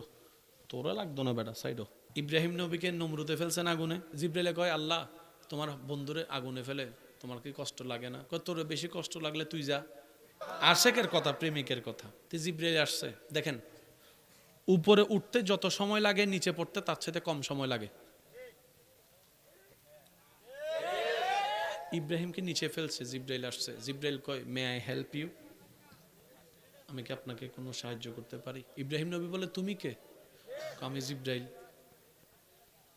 তোরা লাগতো না বেটা সাইডো। ইব্রাহিম নবীকে নমরুদে ফেলছেন আগুনে, জিবরাইলে কয়, আল্লাহ তোমার বন্ধুরে আগুনে ফেলে তোমার কি কষ্ট লাগে না? কয় তোর বেশি কষ্ট লাগলে তুই যা। আশেকের কথা, প্রেমিকের কথা। জিবরাইল আসছে, দেখেন উপরে উঠতে যত সময় লাগে নিচে পড়তে তার সাথে কম সময় লাগে। ইব্রাহিমকে নিচে ফেলছে, জিবরাইল আসছে। জিবরাইল কয়, মে আই হেল্প ইউ? আমি কি আপনাকে কোনো সাহায্য করতে পারি? ইব্রাহিম নবী বলে, তুমি কে? আমি জিবরাইল,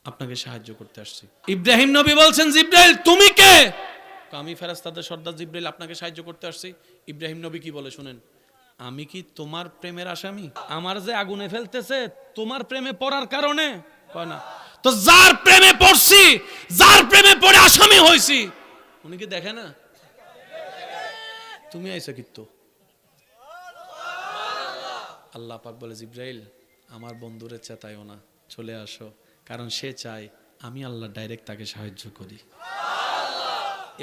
আপনাকে সাহায্য করতে আসছি। ইব্রাহিম নবী বলছেন, জিবরাইল তুমি কে? আমি ফেরেশতাদের সর্দার জিবরাইল, আপনাকে সাহায্য করতে আসছি। ইব্রাহিম নবী কি বলে শুনেন, আমি কি তোমার প্রেমের আসামি? আমার যে আগুনে ফেলতেছে তোমার প্রেমে পড়ার কারণে? কয় না। তো যার প্রেমে পড়ছি, যার প্রেমে পড়ে আসামি হইছি, উনি কি দেখে না? তুমি আইছো কিন্তু। আল্লাহ পাক বলে, জিবরাইল আমার বন্ধুরে চেতায়ও না, চলে আসো, কারণ সে চায় আমি আল্লাহ ডাইরেক্ট তাকে সাহায্য করি।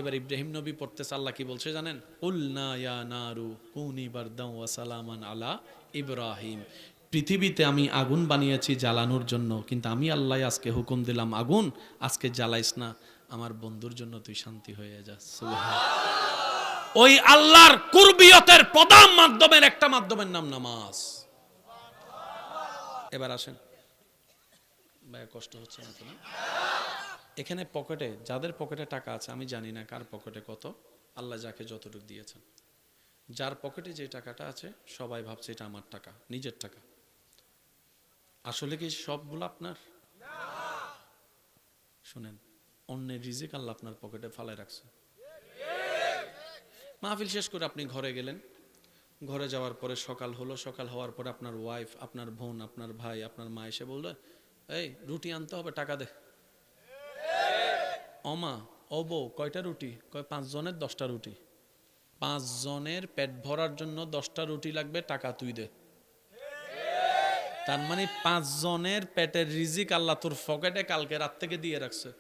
এবার ইব্রাহিম নবী পড়তেছে, আল্লাহ কি বলছে জানেন? কুলনা ইয়া নারু কুনি বারদাও ওয়া সালামান আলা ইব্রাহিম। পৃথিবীতে আমি আগুন বানিয়েছি জ্বালানোর জন্য, কিন্তু আমি আল্লাহ আজকে হুকুম দিলাম, আগুন আজকে জ্বালাইস না, আমার বন্ধুর জন্য তুই শান্তি হয়ে যা। সুবহানাল্লাহ। ওই আল্লাহর কুরবিয়তের প্রধান মাধ্যমের একটা মাধ্যমের নাম নামাজ। এবার আসেন, ভাই কষ্ট হচ্ছে না? এখানে পকেটে, যাদের পকেটে টাকা আছে, আমি জানি না কার পকেটে কত, আল্লাহ যাকে যতটুকু দিয়েছেন। যার পকেটে যে টাকাটা আছে সবাই ভাবছে এটা আমার টাকা, নিজের টাকা। আসলে কি সবগুলো আপনার? শুনেন, অন্যের রিজিক আল্লাহ আপনার পকেটে ফালায় রাখছে। মাহফিল শেষ করে আপনি ঘরে গেলেন, ঘরে যাওয়ার পরে সকাল হলো, সকাল হওয়ার পরে আপনার ওয়াইফ, আপনার বোন, আপনার ভাই, আপনার মা এসে বললো, এই রুটি আনতে হবে, টাকা দে। অমা, ও বউ, কয়টা রুটি? কয় 5 জনের 10টা রুটি। 5 জনের পেট ভরার জন্য 10টা রুটি লাগবে, টাকা তুই দে। তার মানে 5 জনের পেটের রিজিক আল্লাহ তোর পকেটে কালকে রাত থেকে দিয়ে রাখছে।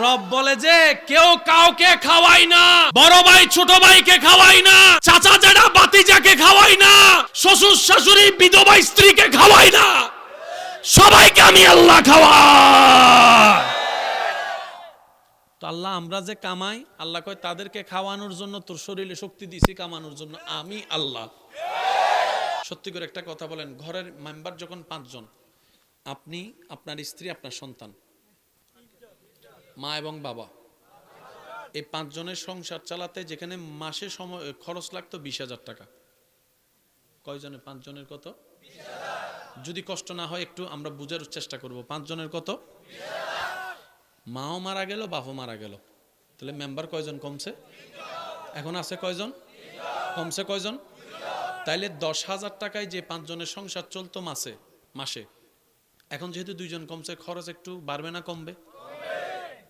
রব বলে যে কেউ কাউকে খাওয়াই না, বড় ভাই ছোট ভাইকে খাওয়াই না, চাচা জেঠা ভাতিজাকে খাওয়াই না, শ্বশুর শাশুড়ি বিধবা স্ত্রীকে খাওয়াই না, সবাইকে আমি আল্লাহ খাওয়াই। তো আল্লাহ আমরা যে কামাই, আল্লাহ কয় তাদেরকে খাওয়ানোর জন্য তোর শরীরে শক্তি দিছি, কামানোর জন্য আমি আল্লাহ। সত্যি করে একটা কথা বলেন, ঘরের মেম্বার যখন 5 জন, আপনি, আপনার স্ত্রী, আপনার সন্তান, মা এবং বাবা, এই 5 জনের সংসার চালাতে যেখানে মাসে সময় খরচ লাগতো 20,000 টাকা, কয়জনের? 5 জনের কত? যদি কষ্ট না হয় একটু আমরা বুঝার চেষ্টা করব। 5 জনের কত? মাও মারা গেল, বাপও মারা গেল, তাহলে মেম্বার কয়জন কমছে? এখন আছে কয়জন? কমছে কয়জন? তাইলে 10,000 টাকায় যে 5 জনের সংসার চলতো মাসে, এখন যেহেতু 2 জন কমছে, খরচ একটু বাড়বে না কমবে?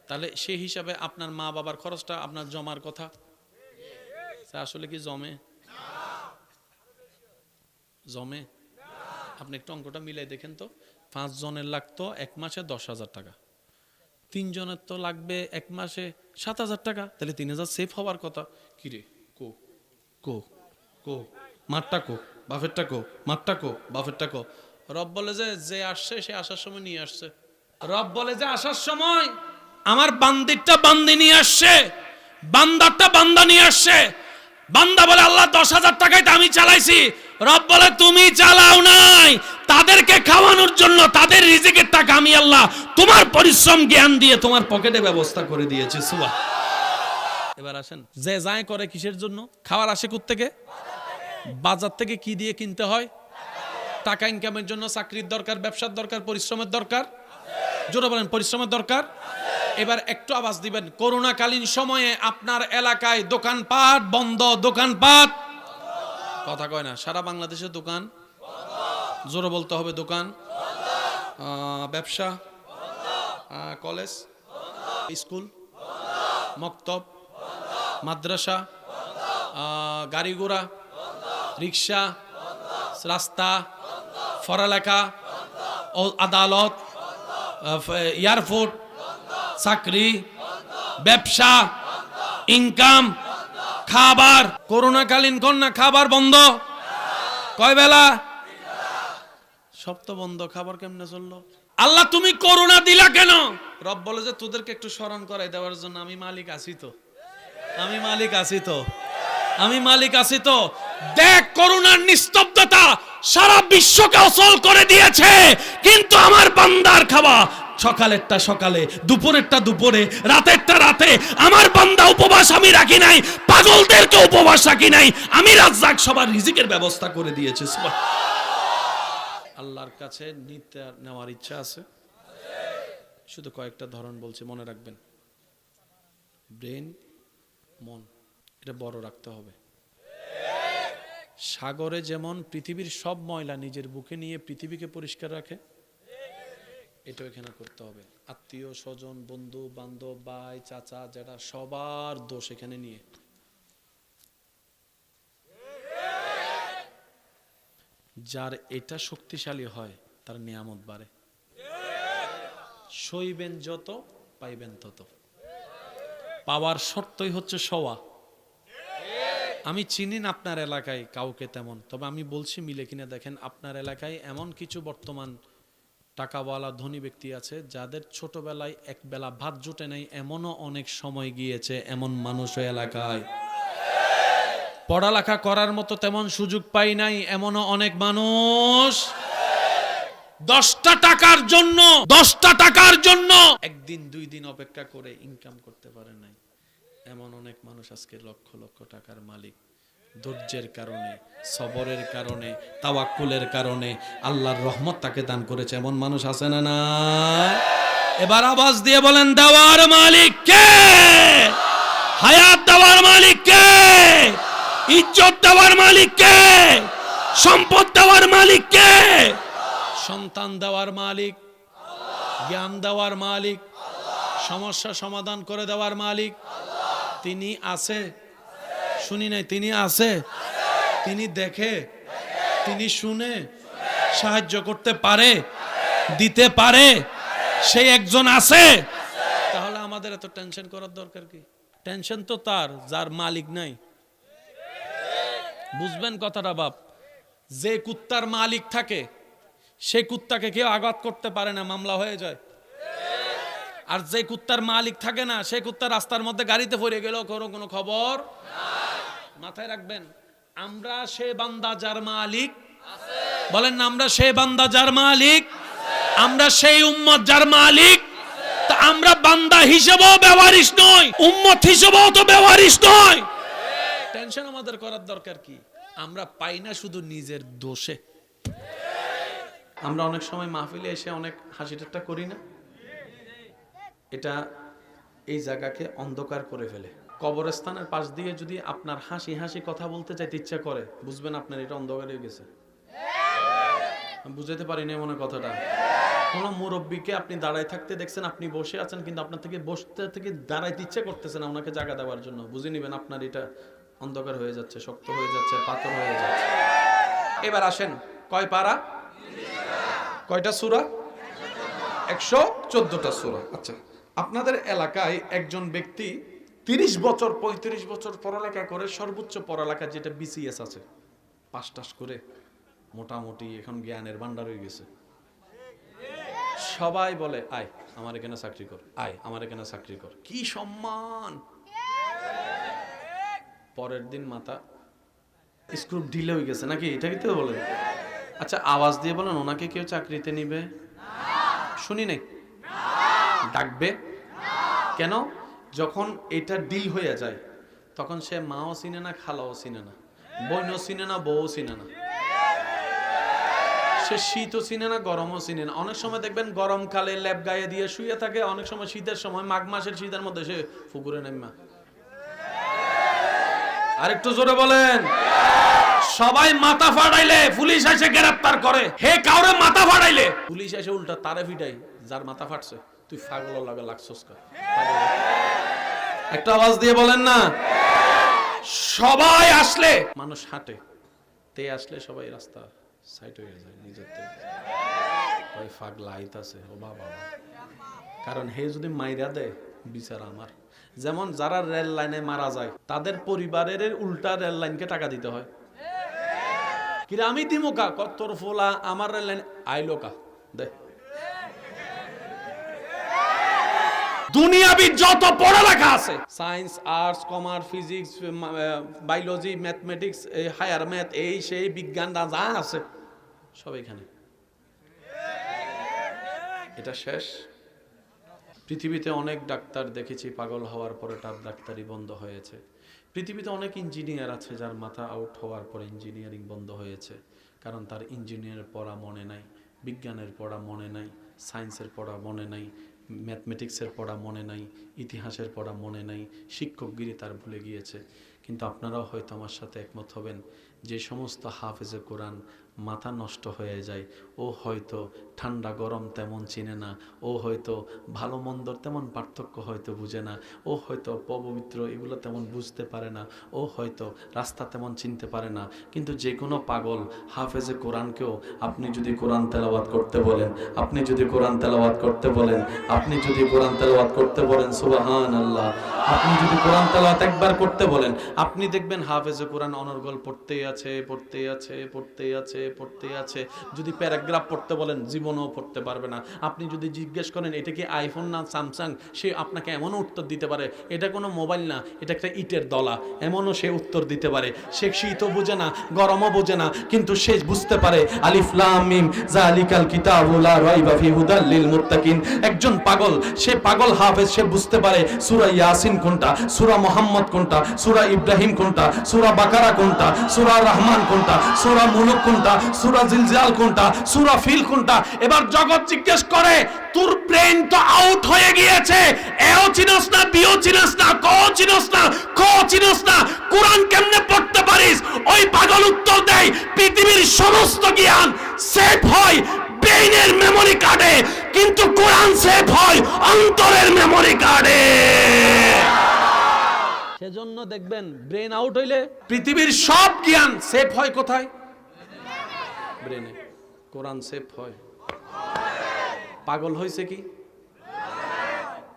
তাহলে সেই হিসাবে আপনার মা বাবার খরচটা আপনার জমার কথা, আসলে কি জমে? জমে? আপনি একটু অঙ্কটা মিলাই দেখেন তো। 5 জনের লাগতো 1 মাসে 10,000 টাকা, 3 জনের তো লাগবে 1 মাসে 7,000 টাকা, তাহলে 3,000 সেফ হওয়ার কথা। কিরে কো কো কো মারটা কো, বাফেরটা কো, মারটা কো, বাফেরটা কো। রব বলে যে আসছে সে আসার সময় নিয়ে আসছে। রব বলে যে আসার সময় আমার বান্দিরটা বান্দি নিয়ে আসছে, বান্দারটা বান্দা নিয়ে আসছে। বান্দা বলে আল্লাহ 10,000 টাকায় তো আমি চালাইছি। রব বলে তুমি চালাও নাই, তাদেরকে খাওয়ানোর জন্য তাদের রিজিকের টাকা আমি আল্লাহ তোমার পরিশ্রম জ্ঞান দিয়ে তোমার পকেটে ব্যবস্থা করে দিয়েছি। সুবহান। এবার আসেন, যে যায় করে কিসের জন্য? খাওয়ার আসে কোত্থেকে? বাজার থেকে। কি দিয়ে কিনতে হয়? টাকা ইনকামের জন্য চাকরির দরকার, ব্যবসার দরকার, পরিশ্রমের দরকার। জোরে বলেন, পরিশ্রমের দরকার। এবার একটু আওয়াজ দিবেন, করোনাকালীন সময়ে আপনার এলাকায় দোকানপাট বন্ধ, দোকানপাট কথা কয় না, সারা বাংলাদেশে দোকান, জোরে বলতে হবে, দোকান, ব্যবসা, কলেজ, স্কুল, মক্তব, মাদ্রাসা, গাড়ি ঘোড়া, রিক্সা, রাস্তা, পড়ালেখা, আদালত, এয়ারপোর্ট, চাকরি, ব্যবসা, ইনকাম, খাবার। করোনাকালীন কন্যা খাবার বন্ধ, কয় বেলা? সব তো বন্ধ, খাবার কেমনে চললো? আল্লাহ তুমি করোনা দিলা কেন? রব বলে যে তোদেরকে একটু স্মরণ করাই দেওয়ার জন্য আমি মালিক আছি তো, আমি মালিক আছি তো, আমি মালিক আছি তো। দেখ করোনার নিস্তব্ধতা সারা বিশ্বকে অচল করে দিয়েছে, কিন্তু আমার বান্দার খাওয়া সকালেরটা সকালে, দুপুরেরটা দুপুরে, রাতেরটা রাতে। আমার বান্দা উপবাস আমি রাখি নাই, পাগলদেরকে উপবাস রাখি নাই, আমি রাজ্জাক সবার রিজিকের ব্যবস্থা করে দিয়েছি। আল্লাহর কাছে নিতে নেওয়ার ইচ্ছা আছে, শুধু কয়েকটা ধরন বলছি, মনে রাখবেন। ব্রেন, মন, এটা বড় রাখতে হবে। সাগরে যেমন পৃথিবীর সব ময়লা নিজের বুকে নিয়ে পৃথিবীকে পরিষ্কার রাখে, এটাও এখানে করতে হবে। আত্মীয় স্বজন, বন্ধু বান্ধব, ভাই, চাচা, যেটা সবার দোষ এখানে নিয়ে। যার এটা শক্তিশালী হয় তার নিয়ামত বাড়ে। সইবেন যত, পাইবেন তত। পাওয়ার শর্তই হচ্ছে সওয়া। আমি চিনি না আপনার এলাকায় কাউকে তেমন, তবে আমি বলছি মিলে কিনা দেখেন, আপনার এলাকায় এমন কিছু বর্তমান টাকাওয়ালা ধনী ব্যক্তি আছে যাদের ছোটবেলায় এক বেলা ভাত জুটে নাই, এমনও অনেক সময় গিয়েছে, এমন মানুষ এলাকায়। পড়ালেখা করার মতো তেমন সুযোগ পাই নাই, এমনও অনেক মানুষ। 10টা টাকার জন্য 10টা টাকার জন্য একদিন 2 দিন অপেক্ষা করে ইনকাম করতে পারে নাই। এমন অনেক মানুষ আজকে লক্ষ লক্ষ টাকার মালিক। ধৈর্যের কারণে, সবরের কারণে, তাওয়াক্কুলের কারণে আল্লাহর রহমত তাকে দান করেছে। এমন মানুষ আছে না না? এবার আওয়াজ দিয়ে বলেন, দেওয়ার মালিক কে? হায়াত দেওয়ার মালিক কে? ইজ্জত দেওয়ার মালিক কে? সম্পদ দেওয়ার মালিক কে? সন্তান দেওয়ার মালিক, জ্ঞান দেওয়ার মালিক, সমস্যা সমাধান করে দেওয়ার মালিক। তিনি আছে, শুনি নাই, তিনি আছে, তিনি দেখে, তিনি শুনে, সাহায্য করতে পারে, দিতে পারে, সেই একজন আছে। তাহলে আমাদের এত টেনশন করার দরকার কি? টেনশন তো তার যার মালিক নাই। বুঝবেন কথাটা বাপ? যে কুত্তার মালিক থাকে সেই কুত্তাকে কেউ আঘাত করতে পারে না, মামলা হয়ে যায়। আর যে কুত্তার মালিক থাকে না, সেই কুত্তা রাস্তার মধ্যে গাড়িতে পড়ে গেল, কোনো খবর। মাথায় রাখবেন, আমরা সে বান্দা যার মালিক, বলেন না, আমরা সেই বান্দা যার মালিক, আমরা সেই উম্মত যার মালিক। তা আমরা বান্দা হিসেবেও ব্যবহারিস নয়, উম্মত হিসেবেও তো ব্যবহারিস নয়। টেনশন আমাদের করার দরকার কি? আমরা পাই না শুধু নিজের দোষে। আমরা অনেক সময় মাহফিলে এসে অনেক হাসি ঠাট্টা করি না? এটা এই জায়গাকে অন্ধকার করে ফেলে। কবরস্থানের পাশ দিয়ে যদি আপনার হাসি হাসি কথা বলতে চাইতে ইচ্ছা করে, বুঝবেন আপনার এটা অন্ধকার হয়ে গেছে। বুঝাতে পারি না মনে কথাটা। কোন মুরব্বীকে আপনি দাঁড়ায় থাকতে দেখছেন, আপনি বসে আছেন, কিন্তু আপনার থেকে বসতে থেকে দাঁড়াইতে ইচ্ছা করতেছে না ওনাকে জায়গা দেওয়ার জন্য। বুঝে নিবেন আপনার এটা অন্ধকার হয়ে যাচ্ছে, শক্ত হয়ে যাচ্ছে, পাথর হয়ে যাচ্ছে। এবার আসেন, কয় পারা, কয়টা সূরা? 114টা সূরা। আচ্ছা, আপনাদের এলাকায় একজন ব্যক্তি 30 বছর 35 বছর পড়ালেখা করে, সর্বোচ্চ পড়ালেখা যেটা বিসিএস আছে, পাস টাস করে মোটামুটি এখন জ্ঞানের ভান্ডার হয়ে গেছে। সবাই বলে আয় আমার এখানে চাকরি কর, আয় আমার এখানে চাকরি কর, কি সম্মান। পরের দিন মাথা স্ক্রু ঢিলে হয়ে গেছে নাকি? এটা কি তো বলেন? আচ্ছা, আওয়াজ দিয়ে বলেন, ওনাকে কেউ চাকরিতে নিবে? শুনি নাই। ডাকবে কেন? যখন এটা ডিল হয়ে যায় তখন সে মাও চিনে না, খালাও চিনে না, বোনও চিনে না, বউও চিনে না, সে শীতও চিনে না, গরমও চিনে না। অনেক সময় দেখবেন গরমকালে ল্যাপ গায়ে দিয়ে শুয়ে থাকে, অনেক সময় শীতের সময়, মাঘ মাসের শীতের মধ্যে সে পুকুরে নেমা। আরেকটু জোরে বলেন। সবাই মাথা ফাটাইলে পুলিশ এসে গ্রেফতার করে, হে কাউরে মাথা ফাটাইলে পুলিশ এসে উল্টা তারে ফিটাই, যার মাথা ফাটছে, তুই পাগল লাগে লাগছস কা। একটা আওয়াজ দিয়ে বলেন না। সবাই আসলে মানুষ হাঁটে, তে আসলে সবাই রাস্তা সাইড হয়ে যায় নিজের থেকে। ওই পাগলা আইতাছে, ও বাবা। কারণ হে যদি মাইরা দেয়, বিচার আমার। যেমন যারা রেল লাইনে মারা যায়, তাদের পরিবারের উল্টা রেল লাইনকে টাকা দিতে হয়। কিন্তু আমি দিমো কা, তোর ফোলা আমার রেল লাইন আইলো কা দে। দুনিয়াবি যত পড়ালেখা আছে, science, arts, commerce, physics, biology, mathematics, higher math, এই সেই বিজ্ঞান যা আছে সব এখানে। এটা শেষ। পৃথিবীতে অনেক ডাক্তার দেখেছি পাগল হওয়ার পরে তার ডাক্তারি বন্ধ হয়েছে। পৃথিবীতে অনেক ইঞ্জিনিয়ার আছে যার মাথা আউট হওয়ার পরে ইঞ্জিনিয়ারিং বন্ধ হয়েছে, কারণ তার ইঞ্জিনিয়ারের পড়া মনে নাই, বিজ্ঞানের পড়া মনে নাই, সায়েন্সের পড়া মনে নাই, ম্যাথমেটিক্সের পড়া মনে নাই, ইতিহাসের পড়া মনে নাই, শিক্ষকগিরি তার ভুলে গিয়েছে। কিন্তু আপনারাও হয়তো আমার সাথে একমত হবেন, যে সমস্ত হাফেজে কোরআন মাথা নষ্ট হয়ে যায়, ও হয়তো ঠান্ডা গরম তেমন চিনে না, ও হয়তো ভালো মন্দর তেমন পার্থক্য হয়তো বুঝে না, ও হয়তো পবিত্র এগুলো তেমন বুঝতে পারে না, ও হয়তো রাস্তা তেমন চিনতে পারে না। কিন্তু যে কোনো পাগল হাফেজে কোরআনকেও আপনি যদি কোরআন তেলাওয়াত করতে বলেন, আপনি যদি কোরআন তেলাওয়াত করতে বলেন, আপনি যদি কোরআন তেলাওয়াত করতে বলেন, সুবহানাল্লাহ, আপনি যদি কোরআন তেলাওয়াত একবার করতে বলেন, আপনি দেখবেন হাফেজে কোরআন অনর্গল পড়তেই আছে, পড়তেই আছে, পড়তেই আছে, পড়তেই আছে। যদি প্যারাগ্রাফ পড়তে বলেন জীবনেও পড়তে পারবে না। আপনি যদি জিজ্ঞেস করেন এটা কি আইফোন না স্যামসাং, সে আপনাকে এমনও উত্তর দিতে পারে এটা কোনো মোবাইল না, এটা একটা ইটের দলা, এমনও সে উত্তর দিতে পারে। সে শীতও বোঝে না, গরমও বোঝে না, কিন্তু সে বুঝতে পারে আলিফ লাম মিম যালিকাল কিতাবু লা রাইবা ফি হুদাল লিল মুত্তাকিন। একজন পাগল, সে পাগল হাফেজ, সে বুঝতে পারে সূরা ইয়াসিন কোনটা, সূরা মুহাম্মদ কোনটা, সূরা ইব্রাহিম কোনটা, সূরা বাকারা কোনটা, সূরা রহমান কোনটা, সূরা মুলক কোনটা, সূরা জিলজাল কোনটা, সূরা ফিল কোনটা। এবার জগৎ জিজ্ঞেস করে তোর ব্রেন তো আউট হয়ে গিয়েছে, এও চিনোস না, বিও চিনোস না, ক চিনোস না, খ চিনোস না, কোরআন কেমনে পড়তে পারিস? ওই পাগল উত্তর দেয় পৃথিবীর সমস্ত জ্ঞান সেভ হয় ব্রেইনের মেমরি কার্ডে, কিন্তু কোরআন সেভ হয় অন্তরের মেমরি কার্ডে। সেজন্য দেখবেন ব্রেন আউট হইলে পৃথিবীর সব জ্ঞান সেভ হয় কোথায়? ব্রেনে। কোরআন সেভ হয়। পাগল হইছে কি?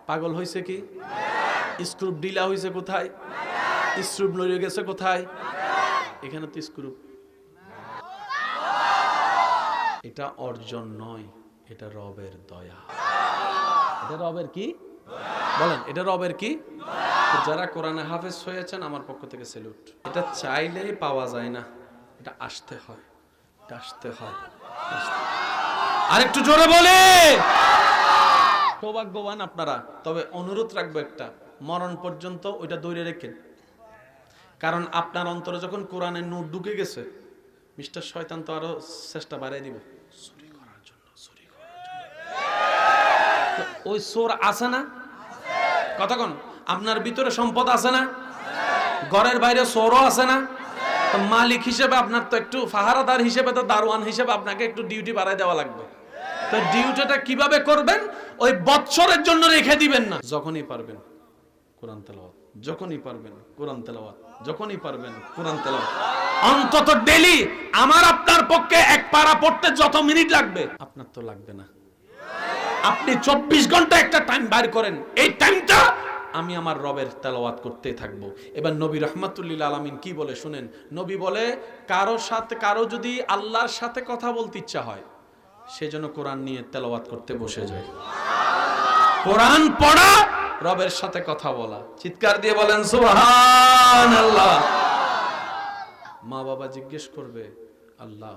পাগল হইছে কি? স্ক্রু ঢিলা হইছে কোথায়? স্ক্রু লড়ে গেছে কোথায়? এখানে তো স্ক্রু। এটা অর্জন নয়, এটা রবের দয়া। এটা রবের কি বলেন? এটা রবের কি? যারা কোরআনে হাফেজ হয়েছেন আমার পক্ষ থেকে স্যালুট। এটা চাইলেই পাওয়া যায় না, এটা আসতে হয়, এটা আসতে হয়। আরেকটু জোরে বলে সৌভাগ্যবান আপনারা। তবে অনুরোধ রাখবো একটা, মরণ পর্যন্ত ওইটা দৌড়ে রেখেন, কারণ আপনার অন্তরে যখন কোরআনের নূর ঢুকে গেছে, মিস্টার শয়তান তো আরো চেষ্টা বাড়াই দিব চুরি করার জন্য, চুরি করার জন্য। ওই চোর আছে না? কতক্ষণ আপনার ভিতরে সম্পদ আছে না? ঘরের বাইরে চোরও আছে না? মালিক হিসেবে আপনার তো একটু পাহারাদার হিসেবে, তো দারোয়ান হিসেবে আপনাকে একটু ডিউটি বাড়াই দেওয়া লাগবে। তো ডিউটিটা কিভাবে করবেন? ওই বৎসরের জন্য রেখে দিবেন না। যখনই পারবেন কোরআন তেলাওয়াত, যখনই পারবেন কোরআন তেলাওয়াত, যখনই পারবেন কোরআন তেলাওয়াত। অন্তত ডেইলি আমার আপনার পক্ষে এক পারা পড়তে যত মিনিট লাগবে আপনার তো লাগবে না। আপনি 24 ঘন্টা একটা টাইম বাইর করেন, এই টাইমটা আমি আমার রবের তেলাওয়াত করতে থাকবো। এবার নবী রাহমাতুল্লিল আলামিন কি বলে শুনেন। নবী বলে কারো যদি আল্লাহর সাথে কথা বলতে ইচ্ছা হয়, সেজন্য কোরআন নিয়ে তেলাওয়াত করতে বসে যায়। কোরআন পড়া রবের সাথে কথা বলা। চিৎকার দিয়ে বলেন সুবহানাল্লাহ। মা বাবা জিজ্ঞেস করবে, আল্লাহ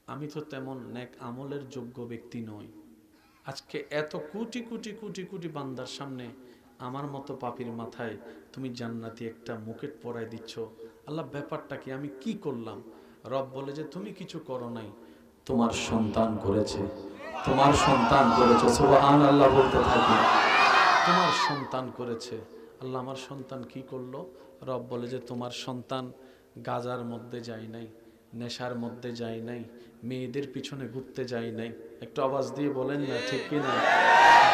আমি তো তেমন নেক আমলের যোগ্য ব্যক্তি নই, আজকে এত কোটি কোটি কোটি কোটি বান্দার সামনে আমার মতো পাপীর মাথায় তুমি জান্নাতি একটা মুকুট পরায় দিচ্ছ, আল্লাহ ব্যাপারটা কি, আমি কি করলাম? রব বলে যে তুমি কিছু করো নাই, তোমার সন্তান করেছে, তোমার সন্তান করেছে। সুবহানাল্লাহ বলতে থাকি, তোমার সন্তান করেছে। আল্লাহ আমার সন্তান কি করলো? রব বলে যে তোমার সন্তান গাজার মধ্যে যায় নাই, নেশার মধ্যে যায় নাই, মেয়েদের পিছনে ঘুরতে যায় নাই। একটু আওয়াজ দিয়ে বলেন না ঠিক কিনা?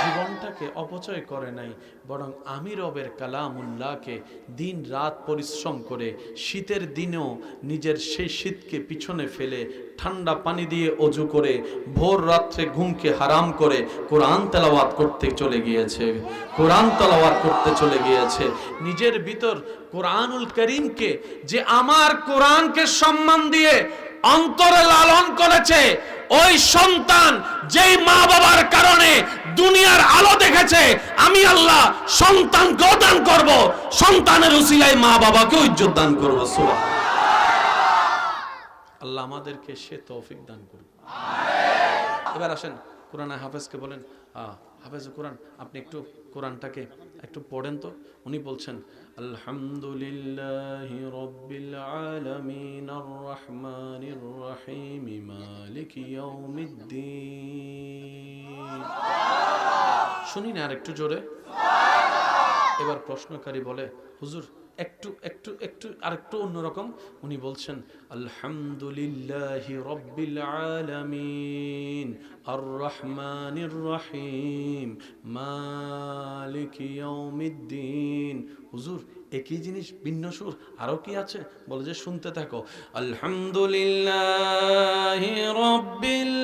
জীবনটাকে অপচয় করে নাই, বরং আমি রবের কালামুল্লাহকে দিন রাত পরিশ্রম করে শীতের দিনেও নিজের সেই শীতকে পিছনে ফেলে ঠান্ডা পানি দিয়ে অজু করে ভোর রাত্রে ঘুমকে হারাম করে কোরআন তেলাওয়াত করতে চলে গিয়েছে, কোরআন তেলাওয়াত করতে চলে গিয়েছে। নিজের ভিতর কোরআনুল করিমকে, যে আমার কোরআনকে সম্মান দিয়ে অন্তরে লালন করেছে, ওই সন্তান যেই মা বাবার কারণে দুনিয়ার আলো দেখেছে, আমি আল্লাহ সন্তানকেও দান করব, সন্তানের উসিলায় মা বাবাকেও ইজ্জত দান করব। সুবহানাল্লাহ। আল্লাহ আমাদেরকে সে তৌফিক দান করুন। এবার আসেন কোরআনে হাফেজকে বলেন, হাফেজ কোরআন আপনি একটু কোরআনটাকে একটু পড়েন তো। উনি বলছেন আলহামদুলিল্লাহি রাব্বিল আলামিন আর রহমানির রহিম মালিকি ইয়াউমিদ্দিন। শুনি না আর একটু জোরে। এবার প্রশ্নকারী বলে, হুজুর একটু একটু একটু আরেকটু অন্যরকম। উনি বলছেন আলহামদুলিল্লাহি রাব্বিল আলামিন আর রহমানির রহিম মালিকি ইয়াউমিদ্দিন। হুজুর একই জিনিস ভিন্ন সুর, আরো কি আছে? বলে যে শুনতে থাকো। আলহামদুলিল্লাহি রাব্বিল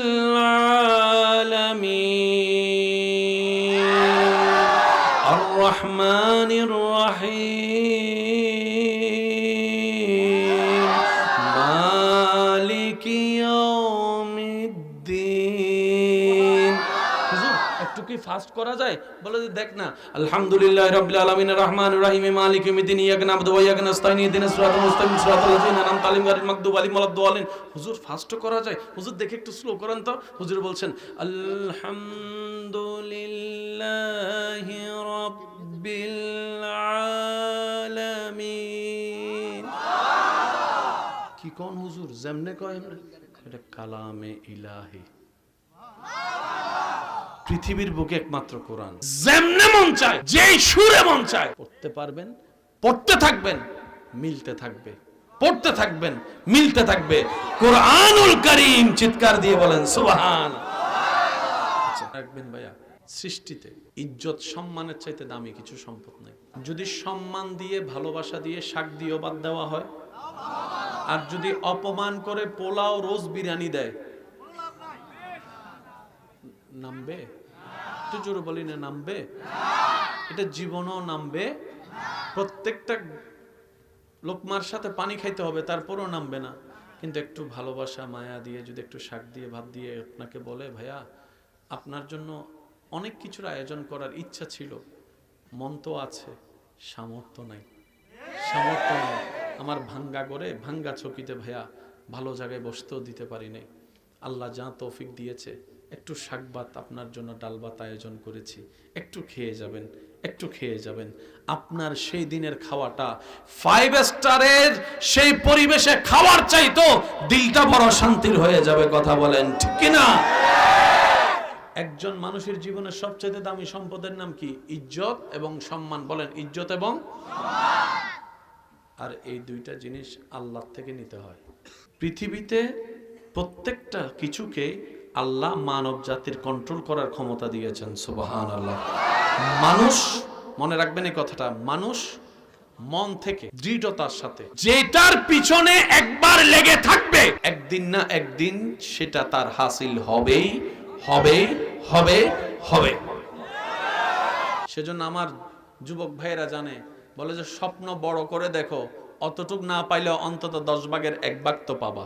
আলামিন আর রহমানির রহিম ফাস্ট করা যায়? বলে যে দেখ না, আলহামদুলিল্লাহি রাব্বিল আলামিন রহমানির রহিম মালিকি ইয়াউমিদ্দিন ইয়্যাকা না'বুদু ওয়া ইয়্যাকা নাস্তাঈন ইহদিনাস সিরাতাল মুস্তাকিম সিরাতাল লাযিনা আন'আমতা আলাইহিম গায়রিল মাগদুবি আলাইহিম ওয়ালাদ-দাল্লিন। হুজুর ফাস্ট করা যায়? হুজুর দেখে একটু স্লো করেন তো। হুজুর বলছেন আলহামদুলিল্লাহি রাব্বিল আলামিন। কি কোন হুজুর যেমনে কয় এটা কালামে ইলাহি, পৃথিবীর বুকে একমাত্র কোরআন। যেমনে মন চায়, যেই সুরে মন চায় পড়তে পারবেন, পড়তে থাকবেন, মিলতে থাকবে, পড়তে থাকবেন, মিলতে থাকবে। কোরআনুল কারীম, চিৎকার দিয়ে বলেন সুবহান। আচ্ছা রাখবেন ভাইয়া, সৃষ্টিতে ইজ্জত সম্মানের চাইতে দামি কিছু সম্পদ নাই। যদি সম্মান দিয়ে, ভালোবাসা দিয়ে, শাক দিয়েও বাদ দেওয়া হয়, আর যদি অপমান করে পোলাও রোজ বিরিয়ানি দেয়, নামবে? একটু জোরে বলি না, নামবে? এটা জীবনও নামবে। প্রত্যেকটা লোকমার সাথে পানি খাইতে হবে, তারপরও নামবে না। কিন্তু একটু ভালোবাসা মায়া দিয়ে, যদি একটু শাক দিয়ে ভাত দিয়ে আপনাকে বলে ভাইয়া আপনার জন্য অনেক কিছুর আয়োজন করার ইচ্ছা ছিল, মন তো আছে, সামর্থ্য নাই, সামর্থ্য নাই, আমার ভাঙ্গা করে ভাঙ্গা চকিতে ভাইয়া ভালো জায়গায় বসতেও দিতে পারি নাই। আল্লাহ যা তৌফিক দিয়েছে, একটু শাক ভাত আপনার জন্য, ডাল ভাত আয়োজন করেছি, একটু খেয়ে যাবেন, একটু খেয়ে যাবেন। আপনার সেই দিনের খাওয়াটা 5 স্টারের সেই পরিবেশে খাওয়ার চাইতো দিলটা বড় শান্তির হয়ে যাবে। কথা বলেন ঠিক কি না? একজন মানুষের জীবনের সবচেয়ে দামি সম্পদের নাম কি? ইজ্জত এবং সম্মান। বলেন ইজ্জত এবং সম্মান। আর এই দুইটা জিনিস আল্লাহ থেকে নিতে হয়। পৃথিবীতে প্রত্যেকটা কিছুকে আল্লাহ মানব জাতির কন্ট্রোল করার ক্ষমতা দিয়েছেন। সুবহানাল্লাহ। মানুষ, মনে রাখবেন এই কথাটা, মানুষ মন থেকে দৃঢ়তার সাথে যেটার পিছনে একবার লেগে থাকবে, একদিন না একদিন সেটা তার হাসিল হবেই, হবে, হবে, হবে। সেজন্য আমার যুবক ভাইয়েরা জানে, বলে যে স্বপ্ন বড় করে দেখো, অতটুক না পাইলেও অন্তত 10 ভাগের 1 ভাগ তো পাবা।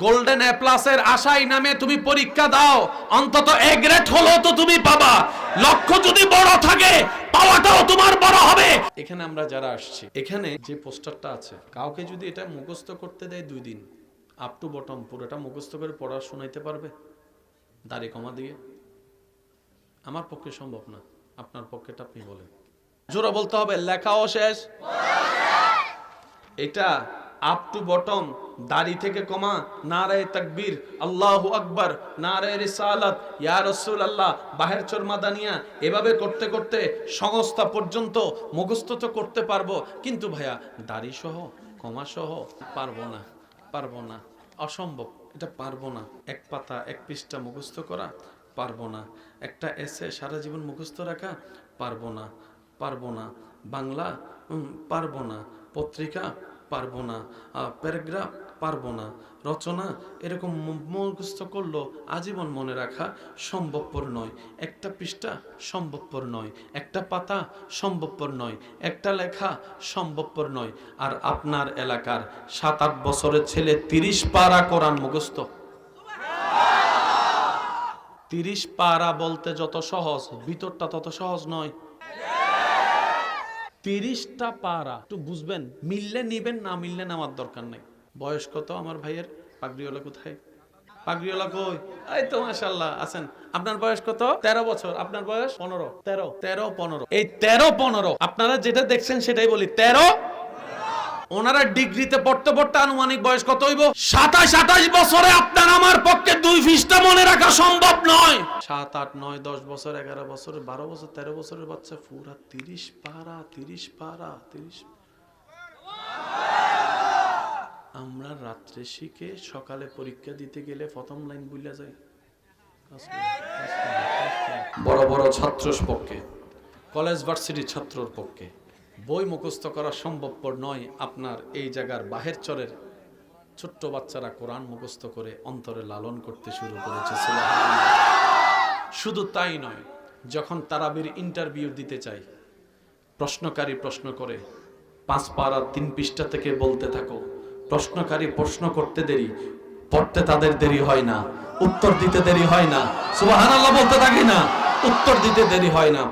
গোল্ডেন এ প্লাসের আশায় নামে তুমি পরীক্ষা দাও, অন্তত এ গ্রেড হলো তো তুমি পাবা। লক্ষ্য যদি বড় থাকে, পাওয়াটাও তোমার বড় হবে। এখানে আমরা যারা আসছি, এখানে যে পোস্টারটা আছে, কাউকে যদি এটা মুখস্থ করতে দেয় 2 দিন, আপ টু বটম পুরোটা মুখস্থ করে পড়া শোনাইতে পারবে দাড়ি কমা দিয়ে? আমার পক্ষে সম্ভব না, আপনার পক্ষেটা আপনি বলেন। জোরে বলতে হবে, লেখাও শেষ, এটা আপ টু বটম, দাড়ি থেকে কমা, নারায়ে তাকবীর, আল্লাহু আকবার, নারায়ে রিসালাত, ইয়া রাসূলুল্লাহ, বাহের চর মাদানিয়া, এভাবে করতে করতে সংস্থা পর্যন্ত মুখস্থ তো করতে পারবো, কিন্তু ভাইয়া দাড়ি সহ কমা সহ পারবো না, পারবো না, অসম্ভব, এটা পারবো না। 1 পাতা 1 পৃষ্ঠা মুখস্থ করা পারবো না, একটা এসে সারা জীবন মুখস্থ রাখা পারবো না, পারবো না, বাংলা পারবো না, পত্রিকা পারবো না, প্যারাগ্রাফ পারবো না, রচনা এরকম মুখস্থ করলো আজীবন মনে রাখা সম্ভবপর নয়। একটা পৃষ্ঠা সম্ভবপর নয়, একটা পাতা সম্ভবপর নয়, একটা লেখা সম্ভবপর নয়। আর আপনার এলাকার 7-8 বছরের ছেলে 30 পারা কোরআন মুখস্থ। 30 পারা বলতে যত সহজ, ভিতরটা তত সহজ নয়। 30টা পারা একটু বুঝবেন, মিললে নিবেন, না মিললে নেওয়ার দরকার নাই। বয়স কত আমার ভাইয়ের? পাগড়িওয়ালা কোথায়? পাগড়িওয়ালা কই? এই তো মাশাআল্লাহ আছেন। আপনার বয়স কত? 13 বছর। আপনার বয়স 15। 13-15। এই 13-15 আপনারা যেটা দেখছেন সেটাই বলি, 13। ওনারা ডিগ্রিতে পড়তে পড়তে আনুমানিক বয়স কত হইব? 27-28 বছরে আপনার আমার পক্ষে 2 পৃষ্ঠা মনে রাখা সম্ভব নয়। 7, 8, 9, 10 বছর, 11 বছর, 12 বছর, 13 বছরের বাচ্চা পুরা 30 পারা, 30 পারা, 30। আমরা রাত্রে শিখে সকালে পরীক্ষা দিতে গেলে প্রথম লাইন ভুলে যাই। বড় বড় ছাত্রর পক্ষে, কলেজ ভার্সিটির ছাত্রর পক্ষে বই মুখস্থ করা সম্ভবপর নয়। আপনার এই জায়গার বাহের চরের ছোট্ট বাচ্চারা কোরআন মুখস্থ করে অন্তরে লালন করতে শুরু করেছে। শুধু তাই নয়, যখন তারাবির ইন্টারভিউ দিতে চাই, প্রশ্নকারী প্রশ্ন করে 5 পারা 3 পৃষ্ঠা থেকে বলতে থাকো, প্রশ্নকারী প্রশ্ন করতে দেরি পড়তে তাদের দেরি হয় না, উত্তর দিতে দেরি হয় না। সুবহানাল্লাহ বলতে থাকি না, উত্তর দিতে দেরি হয় না।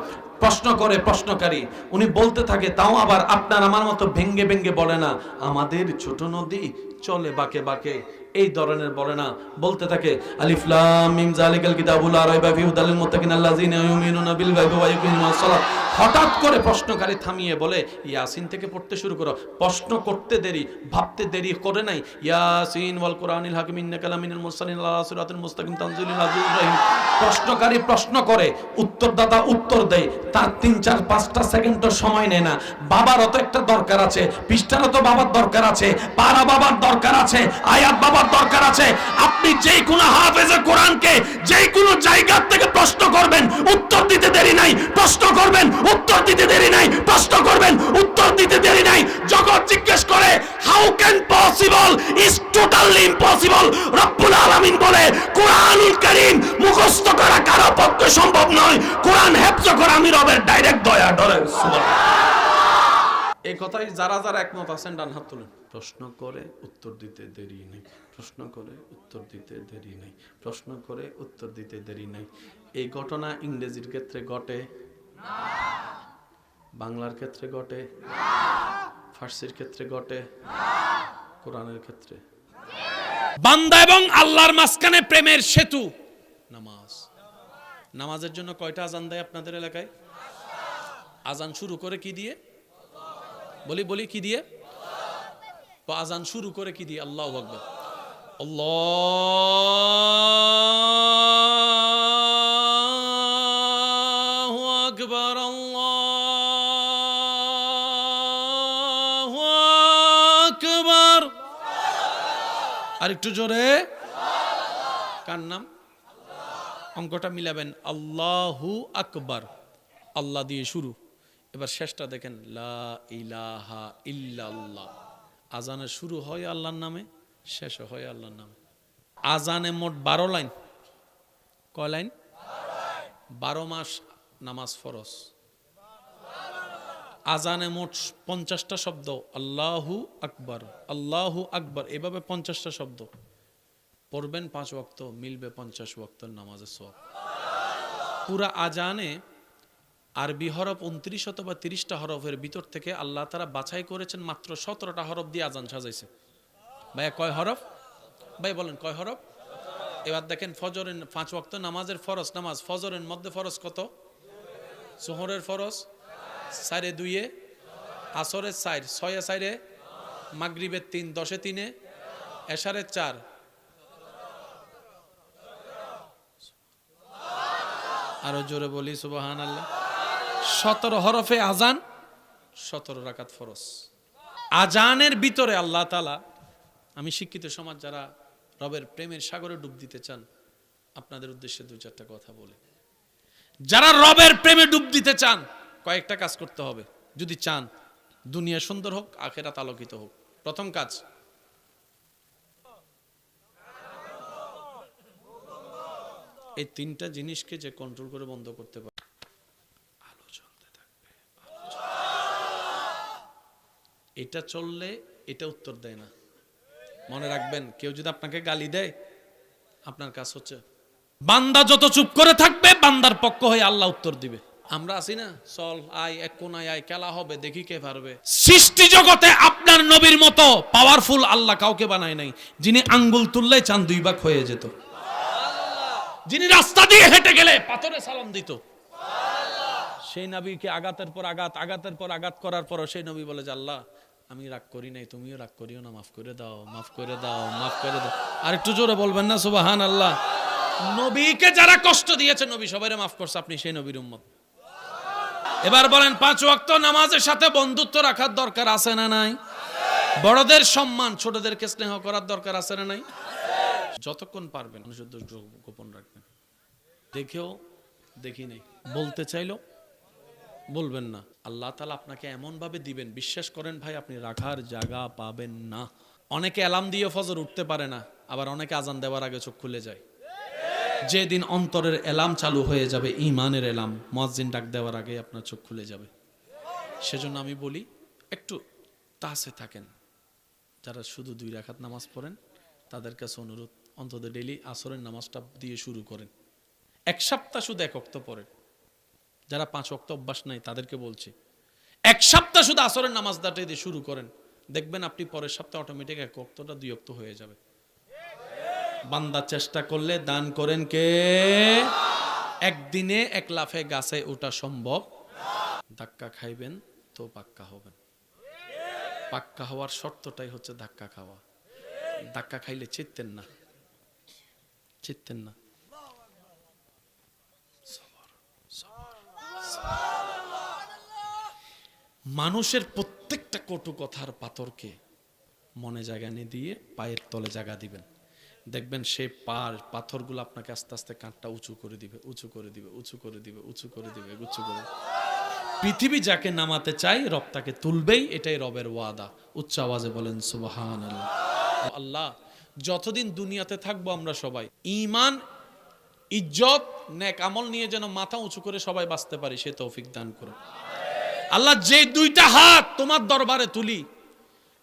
প্রশ্ন করে প্রশ্নকারী, উনি বলতে থাকে, তাও আবার আপনার আমার মতো ভেঙ্গে ভেঙ্গে বলে না, আমাদের ছোট নদী চলে বাঁকে বাঁকে, এই ধরনের বলে না। বলতে থাকে আলিফ লাম মিম যালিকাল কিতাবুল লা রাইবা ফিহি হুদাল লিল মুত্তাকিন আল্লাযিনা ইউমিনুনা বিল গায়বি ওয়া ইউকিমুনাস সালাত। হঠাৎ করে প্রশ্নকারী থামিয়ে বলে, ইয়াসিন থেকে পড়তে শুরু করো। প্রশ্ন করতে দেরি, ভাবতে দেরি করে নাই। ইয়াসিন ওয়াল কুরআনিল হাকিম ইন্নাকা লামিনাল মুরসালিন আলা সিরাতিল মুস্তাকিম তানজিলুল আজিজির রহিম। প্রশ্নকারী প্রশ্ন করে, উত্তরদাতা উত্তর দেয়, তার 3, 4, 5টা সেকেন্ডও সময় নেয় না। বাবারও তো একটা দরকার আছে, পৃষ্ঠারও তো বাবার দরকার আছে, পারা বাবার দরকার আছে, আয়াত বাবার দরকার আছে। আপনি যেই কোনো হাফেজে কোরআনকে যেই কোনো জায়গা থেকে প্রশ্ন করবেন, উত্তর দিতে দেরি নাই। প্রশ্ন করবেন, উত্তর দিতে দেরি নাই। প্রশ্ন করবেন, উত্তর দিতে দেরি নাই। জগৎ জিজ্ঞেস করে, how can possible, is totally impossible. রব্বুল আলামিন বলে, কোরআনুল কারীম মুখস্থ করা কারো পক্ষে সম্ভব নয়, কোরআন হেফজ করা আমি রবের ডাইরেক্ট দয়া ডরে। সুবহানাল্লাহ। এই কথাই যারা যারা একমত আছেন ডান হাত তুলেন। প্রশ্ন করে উত্তর দিতে দেরি নেই, প্রশ্ন করে উত্তর দিতে দেরি নেই, প্রশ্ন করে উত্তর দিতে দেরি নেই। এই ঘটনা ইংরেজির ক্ষেত্রে ঘটে না, বাংলার ক্ষেত্রে ঘটে না, ফার্সির ক্ষেত্রে ঘটে না, কোরআনের ক্ষেত্রে। বান্দা এবং আল্লাহর মাঝখানে প্রেমের সেতু নামাজ। নামাজের জন্য কয়টা আজান দেয় আপনাদের এলাকায়? আজান শুরু করে কি দিয়ে? বলি কি দিয়ে? আজান শুরু করে কি দিয়ে? আল্লাহু আকবার, আল্লাহু আকবার, আল্লাহু আকবার। আরেকটু জোরে। কার নাম? অঙ্কটা মিলাবেন, আল্লাহু আকবার, আল্লাহ দিয়ে শুরু। এবার শেষটা দেখেন, লা ইলাহা ইল্লাল্লাহ। আজানে শুরু হয় আল্লাহর নামে, শেষ হয় আল্লাহর নামে। আজানে মোট 12 লাইন। কয় লাইন? 12 মাস নামাজ ফরজ। আজানে মোট 50টা শব্দ, আল্লাহু আকবার, আল্লাহু আকবার, এভাবে 50টা শব্দ পড়বেন 5 ওয়াক্ত, মিলবে 50 ওয়াক্তের নামাজের সওয়াব। পুরা আজানে আরবি হরফ 29 অথবা 30টা হরফের ভিতর থেকে আল্লাহ তাআলা বাছাই করেছেন মাত্র 17টা হরফ দিয়ে আজান সাজাইছে। ভাইয়া কয় হরফ? ভাই বলেন কয় হরফ? এবার দেখেন, ফজরের 5 ওয়াক্ত নামাজের ফরজ নামাজ, ফজরের মধ্যে ফরজ কত? যোহরের ফরজ 4 2 আসরের 4 6 4, মাগরিবের 3 10 3, এশারের 4। আরো জোরে বলি সুবহানাল্লাহ। 17 হরফে আজান, 17 রাকাত ফরজ। আজানের ভিতরে আল্লাহ তাআলা, আমি শিক্ষিত সমাজ যারা রবের প্রেমের সাগরে ডুব দিতে চান, আপনাদের উদ্দেশ্যে 2-4টা কথা বলে। যারা রবের প্রেমে ডুব দিতে চান, কয়েকটা কাজ করতে হবে যদি চান দুনিয়া সুন্দর হোক, আখিরাত আলোকিত হোক। প্রথম কাজ, এই 3টা জিনিসকে যে কন্ট্রোল করে বন্ধ করতে পারে, আলো জ্বলতে থাকবে, এটা চললে এটা উত্তর দেয় না। মনে রাখবেন, কেউ যদি আপনাকে গালি দেয়, আপনার কাজ হচ্ছে বান্দা যত চুপ করে থাকবে, বান্দার পক্ষ হয়ে আল্লাহ উত্তর দিবে। আমরা আছি না, চল আয় এক কোনায় আয়, খেলা হবে, দেখি কে পারবে। সৃষ্টি জগতে আপনার নবীর মতো পাওয়ারফুল আল্লাহ কাউকে বানায় নাই, যিনি আঙ্গুল তুললেই চাঁদ 2 ভাগ হয়ে যেত, যিনি রাস্তা দিয়ে হেঁটে গেলে পাথরে সালাম দিত। সেই নবীকে আঘাতের পর আঘাত, আঘাতের পর আঘাত করার পর সেই নবী বলে যে, আল্লাহ আমি রাগ করি নাই, তুমিও রাগ করিও না, মাফ করে দাও, মাফ করে দাও, মাফ করে দাও। আর একটু জোরে বলবেন না সুবহানাল্লাহ। নবীকে যারা কষ্ট দিয়েছে, নবী সবাইরে মাফ করছে, আপনি সেই নবীর উম্মত। এবার বলেন, 5 ওয়াক্ত নামাজের সাথে বন্ধুত্ব রাখার দরকার আছে না নাই? বড়দের সম্মান, ছোটদেরকে স্নেহ করার দরকার আছে না নাই? যতক্ষণ পারবেন মানুষের দোষ গোপন রাখবেন। দেখেও দেখি নাই বলতে চাইলো বলবেন না। আল্লাহ তাআলা আপনাকে এমন ভাবে দিবেন, বিশ্বাস করেন ভাই, আপনি রাখার জায়গা পাবেন না। অনেকে অ্যালার্ম দিয়ে ফজর উঠতে পারে না, আবার অনেকে আজান দেওয়ার আগে চোখ খুলে যায়। যেদিন অন্তরের অ্যালার্ম চালু হয়ে যাবে, ঈমানের অ্যালার্ম, মুয়াজ্জিন ডাক দেওয়ার আগে আপনার চোখ খুলে যাবে। সেজন্য আমি বলি, একটু তাসে থাকেন। যারা শুধু 2 রাকাত নামাজ পড়েন, তাদের কাছে অনুরোধ, অন্তত ডেইলি আসরের নামাজটা দিয়ে শুরু করেন। 1 সপ্তাহ শুধু 1 ওয়াক্ত পড়েন। যারা 5 ওয়াক্ত অভ্যাস নাই তাদেরকে বলছি, 1 সপ্তাহ শুধু আসরের নামাজটা দিয়ে শুরু করেন, দেখবেন আপনি পরের সপ্তাহে অটোমেটিক 1 ওয়াক্তটা 2 ওয়াক্ত হয়ে যাবে। বান্দা চেষ্টা করলে দান করেন কে? একদিনে 1 লাফে গাছে ওঠা সম্ভব। ধাক্কা খাইবেন তো পাক্কা হবেন। পাক্কা হওয়ার শর্তটাই হচ্ছে ধাক্কা খাওয়া। ধাক্কা খাইলে চিত্তেন না, চিত্তেন না। মানুষের প্রত্যেকটা কটু কথার পাথরকে মনে জায়গা নিয়ে দিয়ে পায়ের তলে জায়গা দিবেন, দেখবেন সেই পাথরগুলো আপনাকে আস্তে আস্তে কাঁধটা উঁচু করে দিবে, উঁচু করে দিবে, উঁচু করে দিবে, উঁচু করে দিবে, উঁচু করে। পৃথিবী যাকে নামাতে চাই রব তাকে তুলবেই, এটাই রবের ওয়াদা। উচ্চ আওয়াজে বলেন সুবহানাল্লাহ। আল্লাহ, যতদিন দুনিয়াতে থাকবো আমরা সবাই ঈমান, ইজ্জত, নেক আমল নিয়ে যেন মাথা উঁচু করে সবাই বাঁচতে পারি, সে তৌফিক দান করো আল্লাহ। যে 2টা হাত তোমার দরবারে তুলি,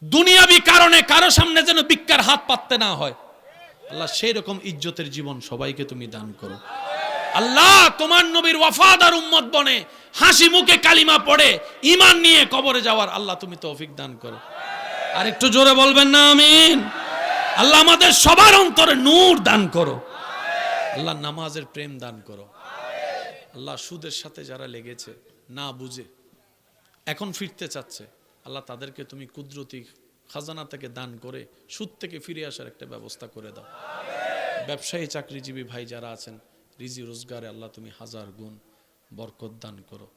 দুনিয়াবি কারণে কারো সামনে যেন ভিক্ষার হাত পাততে না হয় আল্লাহ, সেই রকম ইজ্জতের জীবন সবাইকে তুমি দান করো আল্লাহ। তোমার নবীর ওয়াফাদার উম্মত বনে হাসি মুখে কালিমা পড়ে ঈমান নিয়ে কবরে যাওয়ার আল্লাহ তুমি তৌফিক দান করো। আর একটু জোরে বলবেন না আমিন? আল্লাহ আমাদের সবার অন্তরে নূর দান করো আল্লাহ, নামাজের প্রেম দান করো আল্লাহ। সুদের সাথে যারা লেগেছে না বুঝে এখন ফিরতে চাচ্ছে আল্লাহ, তাদেরকে তুমি কুদরতি খাজানা থেকে দান করে সুদ থেকে ফিরে আসার একটা ব্যবস্থা করে দাও। ব্যবসায়ী চাকরিজীবী ভাই যারা আছেন, রিজি রোজগারে আল্লাহ তুমি 1000 গুণ বরকত দান করো,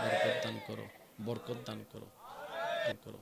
বরকত দান করো, বরকত দান করো, দান করো।